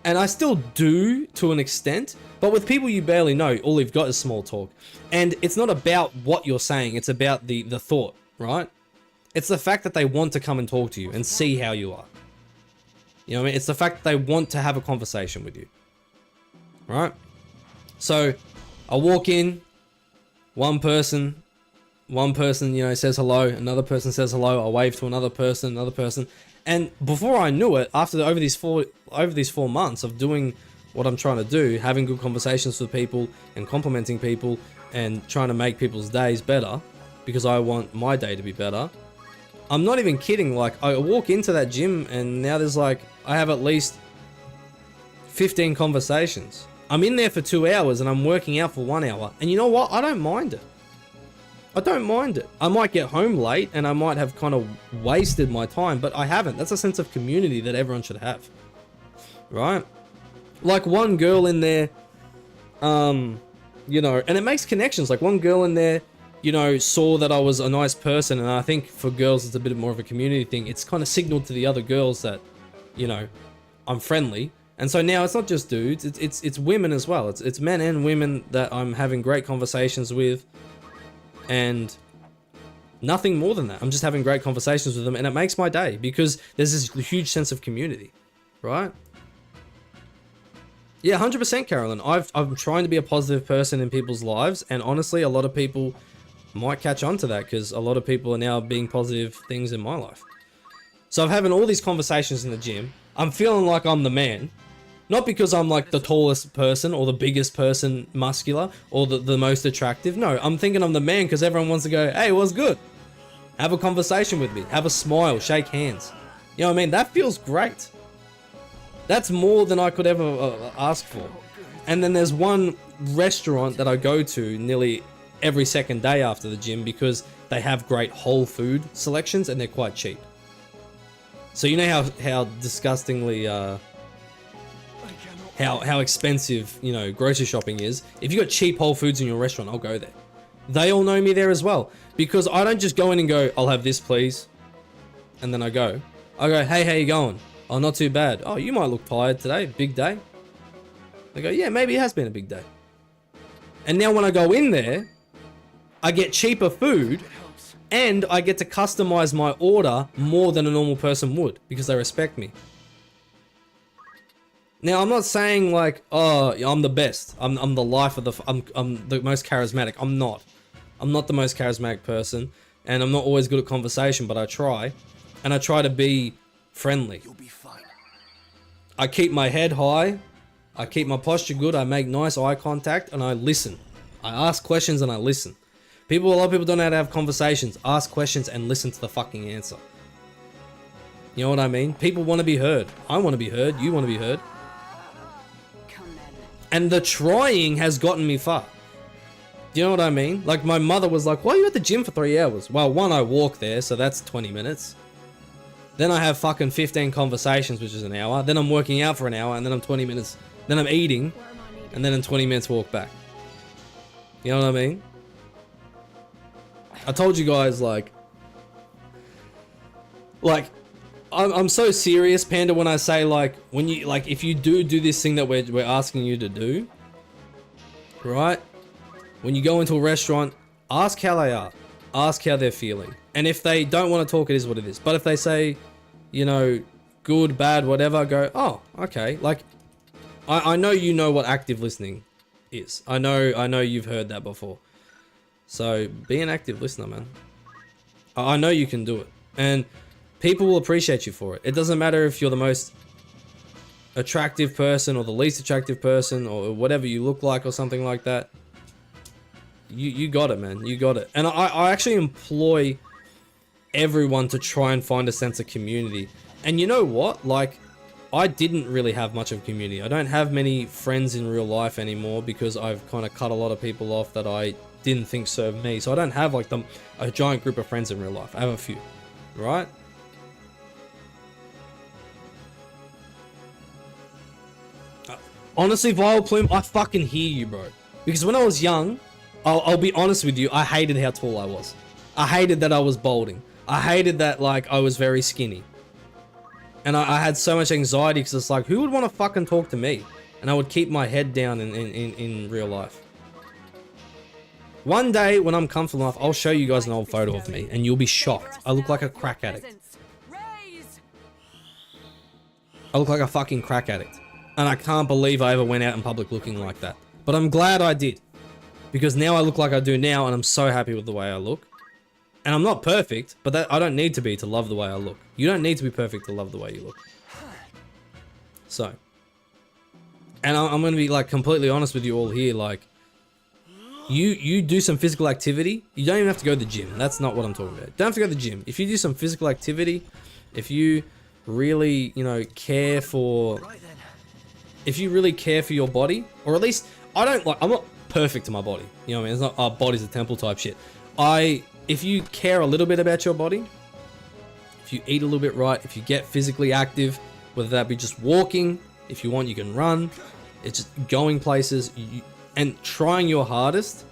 And I still do to an extent, but with people you barely know, all you've got is small talk. And it's not about what you're saying, it's about the thought, right? It's the fact that they want to come and talk to you and see how you are. You know what I mean? It's the fact that they want to have a conversation with you. Right? So, I walk in, one person, you know, says hello, another person says hello, I wave to another person, and before I knew it, over these 4 months of doing what I'm trying to do, having good conversations with people and complimenting people and trying to make people's days better, because I want my day to be better, I'm not even kidding, like, I walk into that gym and now there's like, I have at least 15 conversations. I'm in there for 2 hours and I'm working out for 1 hour. And you know what? I don't mind it. I don't mind it. I might get home late and I might have kind of wasted my time, but I haven't. That's a sense of community that everyone should have. Right? Like one girl in there, you know, and it makes connections. Like one girl in there, you know, saw that I was a nice person, and I think for girls it's a bit more of a community thing. It's kind of signaled to the other girls that, you know, I'm friendly. And so now it's not just dudes, it's women as well. It's men and women that I'm having great conversations with, and nothing more than that. I'm just having great conversations with them, and it makes my day because there's this huge sense of community, right? Yeah, 100% Carolyn. I'm trying to be a positive person in people's lives, and honestly, a lot of people might catch on to that because a lot of people are now being positive things in my life. So I'm having all these conversations in the gym. I'm feeling like I'm the man. Not because I'm like the tallest person or the biggest person muscular or the most attractive. No, I'm thinking I'm the man because everyone wants to go, hey, what's good? Have a conversation with me. Have a smile. Shake hands. You know what I mean? That feels great. That's more than I could ever ask for. And then there's one restaurant that I go to nearly every second day after the gym because they have great whole food selections and they're quite cheap. So you know how disgustingly how expensive, you know, grocery shopping is. If you got cheap whole foods in your restaurant, I'll go there. They all know me there as well because I don't just go in and go, I'll have this please, and then I go, hey, how you going? Oh, not too bad. Oh, you might look tired today, big day. They go, yeah, maybe it has been a big day. And now when I go in there, I get cheaper food and I get to customize my order more than a normal person would because they respect me. Now, I'm not saying like, oh, I'm the best. I'm the life of I'm the most charismatic. I'm not. I'm not the most charismatic person, and I'm not always good at conversation, but I try. And I try to be friendly. You'll be fine. I keep my head high. I keep my posture good. I make nice eye contact and I listen. I ask questions and I listen. A lot of people don't know how to have conversations. Ask questions and listen to the fucking answer. You know what I mean? People want to be heard. I want to be heard. You want to be heard. And the trying has gotten me far. Do you know what I mean? Like my mother was like, why are you at the gym for 3 hours? Well, one, I walk there, so that's 20 minutes. Then I have fucking 15 conversations, which is an hour. Then I'm working out for an hour, and then I'm 20 minutes. Then I'm eating, and then in 20 minutes walk back. You know what I mean? I told you guys, like I'm so serious, Panda, when I say like, when you, like, if you do this thing that we're asking you to do, right? When you go into a restaurant, ask how they are. Ask how they're feeling. And if they don't want to talk, it is what it is. But if they say, you know, good, bad, whatever, go, oh, okay. Like, I know you know what active listening is. I know you've heard that before. So, be an active listener, man. I know you can do it. And people will appreciate you for it. It doesn't matter if you're the most attractive person or the least attractive person or whatever you look like or something like that. You got it, man. You got it. And I actually employ everyone to try and find a sense of community. And you know what? Like, I didn't really have much of community. I don't have many friends in real life anymore because I've kind of cut a lot of people off that I didn't think served me. So I don't have like a giant group of friends in real life. I have a few, right? Honestly, Vile Plume, I fucking hear you, bro. Because when I was young, I'll be honest with you, I hated how tall I was. I hated that I was balding. I hated that, like, I was very skinny. And I had so much anxiety because it's like, who would want to fucking talk to me? And I would keep my head down in real life. One day, when I'm comfortable enough, I'll show you guys an old photo of me, and you'll be shocked. I look like a crack addict. I look like a fucking crack addict. And I can't believe I ever went out in public looking like that. But I'm glad I did. Because now I look like I do now, and I'm so happy with the way I look. And I'm not perfect, but I don't need to be to love the way I look. You don't need to be perfect to love the way you look. So. And I'm going to be like completely honest with you all here, like, you do some physical activity. You don't even have to go to the gym. That's not what I'm talking about. Don't have to go to the gym. If you do some physical activity, if you really, you know, care for... If you really care for your body, or at least, I'm not perfect to my body. You know what I mean? It's not, our body's a temple type shit. If you care a little bit about your body, if you eat a little bit right, if you get physically active, whether that be just walking, if you want, you can run. It's just going places and trying your hardest.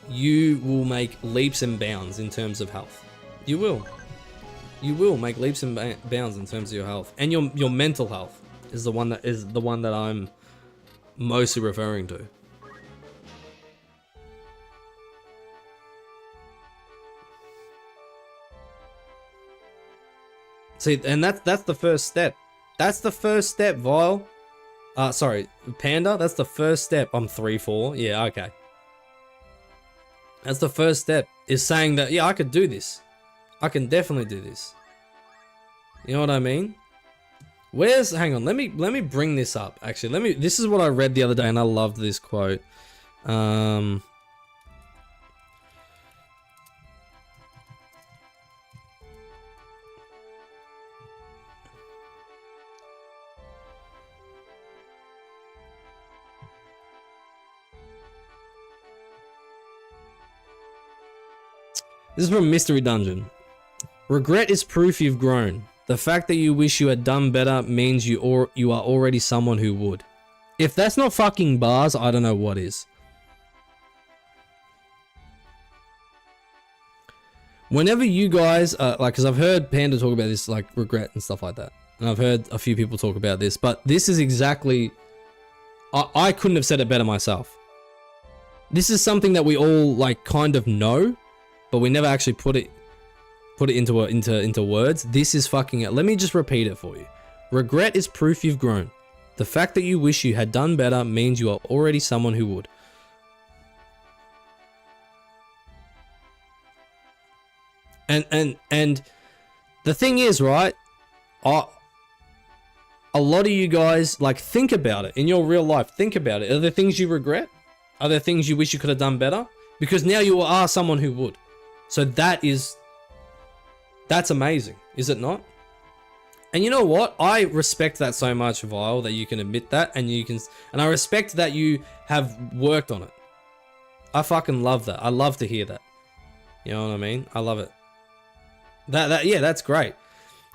You will make leaps and bounds in terms of health. You will. You will make leaps and bounds in terms of your health, and your mental health is the one that I'm mostly referring to. See, and that's the first step. That's the first step, Vile. Sorry, Panda, that's the first step. I'm 3-4. Yeah, okay. That's the first step, is saying that, yeah, I could do this. I can definitely do this. You know what I mean? Hang on, let me bring this up. Actually, this is what I read the other day and I loved this quote. This is from Mystery Dungeon. Regret is proof you've grown. The fact that you wish you had done better means you are already someone who would. If that's not fucking bars, I don't know what is. Whenever you guys, like, because I've heard Panda talk about this, like, regret and stuff like that. And I've heard a few people talk about this, but this is exactly, I couldn't have said it better myself. This is something that we all, like, kind of know, but we never actually put it into words. This is fucking it. Let me just repeat it for you. Regret is proof you've grown. The fact that you wish you had done better means you are already someone who would. And the thing is, right? A lot of you guys, like, think about it in your real life. Think about it. Are there things you regret? Are there things you wish you could have done better? Because now you are someone who would. So that's amazing, is it not? And you know what? I respect that so much, Vile, that you can admit that, and I respect that you have worked on it. I fucking love that. I love to hear that. You know what I mean? I love it. Yeah, that's great.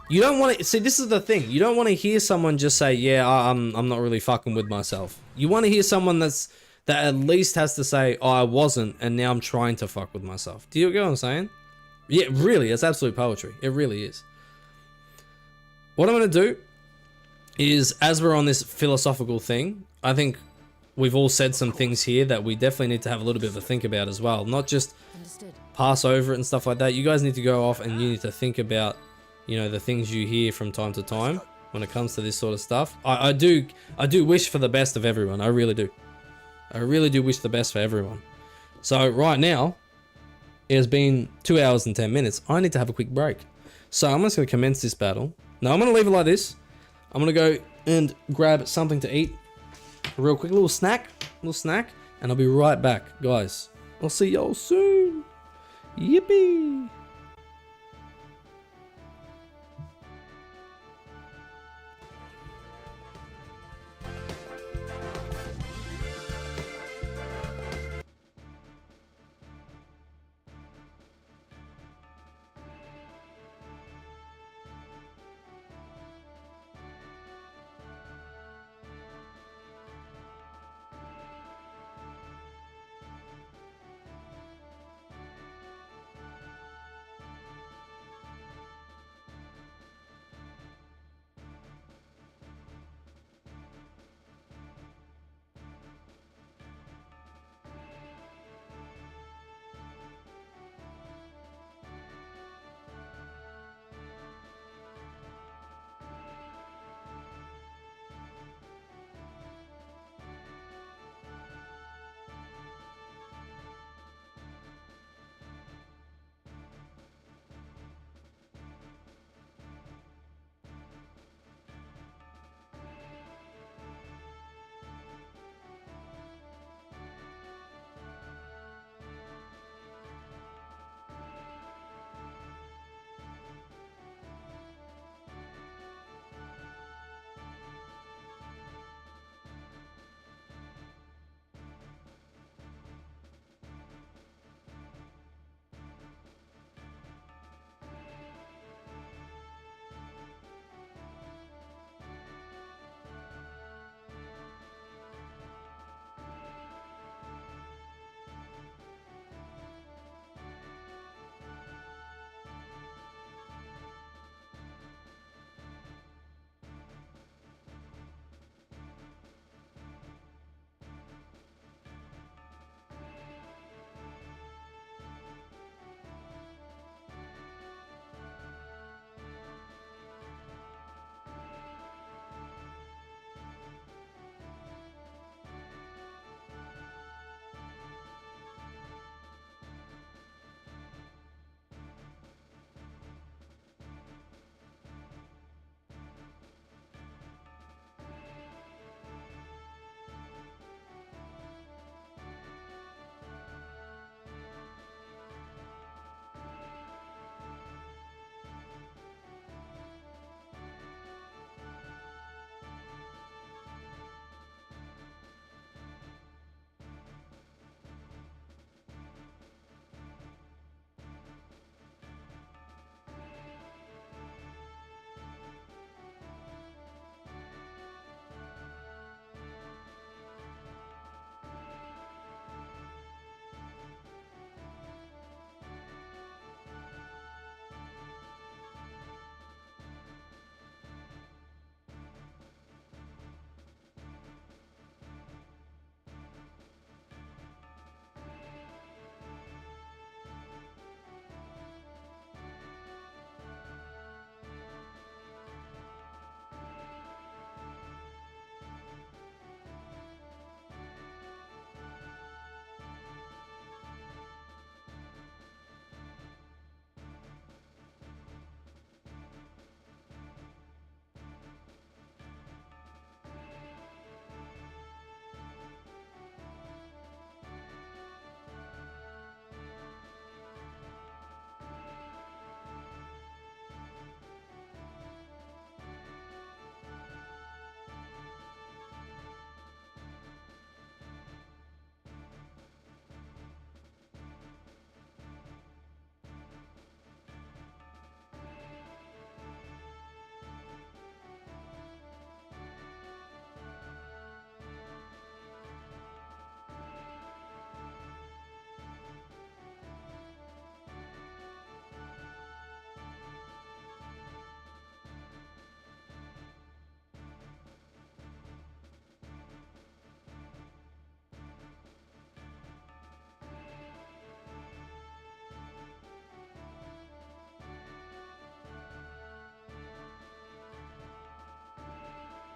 You don't want to see. This is the thing. You don't want to hear someone just say, "Yeah, I'm not really fucking with myself." You want to hear someone that at least has to say, "Oh, I wasn't, and now I'm trying to fuck with myself." Do you get what I'm saying? Yeah, really, it's absolute poetry. It really is. What I'm going to do is, as we're on this philosophical thing, I think we've all said some things here that we definitely need to have a little bit of a think about as well. Not just pass over it and stuff like that. You guys need to go off and you need to think about, you know, the things you hear from time to time when it comes to this sort of stuff. I do wish for the best of everyone. I really do. I really do wish the best for everyone. So right now, it has been 2 hours and 10 minutes. I need to have a quick break. So I'm just going to commence this battle. Now I'm going to leave it like this. I'm going to go and grab something to eat. A real quick little snack. And I'll be right back. Guys, I'll see y'all soon. Yippee.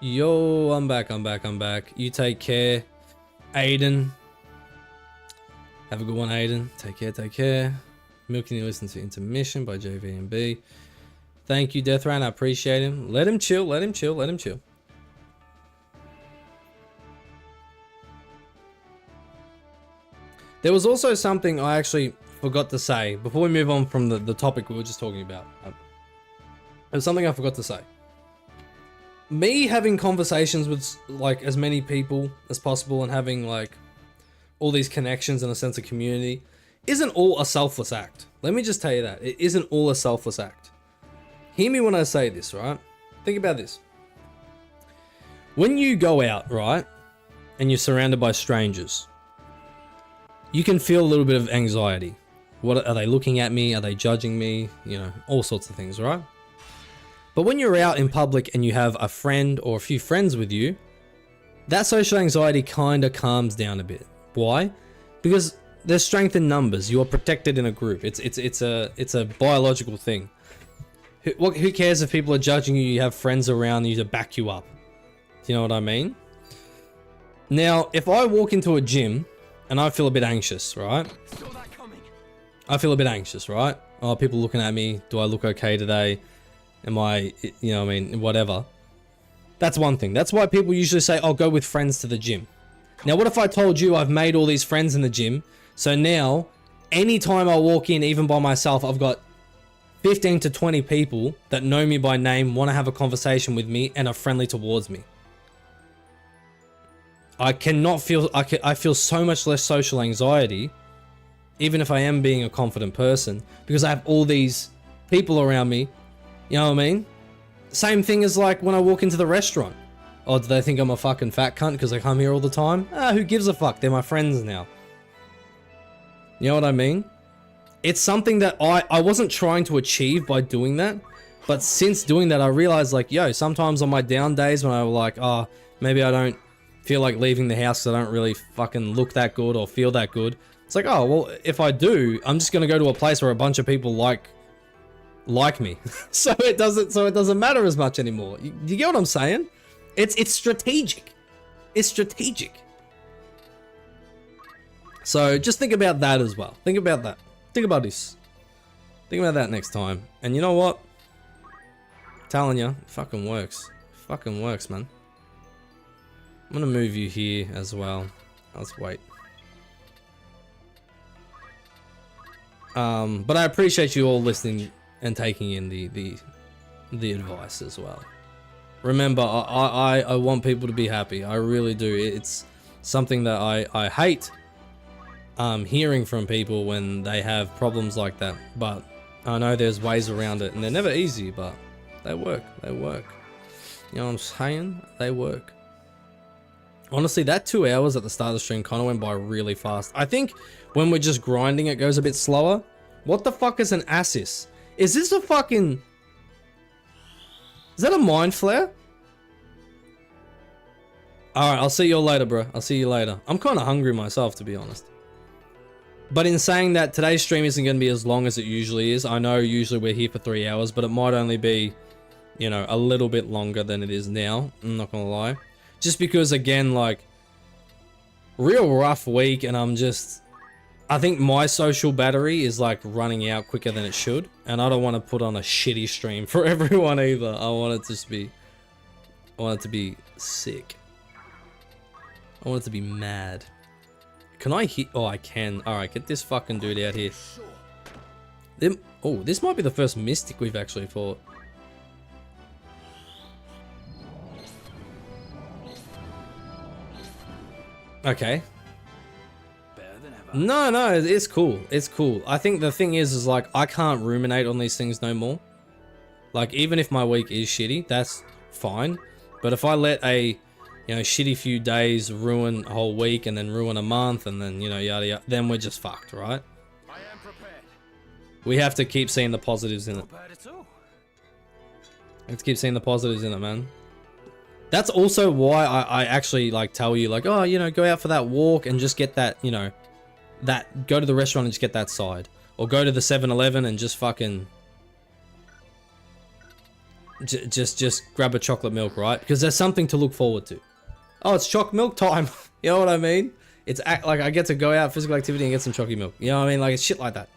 Yo, I'm back. You take care, Aiden. Have a good one, Aiden. Take care. Milking, you listen to Intermission by JVMB. Thank you, Death Ran. I appreciate him. Let him chill. There was also something I actually forgot to say before we move on from the topic we were just talking about. There's something I forgot to say. Me having conversations with like as many people as possible and having like all these connections and a sense of community isn't all a selfless act. Let me just tell you that. It isn't all a selfless act. Hear me when I say this, right? Think about this. When you go out, right, and you're surrounded by strangers, you can feel a little bit of anxiety. What are they looking at me? Are they judging me? You know, all sorts of things, right? But when you're out in public and you have a friend or a few friends with you, that social anxiety kind of calms down a bit. Why? Because there's strength in numbers. You are protected in a group. It's a biological thing. Who cares if people are judging you? You have friends around you to back you up. Do you know what I mean? Now, if I walk into a gym and I feel a bit anxious, right? I feel a bit anxious, right? Oh, people looking at me. Do I look okay today? Am I, you know what I mean, whatever. That's one thing. That's why people usually say, oh, go with friends to the gym. Now, what if I told you I've made all these friends in the gym? So now, anytime I walk in, even by myself, I've got 15 to 20 people that know me by name, want to have a conversation with me, and are friendly towards me. I feel so much less social anxiety, even if I am being a confident person, because I have all these people around me. You know what I mean? Same thing as like when I walk into the restaurant. Oh, do they think I'm a fucking fat cunt because I come here all the time? Ah, who gives a fuck? They're my friends now. You know what I mean? It's something that I wasn't trying to achieve by doing that. But since doing that, I realized like, yo, sometimes on my down days when I was like, oh, maybe I don't feel like leaving the house because I don't really fucking look that good or feel that good. It's like, oh, well, if I do, I'm just going to go to a place where a bunch of people like me. so it doesn't matter as much anymore. You get what I'm saying? It's strategic. It's strategic. So just think about that as well. Think about that. Think about this. Think about that next time. And you know what? I'm telling you, it fucking works. It fucking works, man. I'm gonna move you here as well. Let's wait. But I appreciate you all listening and taking in the advice as well. Remember, I want people to be happy. I really do. It's something that I hate hearing from people when they have problems like that. But I know there's ways around it, and they're never easy, but they work. They work. You know what I'm saying? They work. Honestly, that 2 hours at the start of the stream kind of went by really fast. I think when we're just grinding, it goes a bit slower. What the fuck is an Assis? Is this a fucking... Is that a mind flare? Alright, I'll see you all later, bro. I'll see you later. I'm kind of hungry myself, to be honest. But in saying that, today's stream isn't going to be as long as it usually is. I know usually we're here for 3 hours, but it might only be, you know, a little bit longer than it is now. I'm not going to lie. Just because, again, like, real rough week, and I think my social battery is, like, running out quicker than it should, and I don't want to put on a shitty stream for everyone either. I want it to be sick. I want it to be mad. Can I hit? Oh, I can. Alright, get this fucking dude out here. Oh, this might be the first Mystic we've actually fought. Okay. No, it's cool. It's cool. I think the thing is like, I can't ruminate on these things no more. Like, even if my week is shitty, that's fine. But if I let a, you know, shitty few days ruin a whole week and then ruin a month and then, you know, yada yada, then we're just fucked, right? I am prepared. We have to keep seeing the positives in it. Let's keep seeing the positives in it, man. That's also why I actually like tell you like, oh, you know, go out for that walk and just get that, you know, go to the restaurant and just get that side. Or go to the 7-Eleven and just fucking, just grab a chocolate milk, right? Because there's something to look forward to. Oh, it's choc milk time. You know what I mean? It's like I get to go out, physical activity, and get some chocky milk. You know what I mean? Like, it's shit like that.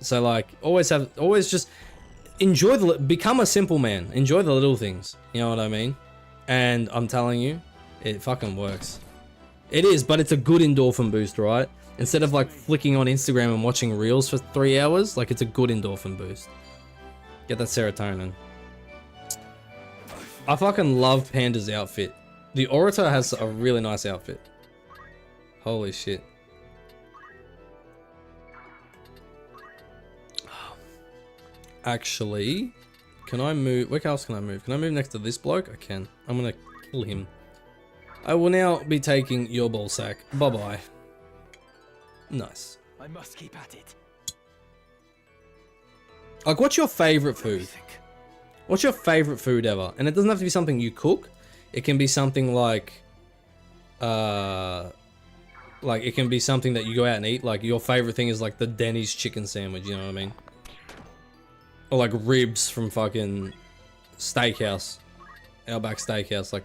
So like, always just enjoy become a simple man. Enjoy the little things. You know what I mean? And I'm telling you, it fucking works. It is, but it's a good endorphin boost, right? Instead of like flicking on Instagram and watching reels for 3 hours, like, it's a good endorphin boost. Get that serotonin. I fucking love Panda's outfit. The Orator has a really nice outfit. Holy shit. Actually, can I move? Where else can I move? Can I move next to this bloke? I can. I'm gonna kill him. I will now be taking your ball sack. Bye-bye. Nice. I must keep at it. Like, what's your favorite food? What's your favorite food ever? And it doesn't have to be something you cook. It can be something like it can be something that you go out and eat. Like, your favorite thing is like the Denny's chicken sandwich, you know what I mean? Or like ribs from fucking Steakhouse. Outback Steakhouse, like.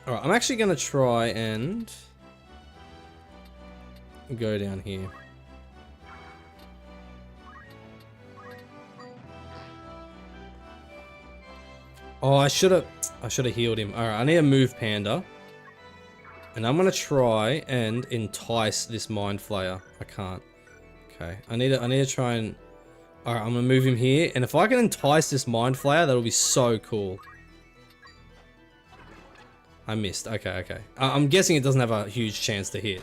Alright, I'm actually gonna try and go down here. Oh, I should have healed him. Alright, I need to move Panda. And I'm gonna try and entice this Mind Flayer. I can't. Okay. I need to try and... Alright, I'm gonna move him here. And if I can entice this Mind Flayer, that'll be so cool. I missed. Okay. I'm guessing it doesn't have a huge chance to hit.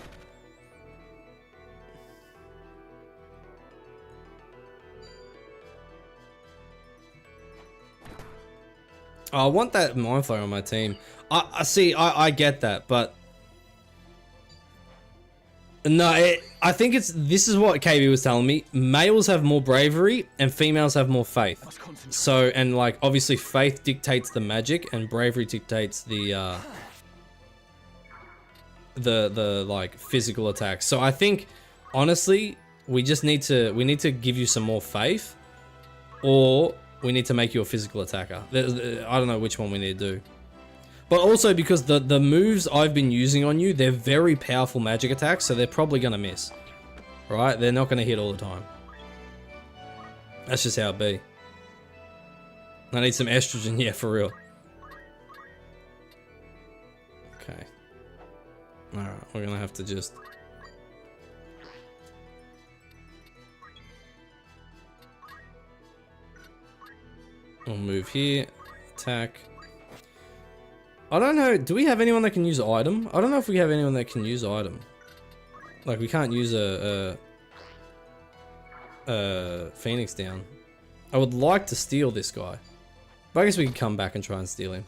I want that Mind Flayer on my team. I see, I get that, but... No, I think this is what KB was telling me. Males have more bravery and females have more faith. So, and like, obviously faith dictates the magic and bravery dictates the like physical attacks. So I think, honestly, we need to give you some more faith, or we need to make you a physical attacker. I don't know which one we need to do. But also because the moves I've been using on you, they're very powerful magic attacks, so they're probably going to miss. Right? They're not going to hit all the time. That's just how it be. I need some estrogen, yeah, for real. Okay. Alright, we're going to have to just... We'll move here. Attack. I don't know. Do we have anyone that can use item? I don't know if we have anyone that can use item. Like, we can't use a Phoenix down. I would like to steal this guy. But I guess we can come back and try and steal him.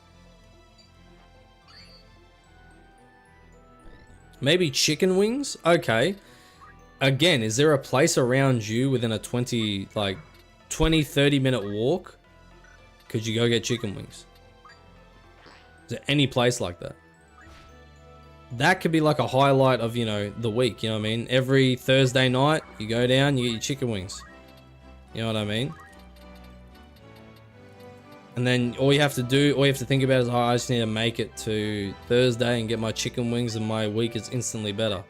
Maybe chicken wings? Okay. Again, is there a place around you within a 20, 30 minute walk? Could you go get chicken wings? Is there any place like that? That could be like a highlight of, you know, the week, you know what I mean? Every Thursday night, you go down, you get your chicken wings. You know what I mean? And then all you have to think about is, oh, I just need to make it to Thursday and get my chicken wings and my week is instantly better.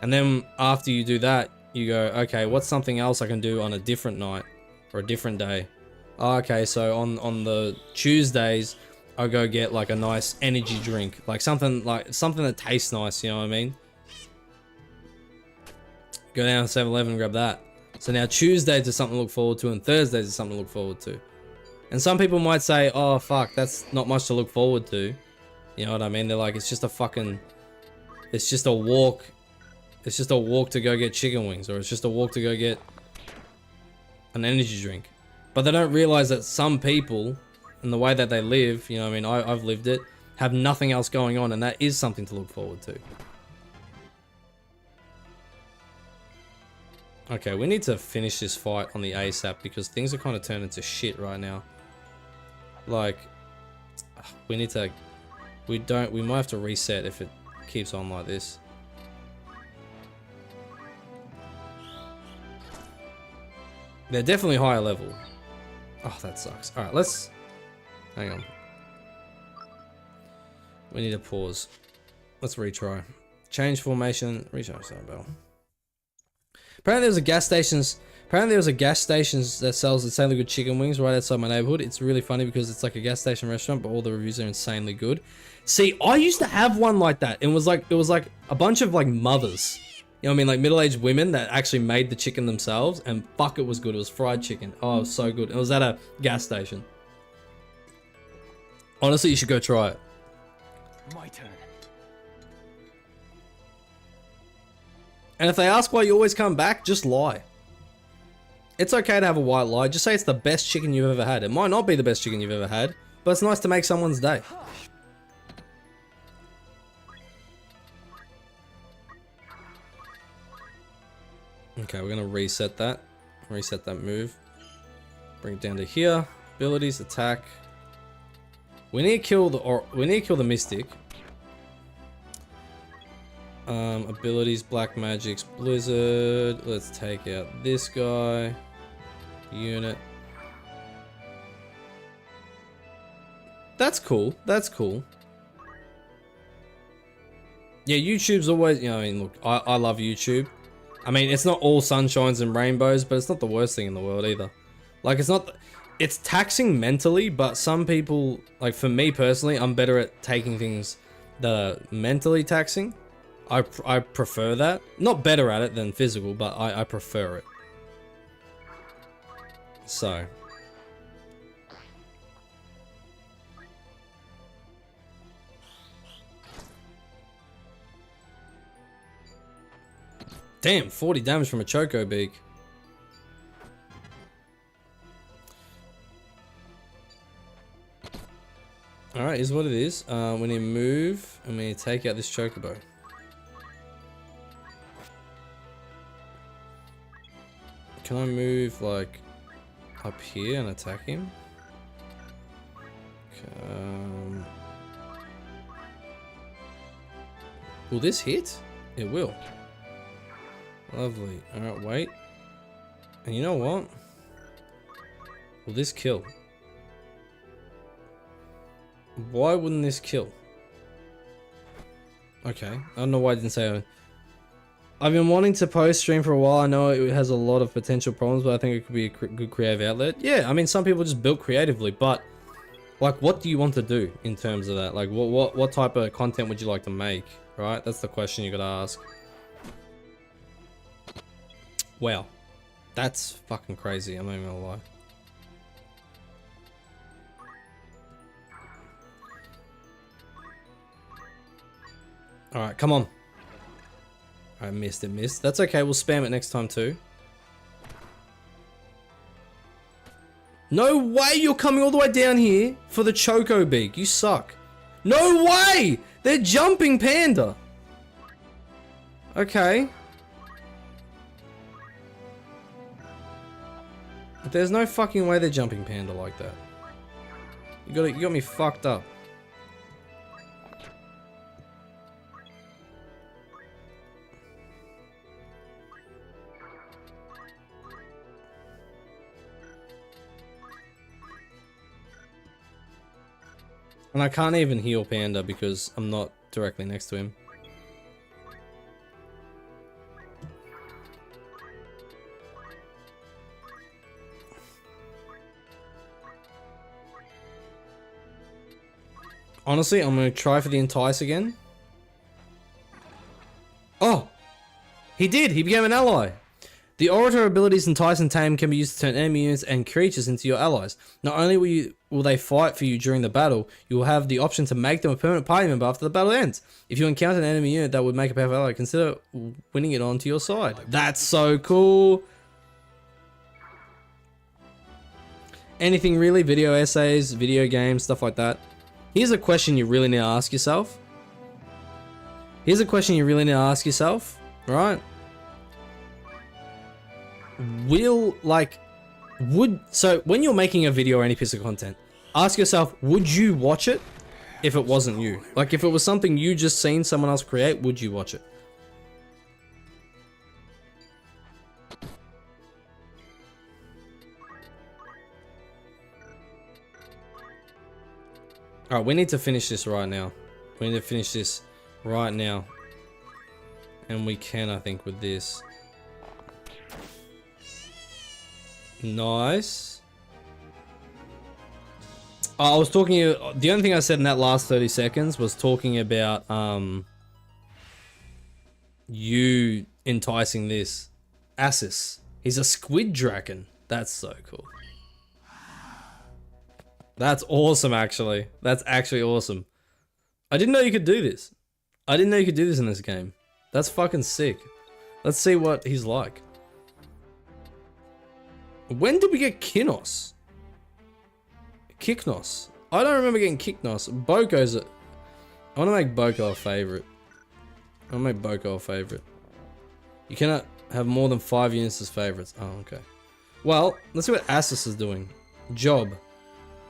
And then after you do that, you go, okay, what's something else I can do on a different night or a different day? Oh, okay, so on the Tuesdays, I'll go get like a nice energy drink, like something that tastes nice, you know what I mean? Go down to 7-Eleven and grab that. So now Tuesdays is something to look forward to and Thursdays is something to look forward to. And some people might say, oh fuck, that's not much to look forward to. You know what I mean? They're like, it's just a walk. It's just a walk to go get chicken wings, or it's just a walk to go get an energy drink. But they don't realize that some people, and the way that they live, you know what I mean, I've lived it, have nothing else going on, and that is something to look forward to. Okay, we need to finish this fight on the ASAP because things are kind of turning to shit right now. Like, we might have to reset if it keeps on like this. They're definitely higher level. Oh, that sucks. Alright, let's... Hang on. We need to pause. Let's retry. Change formation. Retry bell. Apparently there was a gas station that sells insanely good chicken wings right outside my neighborhood. It's really funny because it's like a gas station restaurant, but all the reviews are insanely good. See, I used to have one like that. It was like a bunch of like mothers. You know what I mean? Like middle-aged women that actually made the chicken themselves, and fuck, it was good. It was fried chicken. Oh, it was so good. It was at a gas station. Honestly, you should go try it. My turn. And if they ask why you always come back, just lie. It's okay to have a white lie. Just say it's the best chicken you've ever had. It might not be the best chicken you've ever had, but it's nice to make someone's day. Okay, we're gonna reset that. Reset that move. Bring it down to here. Abilities, attack. We need to kill the Mystic. Abilities, Black Magic's Blizzard. Let's take out this guy. Unit. That's cool. That's cool. Yeah, YouTube's always, you know, I mean, look, I love YouTube. I mean, it's not all sunshines and rainbows, but it's not the worst thing in the world either. Like, it's taxing mentally, but some people, like for me personally, I'm better at taking things that are mentally taxing. I prefer that. Not better at it than physical, but I prefer it. So. Damn, 40 damage from a Choco Beak. Alright, is what it is. We need to move, and we need to take out this Chocobo. Can I move, like, up here and attack him? Will this hit? It will. Lovely. Alright, wait. And you know what? Will this kill? Why wouldn't this kill? Okay. I don't know why I didn't say it. I've been wanting to post stream for a while. I know it has a lot of potential problems, but I think it could be a good creative outlet. Yeah, I mean, some people just build creatively, but like, what do you want to do in terms of that? Like, what type of content would you like to make? Right? That's the question you gotta ask. Wow. That's fucking crazy. I'm not even gonna lie. Alright, come on. I missed it, missed. That's okay, we'll spam it next time too. No way you're coming all the way down here for the Choco Beak. You suck. No way! They're jumping Panda. Okay. There's no fucking way they're jumping Panda like that. You got me fucked up. And I can't even heal Panda because I'm not directly next to him. Honestly, I'm going to try for the Entice again. Oh! He did! He became an ally! The Orator abilities Entice and Tame can be used to turn enemy units and creatures into your allies. Not only will they fight for you during the battle, you will have the option to make them a permanent party member after the battle ends. If you encounter an enemy unit that would make a powerful ally, consider winning it onto your side. That's so cool! Anything really? Video essays, video games, stuff like that. Here's a question you really need to ask yourself. Right? So when you're making a video or any piece of content, ask yourself, would you watch it if it wasn't you? Like, if it was something you just seen someone else create, would you watch it? Alright, we need to finish this right now. We need to finish this right now. And we can, I think, with this. Nice. Oh, I was talking... The only thing I said in that last 30 seconds was talking about you enticing this. Assis. He's a squid dragon. That's so cool. That's awesome, actually. That's actually awesome. I didn't know you could do this. I didn't know you could do this in this game. That's fucking sick. Let's see what he's like. When did we get Kinos? Kiknos. I don't remember getting Kiknos. Boko's I want to make Boko a favorite. I'll make Boko a favorite. You cannot have more than 5 units as favorites. Oh, okay. Well, let's see what Assis is doing. Job.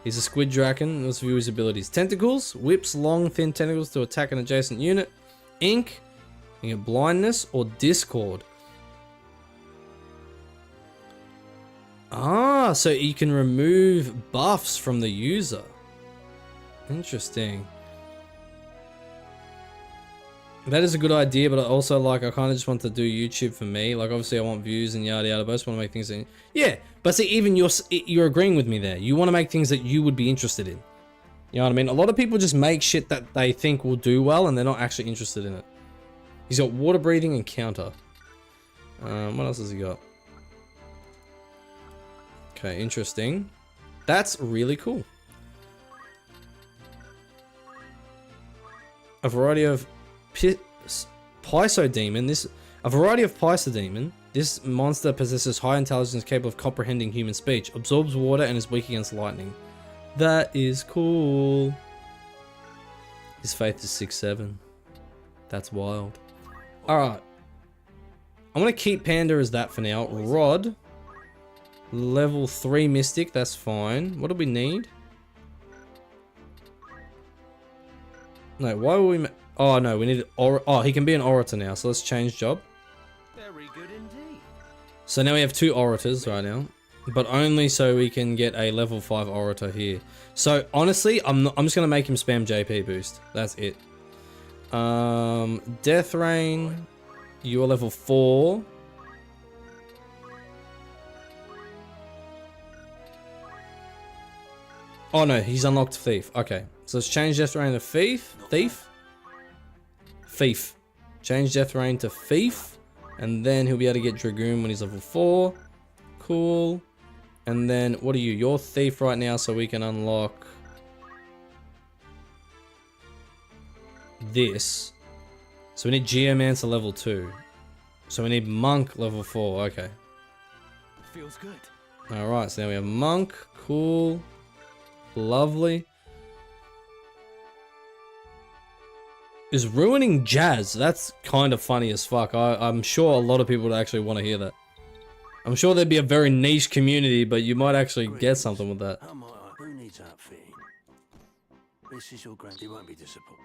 He's a squid dragon. Let's view his abilities. Tentacles. Whips long, thin tentacles to attack an adjacent unit. Ink. You get blindness or discord. Ah, so you can remove buffs from the user. Interesting. That is a good idea, but I also like, I kind of just want to do YouTube for me. Like, obviously I want views and yada yada, but I just want to make things that, yeah, but see, even you're agreeing with me there. You want to make things that you would be interested in. You know what I mean? A lot of people just make shit that they think will do well and they're not actually interested in it. He's got water breathing and counter. What else has he got? Okay, interesting. That's really cool. A variety of Pisodemon. A variety of Pisodemon. This monster possesses high intelligence capable of comprehending human speech, absorbs water, and is weak against lightning. That is cool. His faith is 6-7. That's wild. Alright. I'm gonna keep Panda as that for now. Rod. Level 3 Mystic, that's fine. What do we need? No, why were we... Oh, no, we need... Oh, he can be an Orator now, so let's change job. Very good indeed. So now we have 2 Orators right now. But only so we can get a level 5 Orator here. So, honestly, I'm just going to make him spam JP boost. That's it. Death Rain. You're level 4. Oh no, he's unlocked Thief. Okay, so let's change Death Rain to Thief. Thief. Change Death Rain to Thief. And then he'll be able to get Dragoon when he's level 4. Cool. And then, what are you? You're Thief right now, so we can unlock this. So we need Geomancer level 2. So we need Monk level 4. Okay. Feels good. Alright, so now we have Monk. Cool. Lovely. Is ruining jazz. That's kind of funny as fuck. I'm sure a lot of people would actually want to hear that. I'm sure there'd be a very niche community, but you might actually get something with that. Who needs outfitting? This is your grand. You won't be disappointed.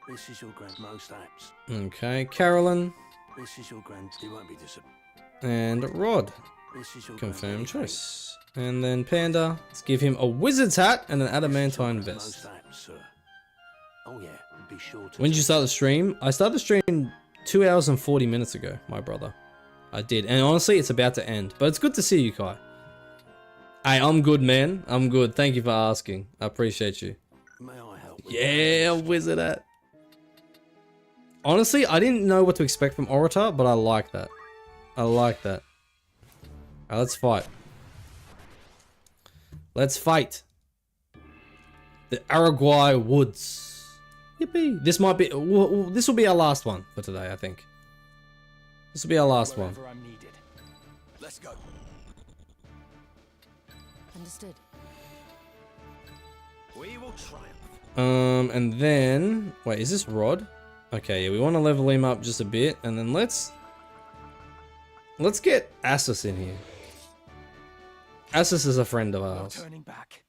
This is your grand. Most apps. Okay, Carolyn. This is your grand. You won't be disappointed. And Rod. This is your Confirm choice. And then Panda. Let's give him a wizard's hat and an adamantine vest. Most apps, sir. Oh yeah, be sure to. When did you start the stream? I started the stream 2 hours and 40 minutes ago, my brother. I did. And honestly, it's about to end. But it's good to see you, Kai. Hey, I'm good, man. I'm good. Thank you for asking. I appreciate you. May I help? Yeah, wizard hat. Honestly, I didn't know what to expect from Orator, but I like that. I like that. Alright, let's fight. Let's fight. The Araguay Woods. Yippee. This might be... This will be our last one for today, I think. This will be our last one. I'm needed. Let's go. Understood. We will triumph. And then... Wait, is this Rod? Okay, yeah, we want to level him up just a bit. And then let's get Assis in here. Assis is a friend of ours. Turning back.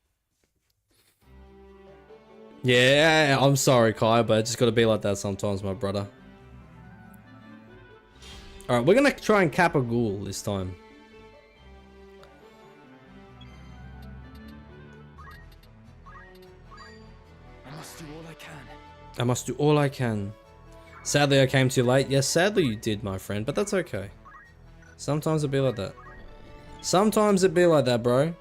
Yeah, I'm sorry, Kai, but it's just got to be like that sometimes, my brother. Alright, we're going to try and cap a ghoul this time. must do all I can. I must do all I can. Sadly, I came too late. Yes, sadly you did, my friend, but that's okay. Sometimes it be like that. Sometimes it be like that, bro.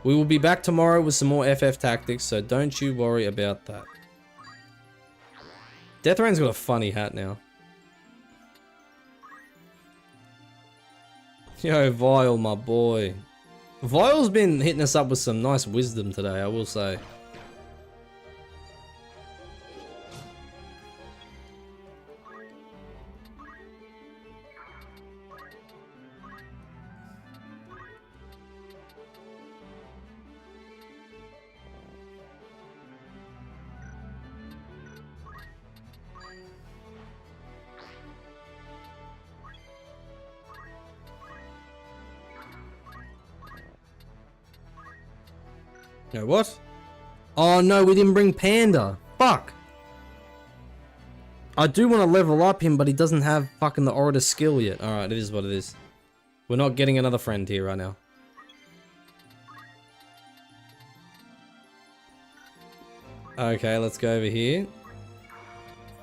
We will be back tomorrow with some more FF tactics, so don't you worry about that. Deathrain's got a funny hat now. Yo, Vile, my boy. Vile's been hitting us up with some nice wisdom today, I will say. No, what? Oh no, we didn't bring Panda. Fuck. I do want to level up him, but he doesn't have fucking the Orator skill yet. Alright, it is what it is. We're not getting another friend here right now. Okay, let's go over here.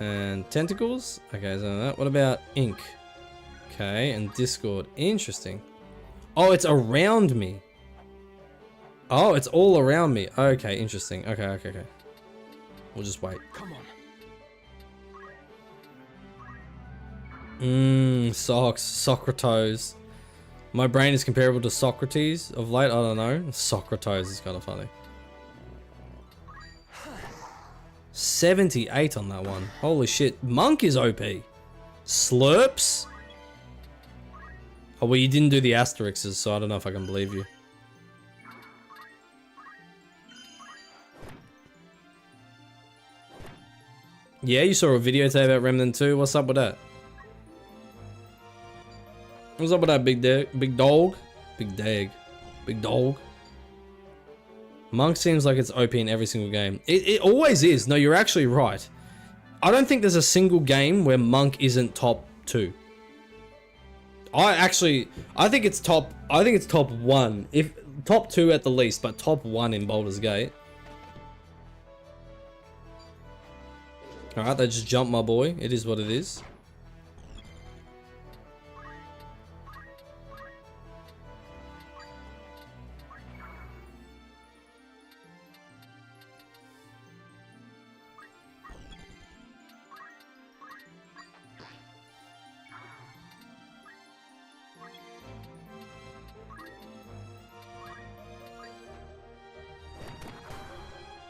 And tentacles. Okay, so that. What about ink? Okay, and Discord. Interesting. Oh, it's around me. Oh, it's all around me. Okay, interesting. Okay. We'll just wait. Come on. Socks. Socrates. My brain is comparable to Socrates of late. I don't know. Socrates is kind of funny. 78 on that one. Holy shit. Monk is OP. Slurps? Oh, well, you didn't do the asterisks, so I don't know if I can believe you. Yeah, you saw a video today about Remnant 2. What's up with that? What's up with that, big dog? Big dog. Monk seems like it's OP in every single game. It always is. No, you're actually right. I don't think there's a single game where Monk isn't top 2. I think it's top 1. If top 2 at the least, but top 1 in Baldur's Gate. Alright, they just jumped my boy. It is what it is.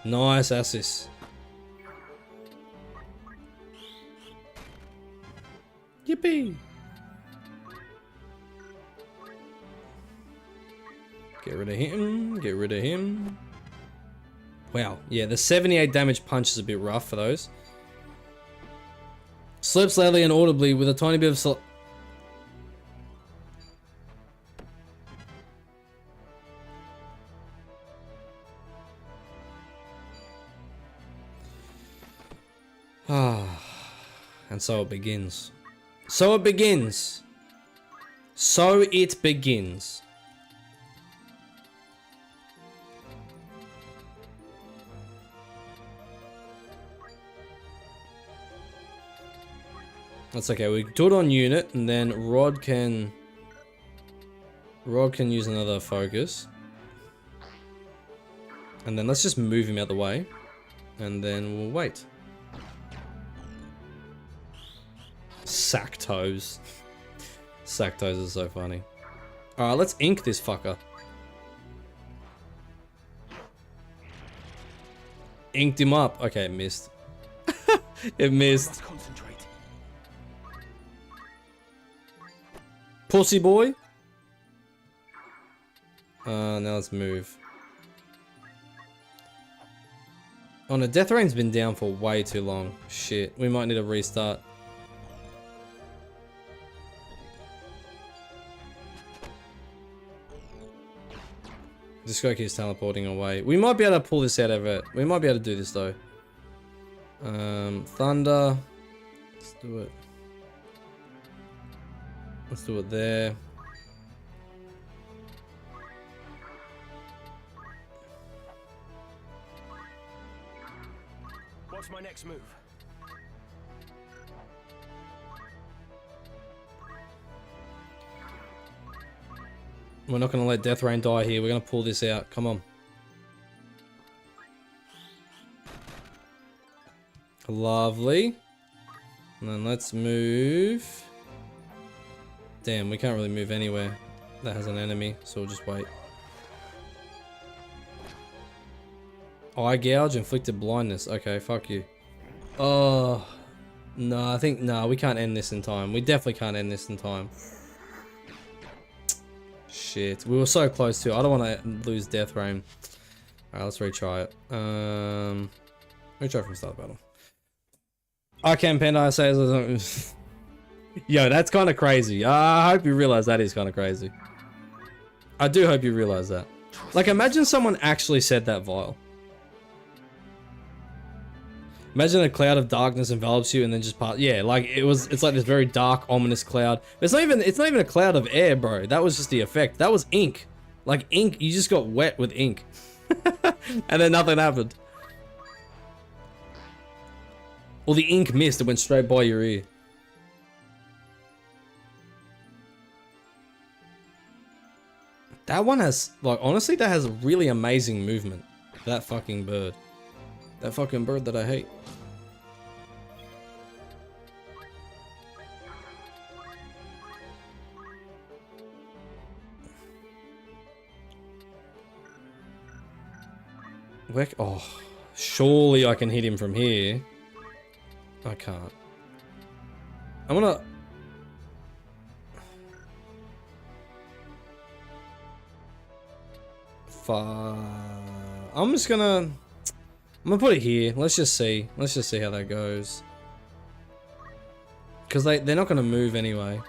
Nice assist. Yippee! Get rid of him. Get rid of him. Wow. Yeah, the 78 damage punch is a bit rough for those. Slurp loudly and audibly with a tiny bit of and so it begins. So it begins. So it begins. That's okay. We do it on unit, and then Rod can use another focus. And then let's just move him out the way, and then we'll wait. Sacktoes. Sacktoes is so funny. Alright, let's ink this fucker. Inked him up. Okay, it missed. It missed. Concentrate. Pussy boy. Now let's move. Oh no, Deathrain's been down for way too long. Shit, we might need a restart. This guy keeps teleporting away. We might be able to pull this out of it. We might be able to do this though. Thunder. Let's do it. Let's do it there. What's my next move? We're not going to let Death Rain die here. We're going to pull this out. Come on. Lovely. And then let's move. Damn, we can't really move anywhere that has an enemy, so we'll just wait. Eye gouge, inflicted blindness. Okay, fuck you. Oh. No, I think, no, we can't end this in time. We definitely can't end this in time. Shit, we were so close to. I don't want to lose Death Rain. Alright, let's retry it. Retry from start battle. Arcane Panda says, yo, that's kind of crazy. I hope you realize that is kind of crazy. I do hope you realize that. Like, imagine someone actually said that vile. Imagine a cloud of darkness envelops you and then just part. Yeah, like it's like this very dark, ominous cloud. It's not even a cloud of air, bro. That was just the effect. That was ink. Like ink, you just got wet with ink. And then nothing happened. Or the ink missed, it went straight by your ear. That one has, like, honestly, that has really amazing movement. That fucking bird. That fucking bird that I hate. Oh, surely I can hit him from here. I can't. I'm gonna... I'm just gonna... I'm gonna put it here. Let's just see. Let's just see how that goes. Because they're not gonna move anyway.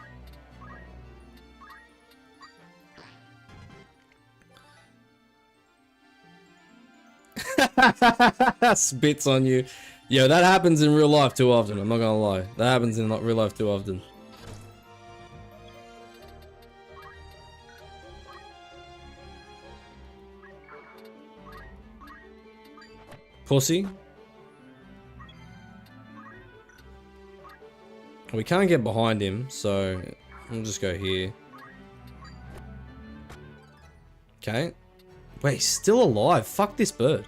Spits on you. Yo, that happens in real life too often. I'm not gonna lie. That happens in real life too often. Pussy. We can't get behind him, so we'll just go here. Okay. Wait, he's still alive. Fuck this bird.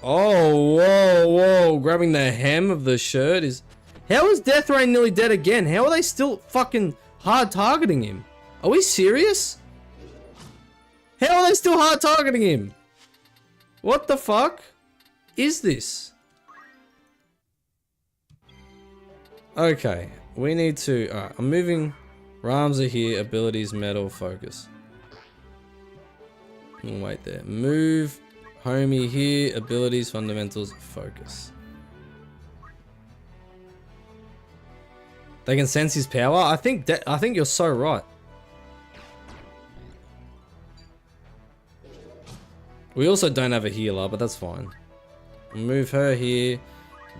Oh, whoa, whoa. Grabbing the hem of the shirt is... How is Death Rain nearly dead again? How are they still fucking hard targeting him? Are we serious? How are they still hard targeting him? What the fuck is this? Okay, we need to... Alright, I'm moving... Rams are here, abilities, metal, focus. Wait there. Move, homie here, abilities, fundamentals, focus. They can sense his power? I think you're so right. We also don't have a healer, but that's fine. Move her here.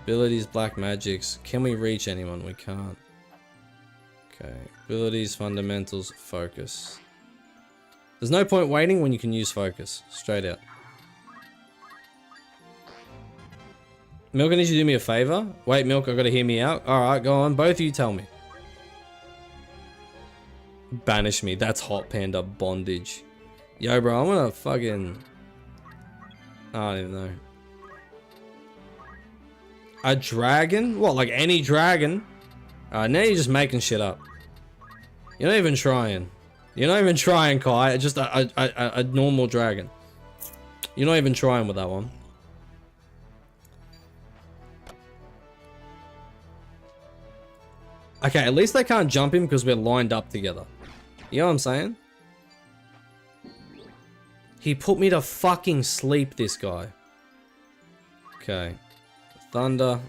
Abilities, black magics. Can we reach anyone? We can't. Okay. Abilities, fundamentals, focus. There's no point waiting when you can use focus. Straight out. Milk, I need you to do me a favor. Wait, Milk, I gotta hear me out. Alright, go on. Both of you tell me. Banish me. That's hot, Panda. Bondage. Yo, bro, I'm gonna fucking... I don't even know. A dragon? What, like any dragon? Now you're just making shit up. You're not even trying. You're not even trying, Kai. Just a normal dragon. You're not even trying with that one. Okay, at least they can't jump him because we're lined up together. You know what I'm saying? He put me to fucking sleep, this guy. Okay. Thunder.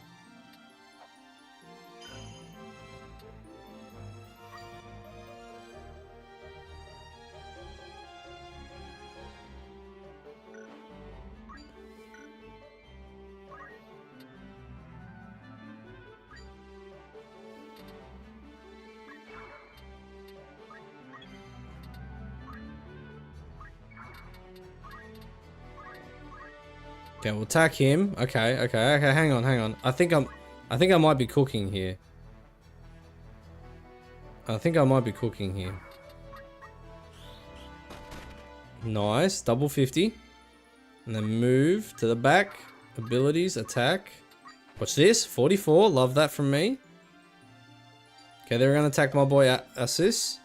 Okay, we'll attack him. Okay. Hang on. I think I might be cooking here. Nice. Double 50. And then move to the back. Abilities. Attack. Watch this. 44. Love that from me. Okay, they're going to attack my boy Assis.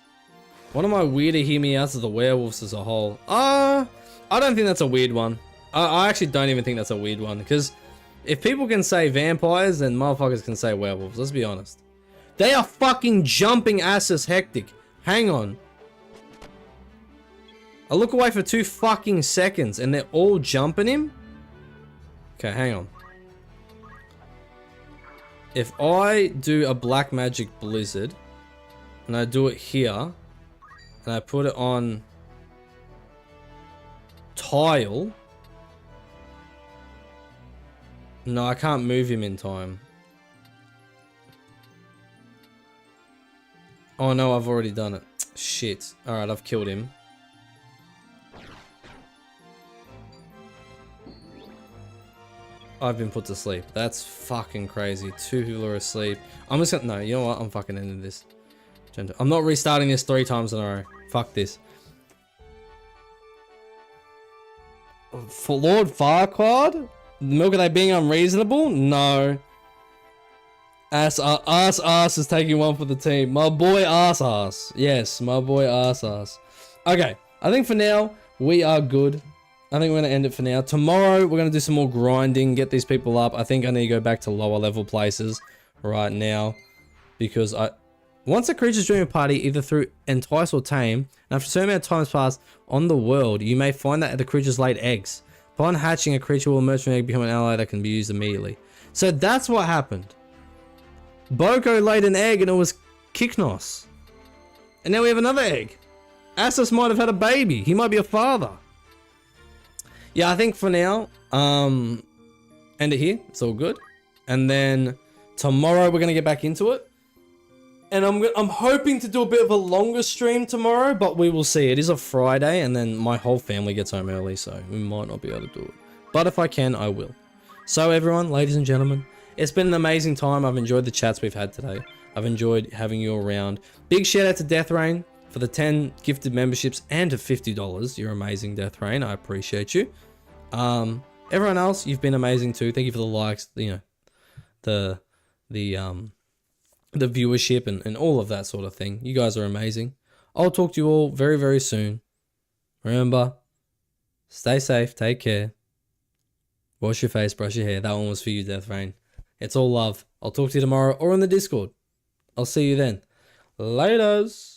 One of my weirder hear me outs is the werewolves as a whole. I don't think that's a weird one. I actually don't even think that's a weird one. Because if people can say vampires, then motherfuckers can say werewolves. Let's be honest. They are fucking jumping Assis hectic. Hang on. I look away for 2 fucking seconds and they're all jumping him? Okay, hang on. If I do a black magic blizzard and I do it here and I put it on tile. No, I can't move him in time. Oh no, I've already done it. Shit. Alright, I've killed him. I've been put to sleep. That's fucking crazy. 2 people are asleep. I'm just gonna... No, you know what? I'm fucking ending this. I'm not restarting this 3 times in a row. Fuck this. For Lord Farquaad? Milk, are they being unreasonable? No. Ass is taking one for the team. My boy ass. Yes, my boy ass. Okay, I think for now, we are good. I think we're going to end it for now. Tomorrow, we're going to do some more grinding, get these people up. I think I need to go back to lower level places right now. Because once a creature's joining a party, either through entice or tame, and after a certain amount of time has passed on the world, you may find that the creature's laid eggs. Upon hatching, a creature will emerge from an egg, become an ally that can be used immediately. So that's what happened. Boko laid an egg and it was Kiknos. And now we have another egg. Assis might have had a baby. He might be a father. Yeah, I think for now, end it here. It's all good. And then tomorrow we're going to get back into it. And I'm hoping to do a bit of a longer stream tomorrow, but we will see. It is a Friday and then my whole family gets home early, so we might not be able to do it. But if I can, I will. So everyone, ladies and gentlemen, it's been an amazing time. I've enjoyed the chats we've had today. I've enjoyed having you around. Big shout out to Death Rain for the 10 gifted memberships and to $50. You're amazing, Death Rain. I appreciate you. Everyone else, you've been amazing too. Thank you for the likes, you know, the viewership and all of that sort of thing. You guys are amazing. I'll talk to you all very, very soon. Remember, stay safe, take care. Wash your face, brush your hair. That one was for you, Death Rain. It's all love. I'll talk to you tomorrow or on the Discord. I'll see you then. Laters.